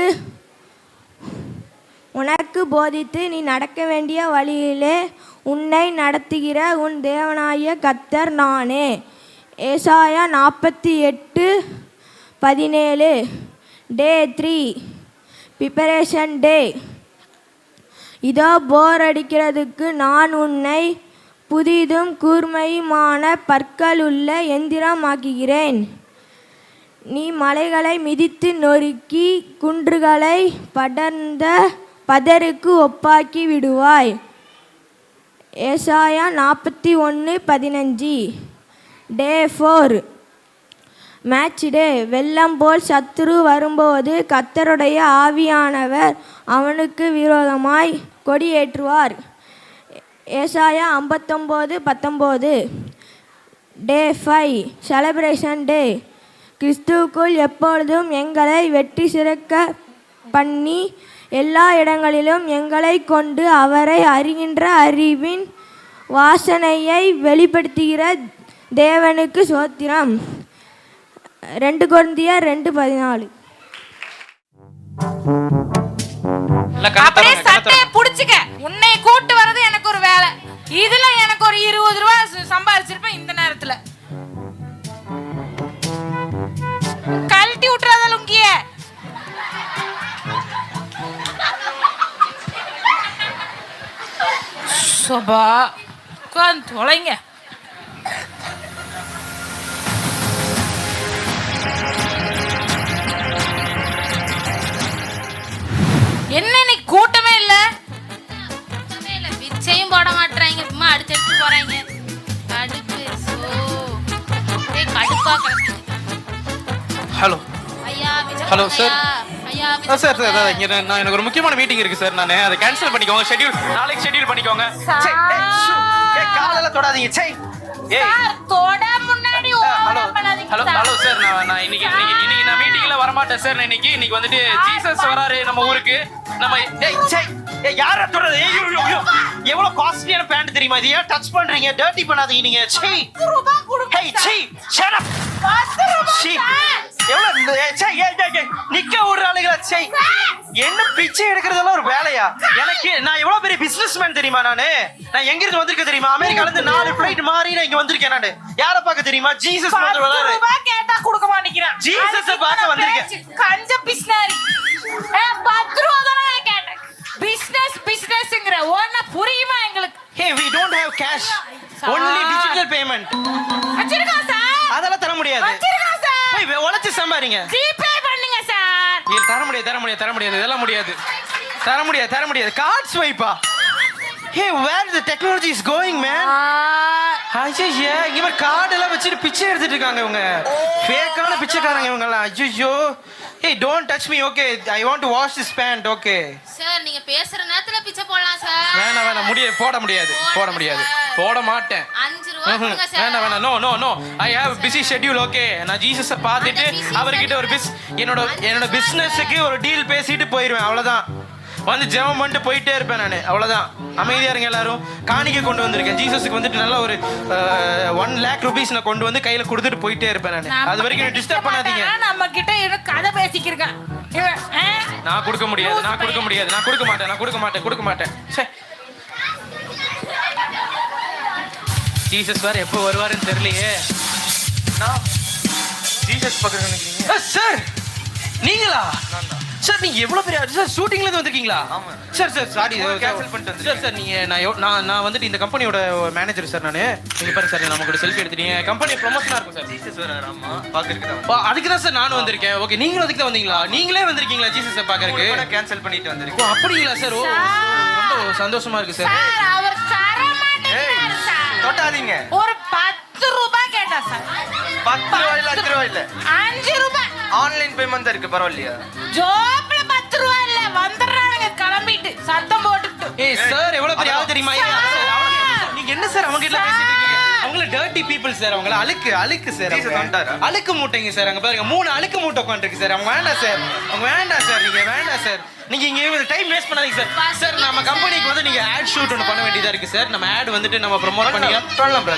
உனக்கு போதித்து நீ நடக்க வேண்டிய வழியிலே உன்னை நடத்துகிற உன் தேவனாய கர்த்தர் நானே. ஏசாயா 48:17. Day 3 Preparation Day. இதோ போர் அடிக்கிறதுக்கு நான் உன்னை புதிதும் கூர்மையுமான பற்களுள்ள எந்திரமாக்குகிறேன். நீ மலைகளை மிதித்து நொறுக்கி குன்றுகளை படர்ந்த பதருக்கு ஒப்பாக்கி விடுவாய். ஏசாயா 41:15. Day 4 மேட்ச் டே. வெள்ளம் போல் சத்துரு வரும்போது கர்த்தருடைய ஆவியானவர் அவனுக்கு விரோதமாய் கொடியேற்றுவார். ஏசாயா 59:19. Day 5 செலிப்ரேஷன் டே. கிறிஸ்துவுக்குள் எப்பொழுதும் எங்களை வெற்றி சிறக்க பண்ணி எல்லா இடங்களிலும் எங்களை கொண்டு அவரை அறிகின்ற அறிவின் வாசனையை வெளிப்படுத்துகிற தேவனுக்கு ஸ்தோத்திரம். 2 கொரிந்தியர் 2:14. அப்படியே சட்டையை புடிச்சுக்க. உன்னை கூட்டு வர்றது எனக்கு ஒரு வேலை. இதுல எனக்கு ஒரு 20 ரூபாய் சம்பாதிச்சிருப்பேன் இந்த நேரத்துல. கழட்டி விட்டுறத லுங்கிய. சோபா உட்காந்து தொலைங்க. என்ன இன்னைக்கு கூட்டமே இல்ல? பிச்சையும் போட மாட்டேறாங்க, சும்மா அடிச்சு எடுத்து போறாங்க. கடுப்பு. கடுப்பா கிளம்பி. ஹலோ ஐயா ஹலோ சார். ஐயா சார் இங்க எனக்கு ஒரு முக்கியமான மீட்டிங் இருக்கு சார். நான் அதை கேன்சல் பண்ணிக்கோங்க. நாளைக்கு ஷெட்யூல் பண்ணிக்கோங்க. காலையில தொடாதீங்க. சை சார் தொட முன்னாடி ஹலோ ஹலோ ஹலோ சார். நான் இன்னைக்கு நான் மீட்டிங்ல வர மாட்டேன் சார். இன்னைக்கு வந்துட்டு ஜீசஸ் வராரு நம்ம ஊருக்கு. நம்ம யார தொடுறது? எவ்வளவு காஸ்ட்லியான பேண்ட் தெரியுமா? இது ஏன் டச் பண்றீங்க? டர்ட்டி பண்ணாதீங்க நீங்க. சை ஹேய் சை ஷட் அப். 10 ரூபாய். எவ்வளவு நிக்க விடுறாளுங்களா? சை என்ன பிச்சை எடுக்கிறதெல்லாம் ஒரு வேலையா? எனக்கு நான் எவ்வளவு பெரிய பிசினஸ்மேன் தெரியுமா? நான் எங்க இருந்து வந்திருக்கேன் தெரியுமா? அமெரிக்கால இருந்து 4 ஃளைட் மாறி நான் இங்க வந்திருக்கேன். நான் யார பார்க்க தெரியுமா? ஜீசஸ் வந்து வராரு. கேட்டா கொடுக்க மாட்டேங்கிறேன். ஜீசஸ பார்க்க வந்திருக்கேன். கஞ்ச பிஸ்னரி. 10 ரூபாய் தான கேட்டேன். பிசினஸ்ங்கற ஒண்ணு புரியுமா எங்களுக்கு? Hey, we don't have cash. Only digital payment. வச்சிருக்கா சார். அதெல்லாம் தர முடியாது. வச்சிருக்கா சார். போய் உழைச்சு சம்பாரிங்க. ஜிபே பண்ணுங்க சார். இல்ல தர முடியாது. இதெல்லாம் முடியாது. தர முடியாது. Card ஸ்வைப்பா. Hey, where the technology is going, man? ஐயோ, இவங்க கார்டு எல்லாம் வச்சிட்டு பிச்சை எடுத்துட்டு இருக்காங்க இவங்க. ஃபேக்கான பிச்சைக்காரங்க இவங்க எல்லாம். ஐயோ. Hey, don't touch me, okay? I want to wash this pant, okay? Sir நீங்க பேசுற நேரத்துல பிச்சை போடலாம் சார். வேணாம் போட முடியாது. போட மாட்டேன். 5 ரூபாய் கொடுங்க சார். வேணாம். No. I have a busy schedule, okay? நான் ஜீசஸை பார்த்துட்டு அவர்கிட்ட ஒரு என்னோட பிசினஸுக்கு ஒரு டீல் பேசிட்டு போயிடுவேன். அவ்வளவுதான். வந்து ஜெபம் பண்ணிட்டு போயிட்டே இருப்பேன் நான். அவ்வளவுதான். அமைதியா இருங்க எல்லாரும். காணிக்கை கொண்டு வந்திருக்கேன். ஜீசஸுக்கு வந்துட்டு நல்ல ஒரு 1 lakh rupees நான் கொண்டு வந்து கையில கொடுத்துட்டு போயிட்டே இருப்பேன் நான். அது வரைக்கும் டிஸ்டர்ப் பண்ணாதீங்க. நம்ம கிட்ட என்ன கதை பேசிக்கிருக்கேன். நான் கொடுக்க முடியாது. நான் கொடுக்க மாட்டேன். சே. ஜீசஸ் வேற எப்போ வருவாருன்னு தெரியலையே. நான் ஜீசஸ் பக்கம் நினைக்கிறீங்க சார்? நீங்களா சார்? நீங்க எவ்வளவு பெரிய சார் ஷூட்டிங்ல இருந்து வந்திருக்கீங்களா? சார் சார் சாரி கேன்சல் பண்ணிட்டு சார் சார் நீங்க நான் வந்துட்டு இந்த கம்பெனியோட மேனேஜர் சார். நானு நீங்க பாருங்க சார், நம்ம கூட செல்ஃபி எடுத்துட்டீங்க. கம்பெனி ப்ரொமோஷனா இருக்கும் சார். ஜீசஸ் வராரு. ஆமா பாக்குறதுக்கு அதுக்கு தான் சார் நானும் வந்திருக்கேன். ஓகே, நீங்களும் அதுக்கு தான் வந்தீங்களா? நீங்களே வந்திருக்கீங்களா ஜீசஸ் பாக்குறதுக்கு? கேன்சல் பண்ணிட்டு வந்திருக்கேன். அப்படிங்களா சார்? ஓ, ரொம்ப சந்தோஷமா இருக்கு சார். அவர் தர மாட்டேங்கிறாரு சார். தொட்டாதீங்க. ஒரு 10 ரூபாய் கேட்டா சார். 10 ரூபாய் இல்ல 5 ரூபாய் இல்ல 5 ரூபாய். ஆன்லைன் பேமெண்ட் தான் இருக்கு, பரவாயில்லையா? ஜோப்ல 10 ரூபாய் இல்ல, வந்துடுறானுங்க கிளம்பிட்டு சத்தம் போட்டுட்டு. ஏய் சார், எவ்வளவு பெரிய ஆள் தெரியுமா? நீங்க என்ன சார் அவங்க கிட்ட பேசிட்டு இருக்கீங்க? அவங்கள டர்ட்டி பீப்பிள் சார். அவங்கள அழுக்கு சார். அழுக்கு மூட்டைங்க சார். அங்க பாருங்க 3 அழுக்கு மூட்டை உட்காந்துருக்கு சார். அவங்க வேண்டாம் சார், அவங்க வேண்டாம் சார். நீங்க வேண்டாம் சார். நீங்க இங்க டைம் வேஸ்ட் பண்ணாதீங்க சார். சார் நம்ம கம்பெனிக்கு வந்து நீங்க ஆட் ஷூட் ஒன்று பண்ண வேண்டியதா இருக்கு சார். நம்ம ஆட் வந்துட்டு நம்ம ப்ரோமோட்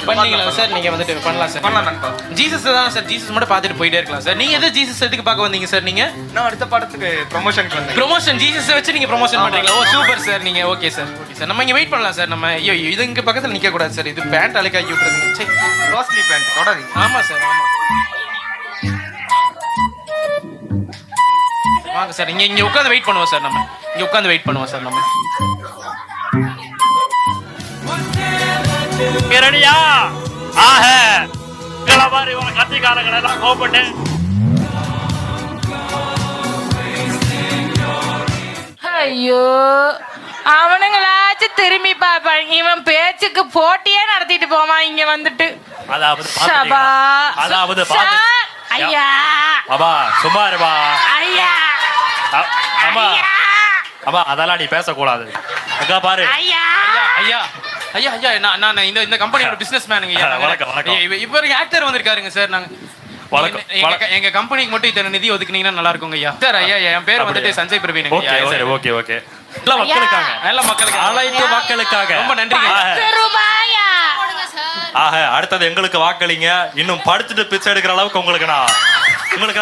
பண்ணீங்களா சார்? நீங்க வந்துட்டு பண்ணலாம் சார். பண்ணலாம். ஜீசஸ் தான் சார். ஜீசஸ் மட்டும் பார்த்துட்டு போயிட்டே இருக்கலாம் சார். நீங்க எது ஜீசஸ் எதுக்கு பார்க்க வந்தீங்க சார்? நீங்க நான் அடுத்த படத்துக்கு ப்ரமோஷனுக்கு வந்தேன். ப்ரமோஷன் ஜீசஸ் வச்சு நீங்க ப்ரமோஷன் பண்றீங்களா? ஓ சூப்பர் சார். நீங்க ஓகே சார், ஓகே சார். நம்ம இங்க வெயிட் பண்ணலாம் சார். நம்ம ஐயோ இது இங்க பக்கத்துல நிக்க கூடாது சார். இது பேண்ட் அழுக்காக்கி விட்டுருங்க. சரி, காஸ்ட்லி பேண்ட் தொடாதீங்க. ஆமா சார், ஆமா. வாங்க சார், இங்க உட்கார்ந்து வெயிட் பண்ணுவோம் சார். நம்ம இங்க உட்கார்ந்து வெயிட் பண்ணுவோம் சார். நம்ம ரெடியா? ஆஹ கிளவாரி உன கத்திக்காரங்களை எல்லாம் கோபப்பட்டு ஐயோ, அவனுங்களாச்சும் திரும்பி பாப்பாங்க. இவன் பேச்சுக்கு போட்டியே நடத்திட்டு போவான் இங்க வந்துட்டு. அதாவது ஐயா அம்மா சும்மா இருப்பா. ஐயா அம்மா அம்மா அதெல்லாம் நீ பேசக்கூடாது. அக்கா பாரு. ஐயா ஐயா ஐயா ஐயா நான் இந்த கம்பெனியோட பிசினஸ் மேனுங்க. இப்போ ஆக்டர் வந்திருக்காருங்க சார். நாங்க எங்க கம்பெனிக்கு மட்டும் இத்தனை நிதி ஒதுக்குனீங்கன்னா நல்லா இருக்குங்க ஐயா. சார் ஐயா, என் பேர் வந்துட்டு சஞ்சய் பிரவீன். சரி, ஓகே ஓகே. எல்லா மக்களுக்காக, எல்லா மக்களுக்காக, அனைத்து மக்களுக்காக ரொம்ப நன்றிங்க. ஆக அடுத்தது எங்களுக்கு வாக்களிங்க. இன்னும் படுத்துட்டு பிச்சை எடுக்கிற அளவுக்கு உங்களுக்கு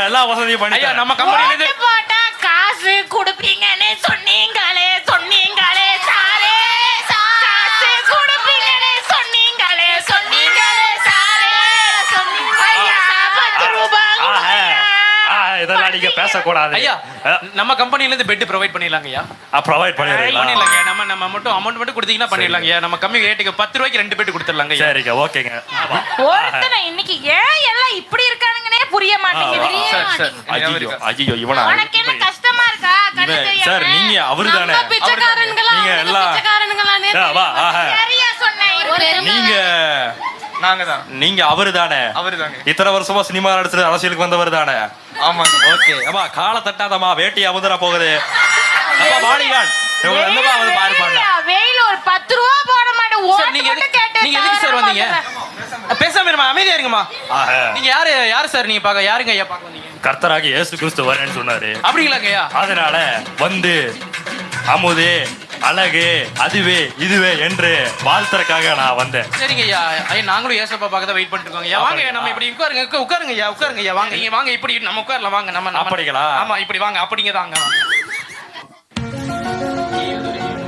எல்லா வசதியும் பண்ணி ஐயா. நம்ம கம்பெனில போட்டா காசு கொடுப்பீங்கன்னு சொன்னீங்களே சாரே. காசு கொடுப்பீங்கன்னு சொன்னீங்களே சாரே. ஐயா 10 ரூபாய். இதெல்லாம் நீங்க பேசக்கூடாது ஐயா. நம்ம கம்பெனில இருந்து பெட் ப்ரொவைட் பண்ணிடலாங்க ஐயா. ப்ரொவைட் பண்ணிடலாங்க. நம்ம மட்டும் அமௌண்ட் மட்டும் கொடுத்தீங்கன்னா பண்ணிடலாங்க ஐயா. நம்ம கம்மி ரேட்டுக்கு 10 ரூபாய்க்கு 2 பெட் கொடுத்துடலாங்க ஐயா. சரிங்க, ஓகேங்க. ஒருத்தனை இன்னைக்கு ஏன் எல்லாம் இப்படி இருக்கானுங்கனே புரிய மாட்டேங்குது. ஐயோ இவனா உனக்கு என்ன கஷ்டமா இருக்கா? கண்ணு தெரியாம சார் நீங்க அவர்தானே? நீங்க எல்லாம் சரியா சொன்னேன். நீங்க நாங்க தான். நீங்க அவர்தானே? அவர்தாங்க. இத்தனை வருஷமா சினிமா நடிச்சு அரசியலுக்கு வந்தவர் தானே? ஆமாங்க. ஓகே. அம்மா கால தட்டாதம்மா, வேட்டி அமுதரா போகுது. அப்பா பாடிகார்டு இவங்க என்னமா வந்து பாருப்பாங்க. வெயில ஒரு 10 ரூபாய் போட மாட்டேன். சார் நீங்க எதுக்கு சார் வந்தீங்க? பேசாம இருமா, அமைதியா இருங்கம்மா. நீங்க யாரு சார்? நீங்க யாருங்க ஐயா பார்க்க வந்தீங்க? கர்த்தராகிய இயேசு கிறிஸ்து வரேன்னு சொன்னாரு. அப்படிங்களாங்க ஐயா? அதனால வந்து அமுதே அழகு அதுவே இதுவே என்று வாழ்த்துறதுக்காக நான் வந்தேன். சரிங்க ஐயா. ஐயா நாங்களும் ஏசப்பா பார்க்க தான் வெயிட் பண்ணிட்டு இருக்கோங்க ஐயா. வாங்க நம்ம இப்படி உட்காருங்க ஐயா. வாங்க இங்க வாங்க, இப்படி நம்ம உட்காரலாம். வாங்க நம்ம அப்படிங்களா? ஆமா இப்படி வாங்க. அப்படிங்க தாங்க.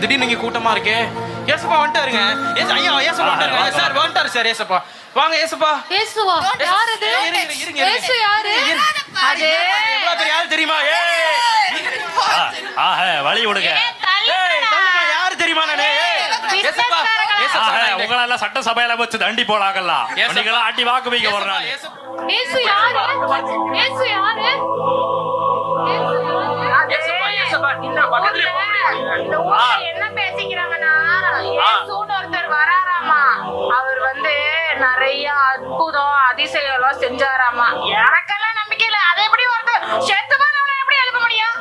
திடீர்னு நீங்க கூட்டமா இருக்கே. ஏசப்பா வந்துட்டாருங்க. ஐயா ஏசப்பா வந்துட்டாருங்க சார். வந்துட்டாரு சார் ஏசப்பா. வாங்க ஏசப்பா. இயேசுவா? யார் அது? இயேசு யாரு? அதே எவ்வளவு பெரிய ஆள் தெரியுமா? வழி விடுங்க. யாரு தெரியுமா? நானே ஏசப்பா. உங்களை எல்லாம் சட்டசபையில வச்சு தண்டி போலாங்கல்ல. நீங்களா ஆட்டி வாக்கு வைக்க ஒரு நாள். இயேசு யாரு? இயேசு யாரு? என்ன பேசிக்கிறாங்கன்னா, இயேசுன்னு ஒருத்தர் வராராமா. அவர் வந்து நிறைய அற்புதம் அதிசயம் எல்லாம் செஞ்சாராமா. எனக்கெல்லாம் நம்பிக்கை இல்ல. அதை எப்படி ஒருத்தர் செத்து போனவனை எப்படி எழுப்ப முடியும்?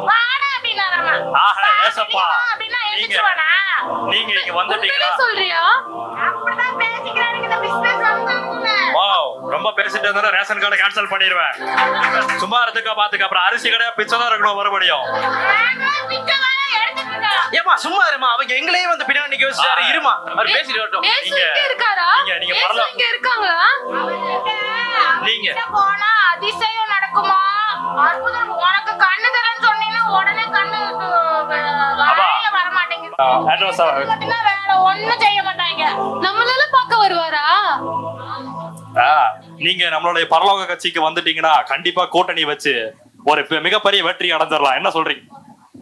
வாடா அப்படின்னாராமா. அப்படின்னா எழுதிச்சுவானா? நீங்க இங்க வந்துட்டீங்களா? சொல்றியா? அப்படிதான் பேசிக்கிறானுங்க இந்த பிசினஸ் வந்தவங்க. வாவ், ரொம்ப பேசிட்டு இருந்தா ரேஷன் கார்டு கேன்சல் பண்ணிடுவேன். சும்மா இருந்துக்க பாத்துக்க. அப்புறம் அரிசி கடை பிச்சை தான் இருக்கணும் மறுபடியும். ஏமா சும்மா இருமா. அவங்க எங்களையே வந்து பின்னாடி நிக்க வச்சாரு. இருமா, அவர் பேசிட்டு வரட்டும். நீங்க பரல இங்க இருக்காங்களா? நீங்க போனா அதிசயம் நடக்குமா? அற்புதம். உனக்கு கண்ணு தெரியலன்னு சொன்னீங்கன்னா உடனே கண்ணு வர மாட்டேங்குது. வேற ஒண்ணும் செய்ய மாட்டாங்க. நம்மளால பார்க்க வருவாரா? நீங்க நம்மளுடைய பரலோக கட்சிக்கு வந்துட்டீங்கன்னா கண்டிப்பா கூட்டணி வச்சு ஒரு மிகப்பெரிய வெற்றி அடைஞ்சிடலாம். என்ன சொல்றீங்க?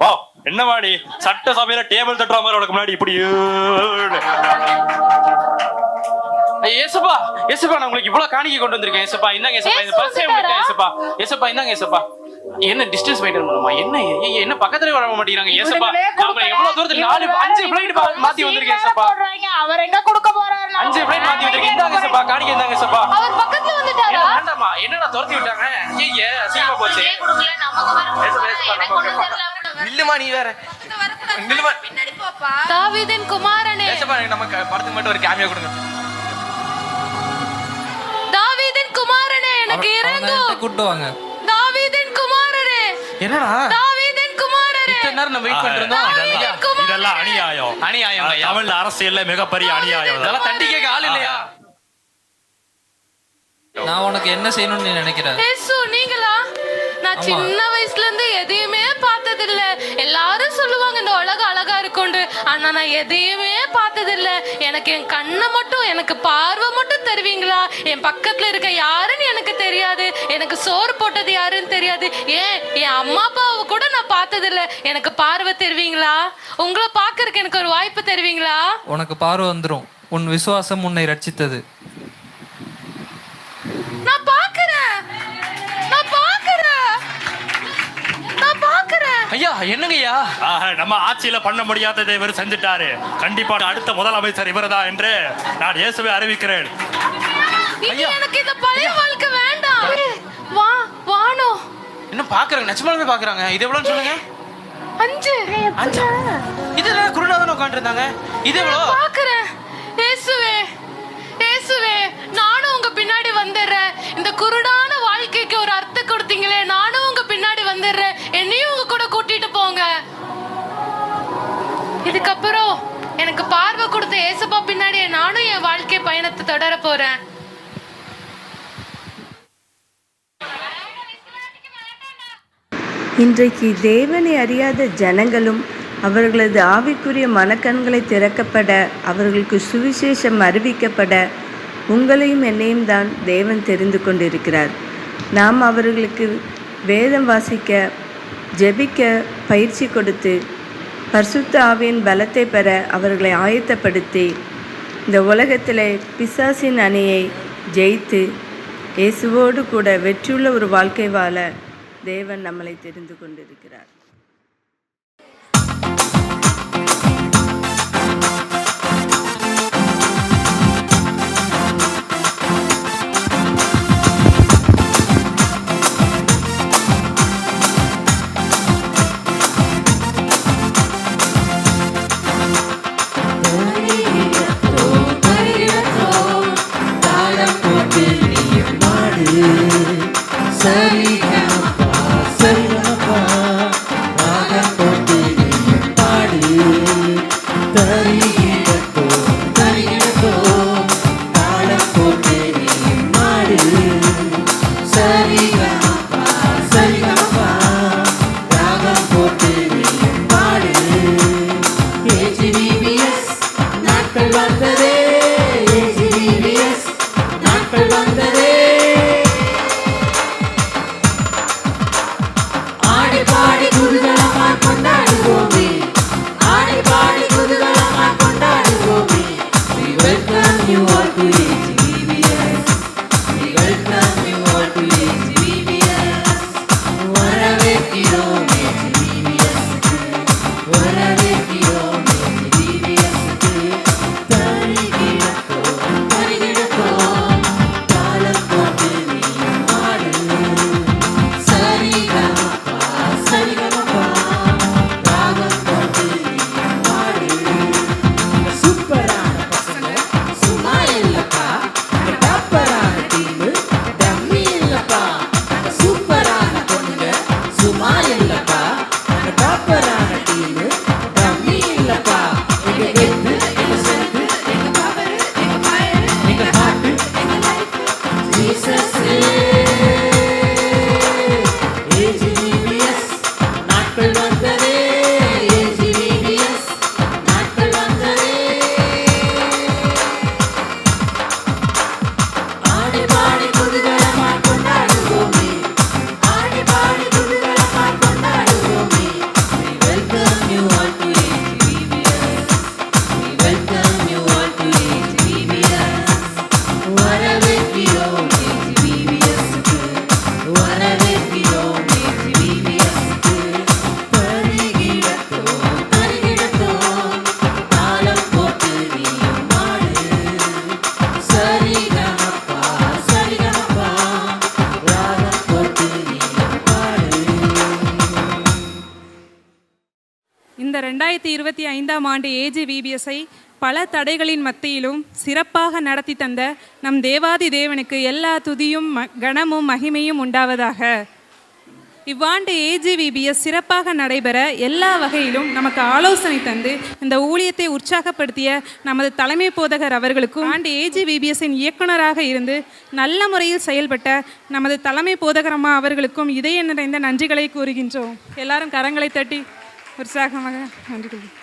வா, என்னவா நீ சட்டசபையில டேபிள் தட்டுற மாதிரி உனக்கு முன்னாடி இப்படி ஏசப்பா ஏசப்பா நான் உங்களுக்கு இவ்வளவு காணிக்கை கொண்டு வந்திருக்கேன். ஏசப்பா இந்தாங்க ஏசப்பா, இந்த பர்ஸ் உங்களுக்கு ஏசப்பா. ஏசப்பா இந்தாங்க ஏசப்பா. என்ன டிஸ்டன்ஸ் மெயின்டைன் பண்ணுமா? என்ன பக்கத்துல வர மாட்டேங்கிறாங்க ஏசப்பா. நாம எவ்வளவு தூரத்துல 4-5 ஃளைட் மாத்தி வந்திருக்கேன் ஏசப்பா. அவர் எங்க கொடுக்க போறாரு? 5 ஃளைட் மாத்தி வந்திருக்கேன். இந்தாங்க ஏசப்பா, காணிக்கை இந்தாங்க ஏசப்பா. அவர் பக்கத்துல வந்துட்டாரா? வேண்டாமா, என்னடா துரத்தி விட்டாங்க. ஐயே அசிங்கமா போச்சு. நில்லுமா நீ வேற. நில்லுமா. தாவீதின் குமாரனே, ஏசப்பா நமக்கு படத்துக்கு மட்டும் ஒரு கேமியா கொடுங்க. தாவீதின் குமாரனே எனக்கு இறங்கும். கூட்டி வாங்க. தாவீதின் குமாரனே. என்னடா? தாவீதின் குமாரனே. இத்தனை நேரம் நம்ம வெயிட் பண்ணிருந்தோம். இதெல்லாம் அநியாயம். அநியாயம். தமிழ் அரசியல்ல மிகப்பெரிய அநியாயம். இதெல்லாம் தண்டி கேட்க ஆள் இல்லையா? நான் உனக்கு என்ன செய்யணும்னு நீ நினைக்கிற? ஏசு நீங்களா? நான் சின்ன வயசுல இருந்து எதையுமே பார்த்ததில்ல. எல்லாரும் சொல்லுவாங்க இந்த உலகம் அழகா இருக்கும்னு. ஆனா நான் எதையுமே பார்த்ததில்ல. எனக்கு என் கண்ணை மட்டும், எனக்கு பார்வை மட்டும் தருவீங்களா? என் பக்கத்துல இருக்க யாருன்னு எனக்கு தெரியாது. எனக்கு சோறு போட்டது யாருன்னு தெரியாது. ஏன் என் அம்மா அப்பாவை கூட நான் பார்த்ததில்ல. எனக்கு பார்வை தருவீங்களா? உங்களை பார்க்கறதுக்கு எனக்கு ஒரு வாய்ப்பு தருவீங்களா? உனக்கு பார்வை வந்துரும். உன் விசுவாசம் உன்னை ரட்சித்தது. நான் பார்க்கறேன். ஐயா என்னங்கய்யா? நம்ம ஆட்சியில பண்ண முடியாததை இவர் செஞ்சுட்டாரு. கண்டிப்பா அடுத்த முதலமைச்சர் இவர்தான் என்று நான் இயேசுவை அறிவிக்கிறேன். எனக்கு இந்த பழைய வாழ்க்கை வேண்டாம். வா வானோ. என்ன பாக்குறாங்க? நிஜமாலுமே பாக்குறாங்க. இது எவ்வளவுன்னு சொல்லுங்க. 5. இதுல குருடா தான உட்கார்ந்திருந்தாங்க. இது எவ்வளவு? பாக்குறேன். இயேசுவே இயேசுவே, நானும் உங்க பின்னாடி வந்துடுறேன். இந்த குருடான வாழ்க்கைக்கு ஒரு அர்த்தம் கொடுத்தீங்களே, நானும் உங்க பின்னாடி வந்துடுறேன். என்னையும் உங்க கூட கூட்டிட்டு போங்க. இதுக்கப்புறம் எனக்கு பார்வை கொடுத்த ஏசப்பா பின்னாடியே நானும் என் வாழ்க்கை பயணத்தை தொடர போறேன். இன்றைக்கு தேவனை அறியாத ஜனங்களும் அவர்களது ஆவிக்குரிய மனக்கண்களை திறக்கப்பட, அவர்களுக்கு சுவிசேஷம் அறிவிக்கப்பட உங்களையும் என்னையும் தான் தேவன் தெரிந்து கொண்டிருக்கிறார். நாம் அவர்களுக்கு வேதம் வாசிக்க, ஜெபிக்க பயிற்சி கொடுத்து, பரிசுத்த ஆவியின் பலத்தை பெற அவர்களை ஆயத்தப்படுத்தி, இந்த உலகத்தில் பிசாசின் அணியை ஜெயித்து இயேசுவோடு கூட வெற்றியுள்ள ஒரு வாழ்க்கை வாழ தேவன் நம்மளை தெரிந்து கொண்டிருக்கிறார். 2025ஆம் ஆண்டு AGVBSஐ பல தடைகளின் மத்தியிலும் சிறப்பாக நடத்தி தந்த நம் தேவாதி தேவனுக்கு எல்லா துதியும் கனமும் மகிமையும் உண்டாவதாக. இவ்வாண்டு AGVBS சிறப்பாக நடைபெற எல்லா வகையிலும் நமக்கு ஆலோசனை தந்து இந்த ஊழியத்தை உற்சாகப்படுத்திய நமது தலைமை போதகர் அவர்களுக்கும் ஆண்டு AGVBSின் இயக்குனராக இருந்து நல்ல முறையில் செயல்பட்ட நமது தலைமை போதகரம்மா அவர்களுக்கும் இதய நிறைந்த நன்றிகளை கூறுகின்றோம். எல்லாரும் கரங்களை தட்டி உற்சாகமாக நன்றி கூறுகிறோம்.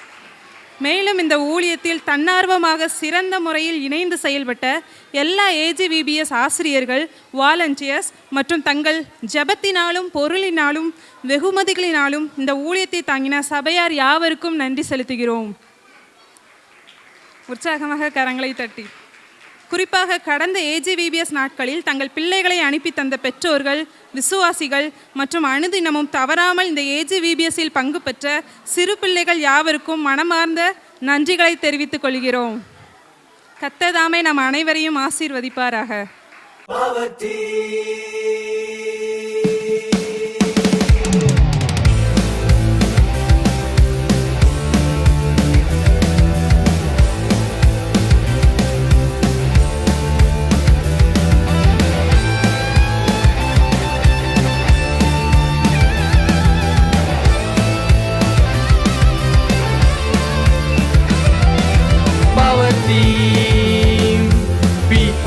மேலும் இந்த ஊழியத்தில் தன்னார்வமாக சிறந்த முறையில் இணைந்து செயல்பட்ட எல்லா AGVBS ஆசிரியர்கள், வாலண்டியர்ஸ் மற்றும் தங்கள் ஜெபத்தினாலும் பொருளினாலும் வெகுமதிகளினாலும் இந்த ஊழியத்தை தாங்கின சபையார் யாவருக்கும் நன்றி செலுத்துகிறோம். உற்சாகமாக கரங்களை தட்டி. குறிப்பாக கடந்த AGVBS நாட்களில் தங்கள் பிள்ளைகளை அனுப்பி தந்த பெற்றோர்கள், விசுவாசிகள் மற்றும் அனுதினமும் தவறாமல் இந்த AGVBSில் பங்கு பெற்ற சிறு பிள்ளைகள் யாவருக்கும் மனமார்ந்த நன்றிகளை தெரிவித்துக் கொள்கிறோம். கர்த்தர் தாமே நம் அனைவரையும் ஆசீர்வதிப்பாராக. Power Team,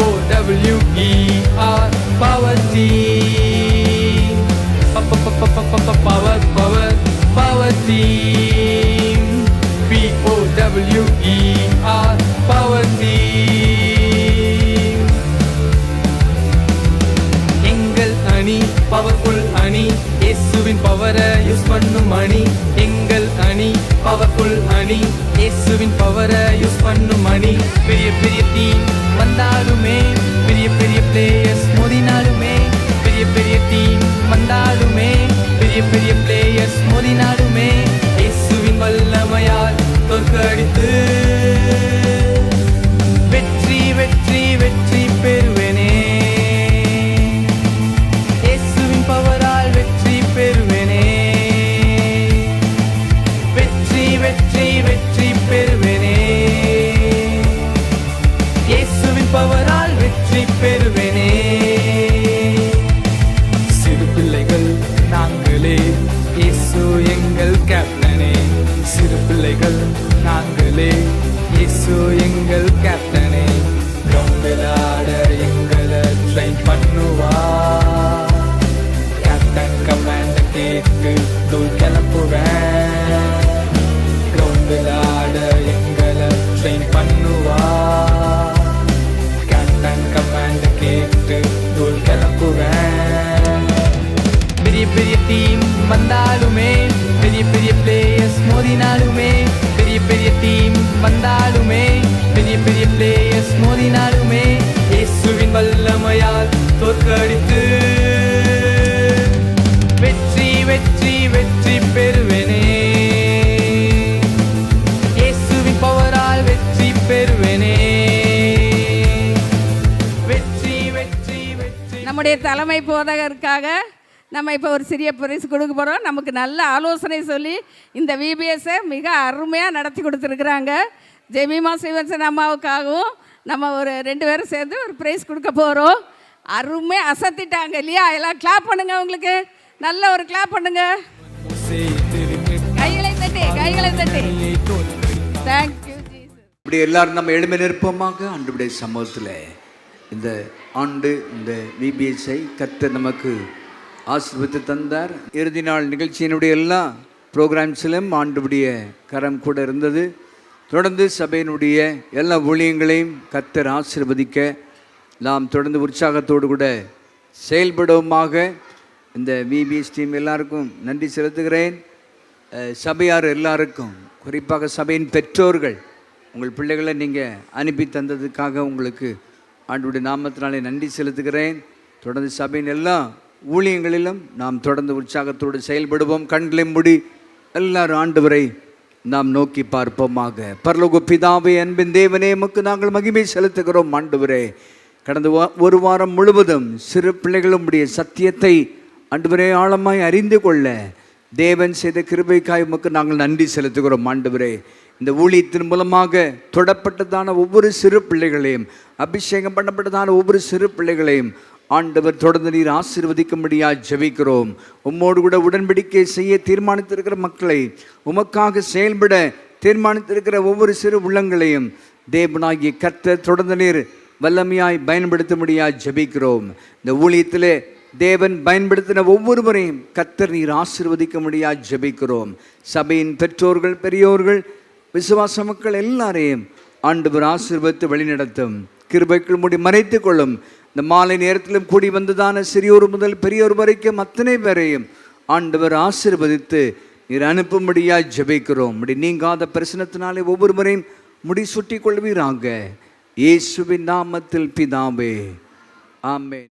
POWER, Power Team, Power Team, POWER, Power Team. எங்கள் அணி பவர்ஃபுல் அணி, இயேசுவின் பவரை யூஸ் பண்ணும் அணி. எங்கள் அணி பவர்ஃபுல் அணி, இயேசுவின் பவரை யூஸ் பண்ணும் அணி. பெரிய பெரிய டீம் வந்தாலுமே, பெரிய பெரிய பிளேயர்ஸ் மோதினாலுமே, பெரிய பெரிய டீம் வந்தாலுமே, பெரிய பெரிய பிளேயர்ஸ் மோதினாலுமே, இயேசுவின் வல்லமையால் தோற்கடித்து வெற்றி வெற்றி வெற்றி பெறுவேனே. இயேசுவின் பவரால் வெற்றி பெறுவேனே. வெற்றி வெற்றி வெற்றி பெறுவேனே. இயேசுவின் பவரால் வெற்றி பெறுவேனே. சிறு பிள்ளைகள் நாங்களே, இயேசு எங்கள் கேப்டனே. சிறு பிள்ளைகள் நாங்களே, இயேசு எங்கள் கேப்டனே. கிரவுண்டில் ஆட எங்களை ட்ரெயின் பண்ணுவா. கேப்டன் கமாண்ட கேட்டு தூள் கிளப்புவேன். கிரவுண்டில் ஆட எங்களை ட்ரெயின் பண்ணுவா. கேப்டன் கமாண்ட கேட்டு தூள் கிளப்புவேன். பெரிய பெரிய டீம் வந்தாலுமே, பெரிய பெரிய பிளேயர்ஸ் மோதினாலுமே, பெரிய பெரிய டீம் வந்தாலுமே, பெரிய பெரிய பிளேயர்ஸ் மோதினாலுமே, இயேசுவின் வல்லமையால் தோற்கடித்து வெற்றி வெற்றி வெற்றி பெறுவேனே. இயேசுவின் பவரால் வெற்றி பெறுவேனே. வெற்றி வெற்றி வெற்றி. நம்முடைய தலைமை போதகருக்காக நம்ம இப்போ ஒரு சிறிய பரிசு கொடுக்க போகிறோம். நமக்கு நல்ல ஆலோசனை சொல்லி இந்த VBSஐ மிக அருமையாக நடத்தி கொடுத்துருக்குறாங்க. ஜெமிமா சிவன்சன் அம்மாவுக்காகவும் நம்ம ஒரு 2 பேரும் சேர்ந்து ஒரு ப்ரைஸ் கொடுக்க போகிறோம். அருமையாக அசத்திட்டாங்க இல்லையா? எல்லாம் கிளாப் பண்ணுங்க. உங்களுக்கு நல்ல ஒரு கிளாப் பண்ணுங்க. கைகளை தட்டி கைகளை தட்டி. Thank you Jesus. இப்படி எல்லாரும் நம்ம எழுமை நிற்போமாக ஆண்டவருடைய சமூகத்தில் இந்த ஆண்டு இந்த VBSஐ கர்த்தர் நமக்கு ஆசீர்வதித்து தந்தார். இறுதி நாள் நிகழ்ச்சியினுடைய எல்லா ப்ரோக்ராம்ஸிலும் ஆண்டவருடைய கரம் கூட இருந்தது. தொடர்ந்து சபையினுடைய எல்லா ஊழியங்களையும் கர்த்தர் ஆசீர்வதிக்க நாம் தொடர்ந்து உற்சாகத்தோடு கூட செயல்படுவோமாக. இந்த VBS டீம் எல்லாருக்கும் நன்றி செலுத்துகிறேன். சபையார் எல்லாருக்கும், குறிப்பாக சபையின் பெற்றோர்கள், உங்கள் பிள்ளைகளை நீங்கள் அனுப்பி தந்ததுக்காக உங்களுக்கு ஆண்டவருடைய நாமத்தினாலே நன்றி செலுத்துகிறேன். தொடர்ந்து சபையின் எல்லா ஊழியங்களிலும் நாம் தொடர்ந்து உற்சாகத்தோடு செயல்படுவோம். கண்களை மூடி எல்லாரும் ஆண்டவரை நாம் நோக்கி பார்ப்போமாக. பரலோக பிதாவே, அன்பின் தேவனே, உமக்கு நாங்கள் மகிமை செலுத்துகிறோம். ஆண்டவரே, கடந்த ஒரு வாரம் முழுவதும் சிறு பிள்ளைகளுடைய சத்தியத்தை ஆண்டவரே ஆழமாய் அறிந்து கொள்ள தேவன் செய்த கிருபைக்காய் உமக்கு நாங்கள் நன்றி செலுத்துகிறோம் ஆண்டவரே. இந்த ஊழியத்தின் மூலமாக தொடப்பட்டதான ஒவ்வொரு சிறு பிள்ளைகளையும், அபிஷேகம் பண்ணப்பட்டதான ஒவ்வொரு சிறு பிள்ளைகளையும் ஆண்டவர் தொடர்ந்து நீர் ஆசீர்வதிக்கும்படியாக ஜெபிக்கிறோம். உம்மோடு கூட உடன்படிக்கை செய்ய தீர்மானித்திருக்கிற மக்களை, உமக்காக செயல்பட தீர்மானித்திருக்கிற ஒவ்வொரு சிறு உள்ளங்களையும் தேவனாகிய கர்த்தர் தொடர்ந்து நீர் வல்லமையாய் பயன்படுத்தும்படியாக ஜெபிக்கிறோம். இந்த ஊழியத்திலே தேவன் பயன்படுத்தின ஒவ்வொருவரையும் கர்த்தர் நீர் ஆசீர்வதிக்கும்படியாக ஜெபிக்கிறோம். சபையின் பெற்றோர்கள், பெரியோர்கள், விசுவாச மக்கள் எல்லாரையும் ஆண்டவர் ஆசீர்வதித்து வழிநடத்தும். கிருபைக்குள் மூடி மறைத்துக் கொள்ளும். இந்த மாலை நேரத்திலும் கூடி வந்ததான சிறியோர் முதல் பெரியோர் வரைக்கும் அத்தனை பேரையும் ஆண்டவர் ஆசீர்வதித்து நீர் அனுப்பும்படியாக ஜெபிக்கிறோம். இப்படி நீங்காத பிரசனத்தினாலே ஒவ்வொருவரையும் முடி சுட்டி கொள்வீராங்க. இயேசுவின் நாமத்தில் பிதாவே, ஆமென்.